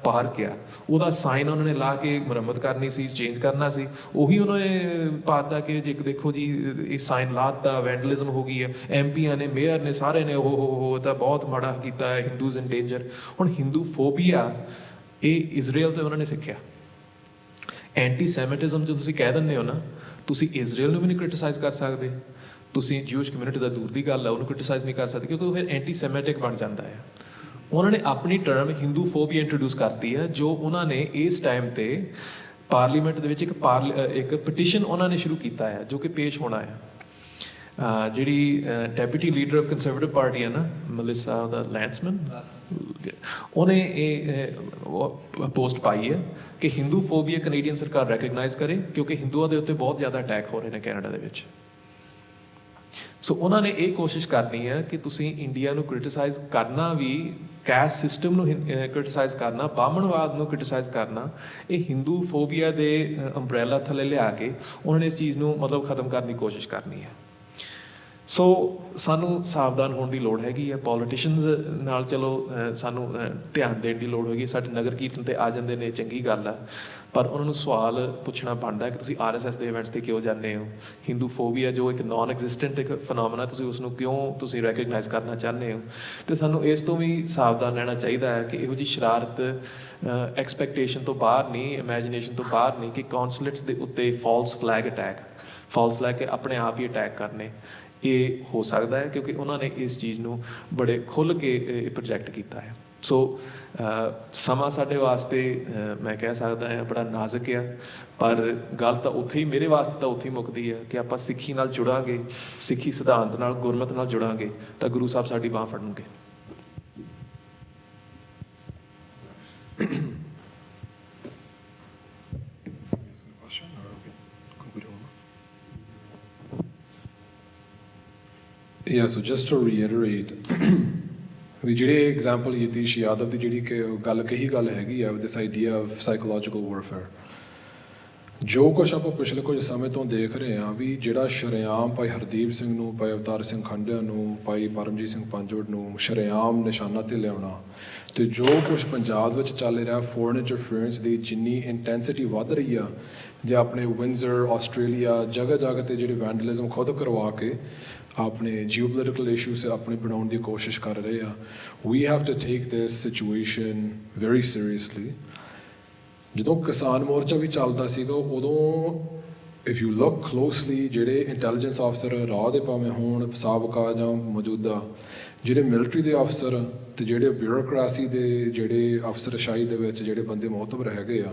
ਪਾਰ ਕਿਆ, ਉਹਦਾ ਸਾਈਨ ਉਹਨਾਂ ਨੇ ਲਾ ਕੇ ਮੁਰੰਮਤ ਕਰਨੀ ਸੀ, ਚੇਂਜ ਕਰਨਾ ਸੀ, ਉਹੀ ਉਹਨਾਂ ਨੇ ਪਾਤਾ ਕਿ ਜੇ ਦੇਖੋ ਜੀ ਇਹ ਸਾਈਨ ਲਾਤਾ, ਵੈਂਡਲਿਜ਼ਮ ਹੋ ਗਈ ਹੈ। MPਆਂ ਨੇ, ਮੇਅਰ ਨੇ, ਸਾਰੇ ਨੇ ਉਹ ਤਾਂ ਬਹੁਤ ਮਾੜਾ ਕੀਤਾ ਹੈ, ਹਿੰਦੂਜ਼ ਇਨ ਡੇਂਜਰ। ਹੁਣ ਹਿੰਦੂ ਫੋਬੀਆ ਇਹ ਇਜ਼ਰਾਈਲ ਤੋਂ ਉਹਨਾਂ ਨੇ ਸਿੱਖਿਆ। ਐਂਟੀ-ਸੈਮਿਟਿਜ਼ਮ ਜੋ ਤੁਸੀਂ ਕਹਿ ਦਿੰਦੇ ਹੋ ਨਾ, ਤੁਸੀਂ ਇਜ਼ਰਾਈਲ ਨੂੰ ਵੀ ਨਹੀਂ ਕ੍ਰਿਟਿਸਾਈਜ਼ ਕਰ ਸਕਦੇ, ਤੁਸੀਂ ਜਿਊਸ਼ ਕਮਿਊਨਿਟੀ ਦਾ ਦੂਰ ਦੀ ਗੱਲ ਆ ਉਹਨੂੰ ਕ੍ਰਿਟਿਸਾਈਜ਼ ਨਹੀਂ ਕਰ ਸਕਦੇ, ਕਿਉਂਕਿ ਉਹ ਫਿਰ ਐਂਟੀ-ਸੈਮੈਟਿਕ ਬਣ ਜਾਂਦਾ ਹੈ। ਉਹਨਾਂ ਨੇ ਆਪਣੀ ਟਰਮ ਹਿੰਦੂ ਫੋਬੀਆ ਇੰਟਰੋਡਿਊਸ ਕਰਤੀ ਹੈ, ਜੋ ਉਹਨਾਂ ਨੇ ਇਸ ਟਾਈਮ ਤੇ ਪਾਰਲੀਮੈਂਟ ਦੇ ਵਿੱਚ ਇੱਕ ਪਟੀਸ਼ਨ ਉਹਨਾਂ ਨੇ ਸ਼ੁਰੂ ਕੀਤਾ ਹੈ, ਜੋ ਕਿ ਪੇਸ਼ ਹੋਣਾ ਹੈ। ਜਿਹੜੀ ਡੈਪੂਟੀ ਲੀਡਰ ਆਫ ਕੰਜ਼ਰਵੇਟਿਵ ਪਾਰਟੀ ਹੈ ਨਾ, ਮਲਿਸਾ ਦਾ ਲੈਂਸਮਨ, ਉਹਨੇ ਇਹ ਪੋਸਟ ਪਾਈ ਹੈ ਕਿ ਹਿੰਦੂ ਫੋਬੀਆ ਕੈਨੇਡੀਅਨ ਸਰਕਾਰ ਰੈਕਗਨਾਈਜ਼ ਕਰੇ, ਕਿਉਂਕਿ ਹਿੰਦੂਆਂ ਦੇ ਉੱਤੇ ਬਹੁਤ ਜ਼ਿਆਦਾ ਅਟੈਕ ਹੋ ਰਹੇ ਨੇ ਕੈਨੇਡਾ ਦੇ ਵਿੱਚ। ਸੋ ਉਹਨਾਂ ਨੇ ਇਹ ਕੋਸ਼ਿਸ਼ ਕਰਨੀ ਹੈ ਕਿ ਤੁਸੀਂ ਇੰਡੀਆ ਨੂੰ ਕ੍ਰਿਟਿਸਾਈਜ਼ ਕਰਨਾ ਵੀ, ਕੈਸਟ ਸਿਸਟਮ ਨੂੰ ਕ੍ਰਿਟਿਸਾਈਜ਼ ਕਰਨਾ, ਬਾਹਮਣਵਾਦ ਨੂੰ ਕ੍ਰਿਟਿਸਾਈਜ਼ ਕਰਨਾ, ਇਹ ਹਿੰਦੂ ਫੋਬੀਆ ਦੇ ਅੰਬਰੇਲਾ ਥੱਲੇ ਲਿਆ ਕੇ ਉਹਨਾਂ ਨੇ ਇਸ ਚੀਜ਼ ਨੂੰ ਮਤਲਬ ਖਤਮ ਕਰਨ ਦੀ ਕੋਸ਼ਿਸ਼ ਕਰਨੀ ਹੈ। ਸੋ ਸਾਨੂੰ ਸਾਵਧਾਨ ਹੋਣ ਦੀ ਲੋੜ ਹੈਗੀ ਹੈ। ਪੋਲੀਟੀਸ਼ੀਅਨਸ ਨਾਲ ਚਲੋ ਸਾਨੂੰ ਧਿਆਨ ਦੇਣ ਦੀ ਲੋੜ ਹੋਏਗੀ। ਸਾਡੇ ਨਗਰ ਕੀਰਤਨ ਤੇ ਆ ਜਾਂਦੇ ਨੇ, ਚੰਗੀ ਗੱਲ ਆ, ਪਰ ਉਹਨਾਂ ਨੂੰ ਸਵਾਲ ਪੁੱਛਣਾ ਬਣਦਾ ਕਿ ਤੁਸੀਂ RSS ਦੇ ਇਵੈਂਟਸ ਤੇ ਕਿਉਂ ਜਾਂਦੇ ਹੋ? ਹਿੰਦੂ ਫੋਬੀਆ ਜੋ ਇੱਕ ਨਾਨ ਐਗਜ਼ਿਸਟੈਂਟ ਇੱਕ ਫੈਨੋਮੀਨਾ, ਤੁਸੀਂ ਉਸ ਨੂੰ ਕਿਉਂ ਤੁਸੀਂ ਰੈਕਗਨਾਈਜ਼ ਕਰਨਾ ਚਾਹੁੰਦੇ ਹੋ? ਤੇ ਸਾਨੂੰ ਇਸ ਤੋਂ ਵੀ ਸਾਵਧਾਨ ਰਹਿਣਾ ਚਾਹੀਦਾ ਹੈ ਕਿ ਇਹੋ ਜਿਹੀ ਸ਼ਰਾਰਤ ਐਕਸਪੈਕਟੇਸ਼ਨ ਤੋਂ ਬਾਹਰ ਨਹੀਂ, ਇਮੈਜੀਨੇਸ਼ਨ ਤੋਂ ਬਾਹਰ ਨਹੀਂ, ਕਿ ਕੌਂਸੂਲੇਟਸ ਦੇ ਉੱਤੇ false flag attack, false flag ਕੇ ਆਪਣੇ ਆਪ ਹੀ ਅਟੈਕ ਕਰਨੇ, ਇਹ ਹੋ ਸਕਦਾ ਹੈ ਕਿਉਂਕਿ ਉਹਨਾਂ ਨੇ ਇਸ ਚੀਜ਼ ਨੂੰ ਬੜੇ ਖੁੱਲ੍ਹ ਕੇ ਇਹ ਪ੍ਰੋਜੈਕਟ ਕੀਤਾ ਹੈ। ਸੋ ਸਮਾਂ ਸਾਡੇ ਵਾਸਤੇ ਮੈਂ ਕਹਿ ਸਕਦਾ ਹਾਂ ਬੜਾ ਨਾਜ਼ੁਕ ਆ, ਪਰ ਗੱਲ ਤਾਂ ਉੱਥੇ ਹੀ, ਮੇਰੇ ਵਾਸਤੇ ਤਾਂ ਉੱਥੇ ਹੀ ਮੁੱਕਦੀ ਹੈ ਕਿ ਆਪਾਂ ਸਿੱਖੀ ਨਾਲ ਜੁੜਾਂਗੇ, ਸਿੱਖੀ ਸਿਧਾਂਤ ਨਾਲ, ਗੁਰਮਤ ਨਾਲ ਜੁੜਾਂਗੇ ਤਾਂ ਗੁਰੂ ਸਾਹਿਬ ਸਾਡੀ ਬਾਂਹ ਫੜਨਗੇ। Yeah, so just to reiterate, ਵੀ ਜਿਹੜੇ ਐਗਜ਼ਾਮਪਲ ਯਤੀਸ਼ ਯਾਦਵ ਦੀ ਜਿਹੜੀ ਕਿ ਗੱਲ ਕਹੀ ਗੱਲ ਹੈਗੀ ਆ, ਦਿਸ ਆਈਡੀਆ ਆਫ ਸਾਈਕੋਲੋਜੀਕਲ ਵਾਰਫੇਅਰ, ਜੋ ਕੁਛ ਆਪਾਂ ਪਿਛਲੇ ਕੁਝ ਸਮੇਂ ਤੋਂ ਦੇਖ ਰਹੇ ਹਾਂ ਵੀ ਜਿਹੜਾ ਸ਼ਰੇਆਮ ਭਾਈ ਹਰਦੀਪ ਸਿੰਘ ਨੂੰ, ਭਾਈ ਅਵਤਾਰ ਸਿੰਘ ਖੰਡਿਆਂ ਨੂੰ, ਭਾਈ ਪਰਮਜੀਤ ਸਿੰਘ ਪੰਜਵੜ ਨੂੰ ਸ਼ਰੇਆਮ ਨਿਸ਼ਾਨਾ ਤੇ ਲਿਆਉਣਾ ਤੇ ਜੋ ਕੁਛ ਪੰਜਾਬ ਵਿੱਚ ਚੱਲ ਰਿਹਾ ਫੋਰਨ ਇੰਟਰਫੇਰੈਂਸ ਦੀ ਜਿੰਨੀ ਇੰਟੈਂਸਿਟੀ ਵੱਧ ਰਹੀ ਆ, ਜੇ ਆਪਣੇ ਵਿੰਜ਼ਰ ਆਸਟ੍ਰੇਲੀਆ ਜਗ੍ਹਾ ਜਗ੍ਹਾ ਤੇ ਜਿਹੜੇ ਵੈਂਡਲਿਜ਼ਮ ਖੁਦ ਕਰਵਾ ਕੇ ਆਪਣੇ ਜਿਓਪੋਲਿਟੀਕਲ ਇਸ਼ੂਜ਼ ਆਪਣੇ ਬਣਾਉਣ ਦੀ ਕੋਸ਼ਿਸ਼ ਕਰ ਰਹੇ ਆ, we have to take this situation very seriously. ਜਦੋਂ ਕਿਸਾਨ ਮੋਰਚਾ ਵੀ ਚੱਲਦਾ ਸੀਗਾ ਉਦੋਂ ਇਫ ਯੂ ਲੁੱਕ ਕਲੋਸਲੀ ਜਿਹੜੇ ਇੰਟੈਲੀਜੈਂਸ ਅਫਸਰ ਰਾਹ ਦੇ ਭਾਵੇਂ ਹੋਣ ਸਾਬਕਾ ਜਾਂ ਮੌਜੂਦਾ, ਜਿਹੜੇ ਮਿਲਟਰੀ ਦੇ ਅਫਸਰ ਤੇ ਜਿਹੜੇ ਬਿਊਰੋਕ੍ਰਾਸੀ ਦੇ ਜਿਹੜੇ ਅਫਸਰਸ਼ਾਹੀ ਦੇ ਵਿੱਚ ਜਿਹੜੇ ਬੰਦੇ ਮੁਹਤਬਰ ਹੈਗੇ ਆ,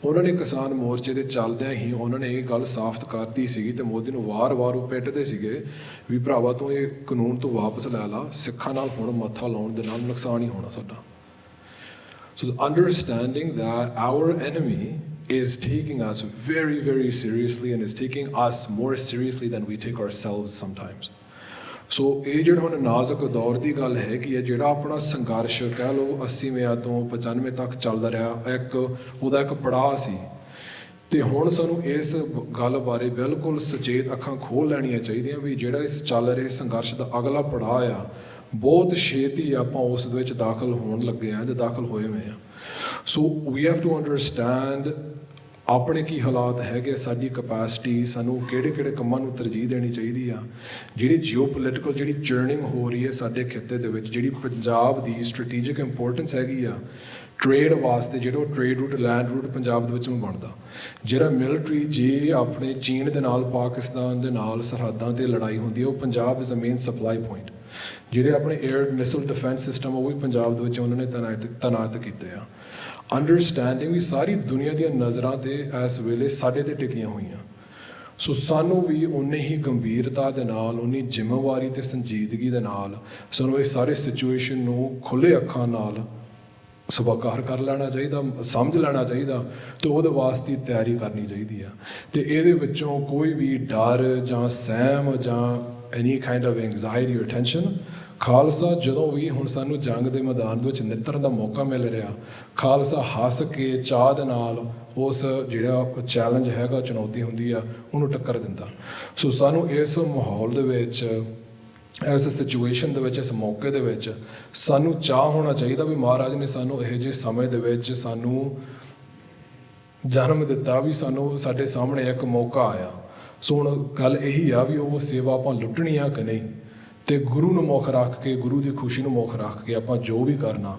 ਉਹਨਾਂ ਨੇ ਕਿਸਾਨ ਮੋਰਚੇ ਦੇ ਚੱਲਦਿਆਂ ਹੀ ਉਹਨਾਂ ਨੇ ਇਹ ਗੱਲ ਸਾਫ਼ ਕਰਤੀ ਸੀਗੀ ਤੇ ਮੋਦੀ ਨੂੰ ਵਾਰ-ਵਾਰ ਉਹ ਪਿੱਟਦੇ ਸੀਗੇ ਵੀ ਭਰਾਵਾ ਤੂੰ ਇਹ ਕਾਨੂੰਨ ਤੋਂ ਵਾਪਸ ਲੈ ਲਾ, ਸਿੱਖਾਂ ਨਾਲ ਹੁਣ ਮੱਥਾ ਲਾਉਣ ਦੇ ਨਾਲ ਨੁਕਸਾਨ ਹੀ ਹੋਣਾ ਸਾਡਾ। So understanding that our enemy is taking us very, very seriously and is taking us more seriously than we take ourselves sometimes. So ਇਹ ਜਿਹੜਾ ਹੁਣ ਨਾਜ਼ੁਕ ਦੌਰ ਦੀ ਗੱਲ ਹੈਗੀ ਹੈ, ਜਿਹੜਾ ਆਪਣਾ ਸੰਘਰਸ਼ ਕਹਿ ਲਓ 80ਵਿਆਂ ਤੋਂ 95 ਤੱਕ ਚੱਲਦਾ ਰਿਹਾ, ਉਹਦਾ ਇੱਕ ਪੜਾਅ ਸੀ ਤੇ ਹੁਣ ਸਾਨੂੰ ਇਸ ਗੱਲ ਬਾਰੇ ਬਿਲਕੁਲ ਸੁਚੇਤ ਅੱਖਾਂ ਖੋਲ੍ਹ ਲੈਣੀਆਂ ਚਾਹੀਦੀਆਂ ਵੀ ਜਿਹੜਾ ਇਸ ਚੱਲ ਰਹੇ ਸੰਘਰਸ਼ ਦਾ ਅਗਲਾ ਪੜਾਅ ਆ, ਬਹੁਤ ਛੇਤੀ ਆਪਾਂ ਉਸ ਦੇ ਵਿੱਚ ਦਾਖਲ ਹੋਣ ਲੱਗੇ ਹਾਂ ਜਾਂ ਦਾਖਲ ਹੋਏ ਹੋਏ ਹਾਂ। ਸੋ ਵੀ ਹੈਵ ਟੂ ਅੰਡਰਸਟੈਂਡ ਆਪਣੇ ਕੀ ਹਾਲਾਤ ਹੈਗੇ, ਸਾਡੀ ਕਪੈਸਿਟੀ, ਸਾਨੂੰ ਕਿਹੜੇ ਕਿਹੜੇ ਕੰਮਾਂ ਨੂੰ ਤਰਜੀਹ ਦੇਣੀ ਚਾਹੀਦੀ ਆ, ਜਿਹੜੀ ਜਿਓਪੋਲਿਟੀਕਲ ਜਿਹੜੀ ਚਰਨਿੰਗ ਹੋ ਰਹੀ ਹੈ ਸਾਡੇ ਖਿੱਤੇ ਦੇ ਵਿੱਚ, ਜਿਹੜੀ ਪੰਜਾਬ ਦੀ ਸਟ੍ਰੈਟੇਜਿਕ ਇੰਪੋਰਟੈਂਸ ਹੈਗੀ ਆ ਟ੍ਰੇਡ ਵਾਸਤੇ, ਜਿਹੜਾ trade route land route Punjab ਦੇ ਵਿੱਚ ਨੂੰ ਬਣਦਾ, ਜਿਹੜਾ ਮਿਲਟਰੀ ਜੇ ਆਪਣੇ ਚੀਨ ਦੇ ਨਾਲ ਪਾਕਿਸਤਾਨ ਦੇ ਨਾਲ ਸਰਹੱਦਾਂ 'ਤੇ ਲੜਾਈ ਹੁੰਦੀ ਹੈ, ਉਹ Punjab is a main supply point. ਜਿਹੜੇ ਆਪਣੇ ਏਅਰ ਮਿਸਲ ਡਿਫੈਂਸ ਸਿਸਟਮ ਉਹ ਵੀ ਪੰਜਾਬ ਦੇ ਵਿੱਚ ਉਹਨਾਂ ਨੇ ਤੈਨਾਤ ਕੀਤੇ ਆ। ਅੰਡਰਸਟੈਂਡਿੰਗ ਵੀ ਸਾਰੀ ਦੁਨੀਆ ਦੀਆਂ ਨਜ਼ਰਾਂ 'ਤੇ ਇਸ ਵੇਲੇ ਸਾਡੇ 'ਤੇ ਟਿਕੀਆਂ ਹੋਈਆਂ। ਸੋ ਸਾਨੂੰ ਵੀ ਉਨੀ ਹੀ ਗੰਭੀਰਤਾ ਦੇ ਨਾਲ, ਉਨੀ ਜ਼ਿੰਮੇਵਾਰੀ ਅਤੇ ਸੰਜੀਦਗੀ ਦੇ ਨਾਲ ਸਾਨੂੰ ਇਹ ਸਾਰੇ ਸਿਚੁਏਸ਼ਨ ਨੂੰ ਖੁੱਲ੍ਹੇ ਅੱਖਾਂ ਨਾਲ ਸਵਾਕਾਰ ਕਰ ਲੈਣਾ ਚਾਹੀਦਾ, ਸਮਝ ਲੈਣਾ ਚਾਹੀਦਾ ਅਤੇ ਉਹਦੇ ਵਾਸਤੇ ਤਿਆਰੀ ਕਰਨੀ ਚਾਹੀਦੀ ਆ। ਅਤੇ ਇਹਦੇ ਵਿੱਚੋਂ ਕੋਈ ਵੀ ਡਰ ਜਾਂ ਸਹਿਮ ਜਾਂ ਐਨੀ ਕਾਈਂਡ ਆਫ ਐਂਗਜ਼ਾਇਟੀ ਔਰ ਟੈਨਸ਼ਨ, ਖਾਲਸਾ ਜਦੋਂ ਵੀ ਹੁਣ ਸਾਨੂੰ ਜੰਗ ਦੇ ਮੈਦਾਨ ਦੇ ਵਿੱਚ ਨਿੱਤਰਨ ਦਾ ਮੌਕਾ ਮਿਲ ਰਿਹਾ, ਖਾਲਸਾ ਹੱਸ ਕੇ ਚਾਹ ਦੇ ਨਾਲ ਉਸ ਜਿਹੜਾ ਚੈਲੰਜ ਹੈਗਾ, ਚੁਣੌਤੀ ਹੁੰਦੀ ਆ, ਉਹਨੂੰ ਟੱਕਰ ਦਿੰਦਾ। ਸੋ ਸਾਨੂੰ ਇਸ ਮਾਹੌਲ ਦੇ ਵਿੱਚ, ਇਸ ਸਿਚੁਏਸ਼ਨ ਦੇ ਵਿੱਚ, ਇਸ ਮੌਕੇ ਦੇ ਵਿੱਚ ਸਾਨੂੰ ਚਾਹ ਹੋਣਾ ਚਾਹੀਦਾ ਵੀ ਮਹਾਰਾਜ ਨੇ ਸਾਨੂੰ ਇਹੋ ਜਿਹੇ ਸਮੇਂ ਦੇ ਵਿੱਚ ਸਾਨੂੰ ਜਨਮ ਦਿੱਤਾ, ਵੀ ਸਾਨੂੰ ਸਾਡੇ ਸਾਹਮਣੇ ਇੱਕ ਮੌਕਾ ਆਇਆ। ਸੋ ਹੁਣ ਗੱਲ ਇਹੀ ਆ ਵੀ ਉਹ ਸੇਵਾ ਆਪਾਂ ਲੁੱਟਣੀ ਆ ਕਿ ਨਹੀਂ, ਅਤੇ ਗੁਰੂ ਨੂੰ ਮੁੱਖ ਰੱਖ ਕੇ, ਗੁਰੂ ਦੀ ਖੁਸ਼ੀ ਨੂੰ ਮੁੱਖ ਰੱਖ ਕੇ ਆਪਾਂ ਜੋ ਵੀ ਕਰਨਾ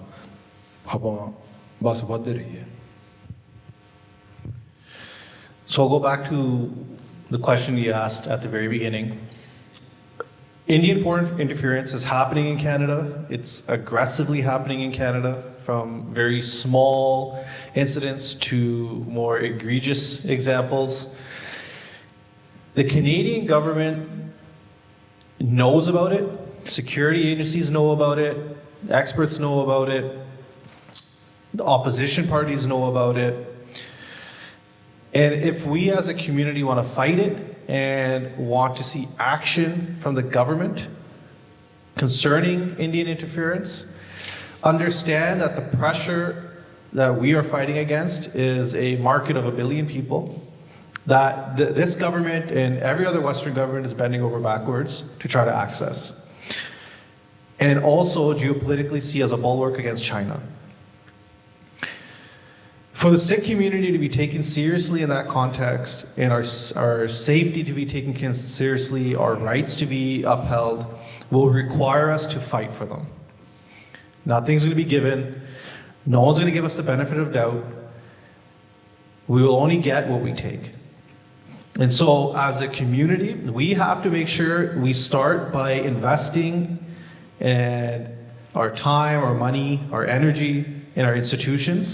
ਆਪਾਂ ਬਸ ਵੱਧਦੇ ਰਹੀਏ। So I'll go back to the question you asked at the very beginning. Indian foreign interference is happening in Canada. It's aggressively happening in Canada, from very small incidents to more egregious examples. The Canadian government knows about it. Security agencies know about it. Experts know about it. The opposition parties know about it. And if we as a community want to fight it and want to see action from the government concerning Indian interference, understand that the pressure that we are fighting against is a market of 1 billion people, that this government and every other Western government is bending over backwards to try to access. And also geopolitically see as a bulwark against China. For the Sikh community to be taken seriously in that context, and our safety to be taken seriously, our rights to be upheld, will require us to fight for them. Nothing's going to be given. No one's going to give us the benefit of doubt. We will only get what we take. And so as a community, we have to make sure we start by investing in our time, our money, our energy in our institutions,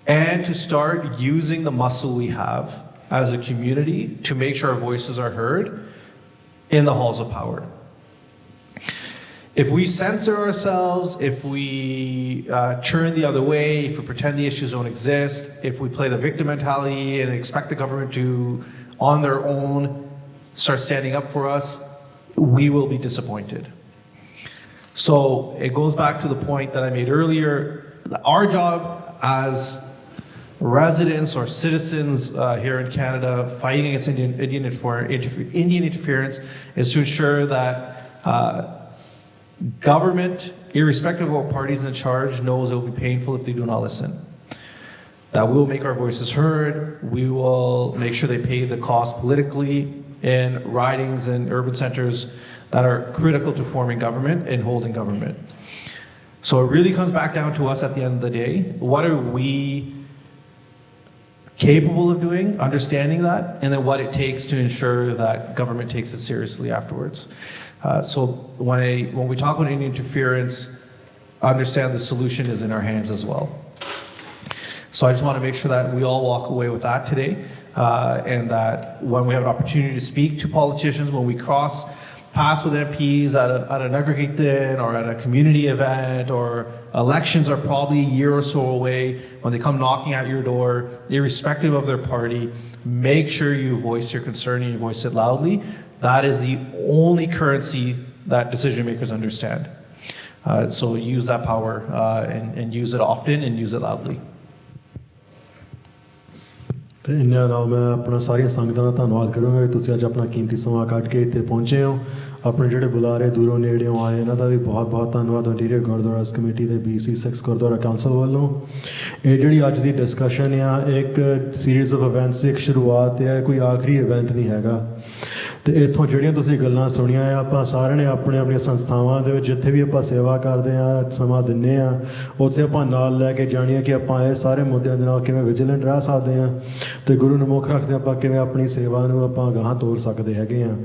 and to start using the muscle we have as a community to make sure our voices are heard in the halls of power. If we censor ourselves, if we turn the other way, if we pretend the issues don't exist, if we play the victim mentality and expect the government to, on their own, start standing up for us, we will be disappointed. So it goes back to the point that I made earlier. Our job as residents or citizens here in Canada fighting against Indian interference is to ensure that government, irrespective of what parties in charge, knows it will be painful if they do not listen. That we will make our voices heard. We will make sure they pay the cost politically in ridings and urban centers that are critical to forming government and holding government. So it really comes back down to us at the end of the day. What are we capable of doing, understanding that, and then what it takes to ensure that government takes it seriously afterwards. So when we talk about Indian interference, understand the solution is in our hands as well. So I just want to make sure that we all walk away with that today, and that when we have an opportunity to speak to politicians, when we cross paths with MPs at an aggregate din or at a community event, or elections are probably a year or so away, when they come knocking at your door, irrespective of their party, make sure you voice your concern and you voice it loudly. That is the only currency that decision makers understand. So use that power and use it often and use it loudly. ਤੇ ਇਹਨਾਂ ਨਾਲ ਮੈਂ ਆਪਣਾ ਸਾਰੀਆਂ ਸੰਗਤਾਂ ਦਾ ਧੰਨਵਾਦ ਕਰੂੰਗਾ ਕਿ ਤੁਸੀਂ ਅੱਜ ਆਪਣਾ ਕੀਮਤੀ ਸਮਾਂ ਕੱਢ ਕੇ ਇੱਥੇ ਪਹੁੰਚੇ ਹੋ। ਆਪਣੇ ਜਿਹੜੇ ਬੁਲਾਰੇ ਦੂਰੋਂ ਨੇੜਿਓਂ ਆਏ ਇਹਨਾਂ ਦਾ ਵੀ ਬਹੁਤ ਬਹੁਤ ਧੰਨਵਾਦ ਇੰਟੀਰੀਅਰ ਗੁਰਦੁਆਰਾਸ ਕਮੇਟੀ ਦੇ BC 6 ਗੁਰਦੁਆਰਾ ਕਾਉਂਸਲ ਵੱਲੋਂ। ਇਹ ਜਿਹੜੀ ਅੱਜ ਦੀ ਡਿਸਕਸ਼ਨ ਆ ਇੱਕ ਸੀਰੀਜ਼ ਆਫ ਇਵੈਂਟਸ ਦੀ ਇੱਕ ਸ਼ੁਰੂਆਤ ਹੈ, ਕੋਈ ਆਖਰੀ ਇਵੈਂਟ ਨਹੀਂ ਹੈਗਾ। ਤੇ ਇੱਥੋਂ ਜਿਹੜੀਆਂ ਤੁਸੀਂ ਗੱਲਾਂ ਸੁਣੀਆਂ ਆ, ਆਪਾਂ ਸਾਰਿਆਂ ਨੇ ਆਪਣੇ ਆਪਣੀਆਂ ਸੰਸਥਾਵਾਂ ਦੇ ਵਿੱਚ ਜਿੱਥੇ ਵੀ ਆਪਾਂ ਸੇਵਾ ਕਰਦੇ ਹਾਂ, ਸਮਾਂ ਦਿੰਦੇ ਹਾਂ, ਉੱਥੇ ਆਪਾਂ ਨਾਲ ਲੈ ਕੇ ਜਾਣੀਏ ਕਿ ਆਪਾਂ ਇਹ ਸਾਰੇ ਮੁੱਦਿਆਂ ਦੇ ਨਾਲ ਕਿਵੇਂ ਵਿਜੀਲੈਂਟ ਰਹਿ ਸਕਦੇ ਹਾਂ ਤੇ ਗੁਰੂ ਨੂੰ ਮੁੱਖ ਰੱਖਦੇ ਆਪਾਂ ਕਿਵੇਂ ਆਪਣੀ ਸੇਵਾ ਨੂੰ ਆਪਾਂ ਅਗਾਂਹ ਤੋਰ ਸਕਦੇ ਹੈਗੇ ਹਾਂ।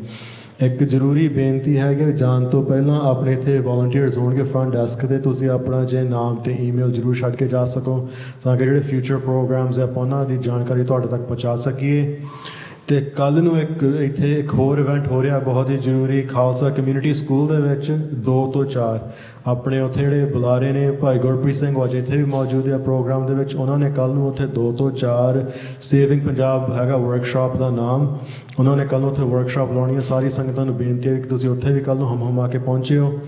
ਇੱਕ ਜ਼ਰੂਰੀ ਬੇਨਤੀ ਹੈ ਕਿ ਜਾਣ ਤੋਂ ਪਹਿਲਾਂ ਆਪਣੇ ਇੱਥੇ ਵੋਲੰਟੀਅਰਸ ਹੋਣਗੇ ਫਰੰਟ ਡੈਸਕ 'ਤੇ, ਤੁਸੀਂ ਆਪਣਾ ਜੇ ਨਾਮ ਅਤੇ ਈਮੇਲ ਜ਼ਰੂਰ ਛੱਡ ਕੇ ਜਾ ਸਕੋ ਤਾਂ ਕਿ ਜਿਹੜੇ ਫਿਊਚਰ ਪ੍ਰੋਗਰਾਮਸ ਆਪਾਂ ਉਹਨਾਂ ਦੀ ਜਾਣਕਾਰੀ ਤੁਹਾਡੇ ਤੱਕ ਪਹੁੰਚਾ ਸਕੀਏ। ਅਤੇ ਕੱਲ੍ਹ ਨੂੰ ਇੱਥੇ ਇੱਕ ਹੋਰ ਇਵੈਂਟ ਹੋ ਰਿਹਾ ਬਹੁਤ ਹੀ ਜ਼ਰੂਰੀ, ਖਾਲਸਾ ਕਮਿਊਨਿਟੀ ਸਕੂਲ ਦੇ ਵਿੱਚ 2 ਤੋਂ 4 ਆਪਣੇ ਉੱਥੇ ਜਿਹੜੇ ਬੁਲਾਰੇ ਨੇ ਭਾਈ ਗੁਰਪ੍ਰੀਤ ਸਿੰਘ ਅੱਜ ਇੱਥੇ ਵੀ ਮੌਜੂਦ ਆ ਪ੍ਰੋਗਰਾਮ ਦੇ ਵਿੱਚ। ਉਹਨਾਂ ਨੇ ਕੱਲ੍ਹ ਨੂੰ ਉੱਥੇ 2 ਤੋਂ 4 ਸੇਵਿੰਗ ਪੰਜਾਬ ਹੈਗਾ ਵਰਕਸ਼ਾਪ ਦਾ ਨਾਮ, ਉਹਨਾਂ ਨੇ ਕੱਲ੍ਹ ਨੂੰ ਉੱਥੇ ਵਰਕਸ਼ਾਪ ਲਾਉਣੀ ਹੈ। ਸਾਰੀ ਸੰਗਤਾਂ ਨੂੰ ਬੇਨਤੀ ਹੈ ਕਿ ਤੁਸੀਂ ਉੱਥੇ ਵੀ ਕੱਲ੍ਹ ਨੂੰ ਹਮ-ਹਮਾ ਕੇ ਪਹੁੰਚਿਓ।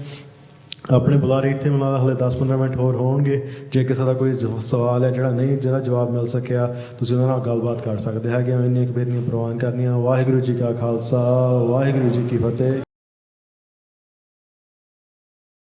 ਆਪਣੇ ਬੁਲਾਰੇ ਇੱਥੇ ਮੈਨੂੰ ਲੱਗਦਾ ਹਾਲੇ 10-15 ਮਿੰਟ ਹੋਰ ਹੋਣਗੇ। ਜੇ ਕਿਸੇ ਦਾ ਕੋਈ ਸਵਾਲ ਹੈ ਜਿਹੜਾ ਜਵਾਬ ਮਿਲ ਸਕਿਆ, ਤੁਸੀਂ ਉਹਨਾਂ ਨਾਲ ਗੱਲਬਾਤ ਕਰ ਸਕਦੇ ਹੈਗੇ ਹੋ। ਇੰਨੀਆਂ ਕੁ ਬੇਨਤੀਆਂ ਪ੍ਰਵਾਨ ਕਰਨੀਆਂ। ਵਾਹਿਗੁਰੂ ਜੀ ਕਾ ਖਾਲਸਾ, ਵਾਹਿਗੁਰੂ ਜੀ ਕੀ ਫਤਿਹ।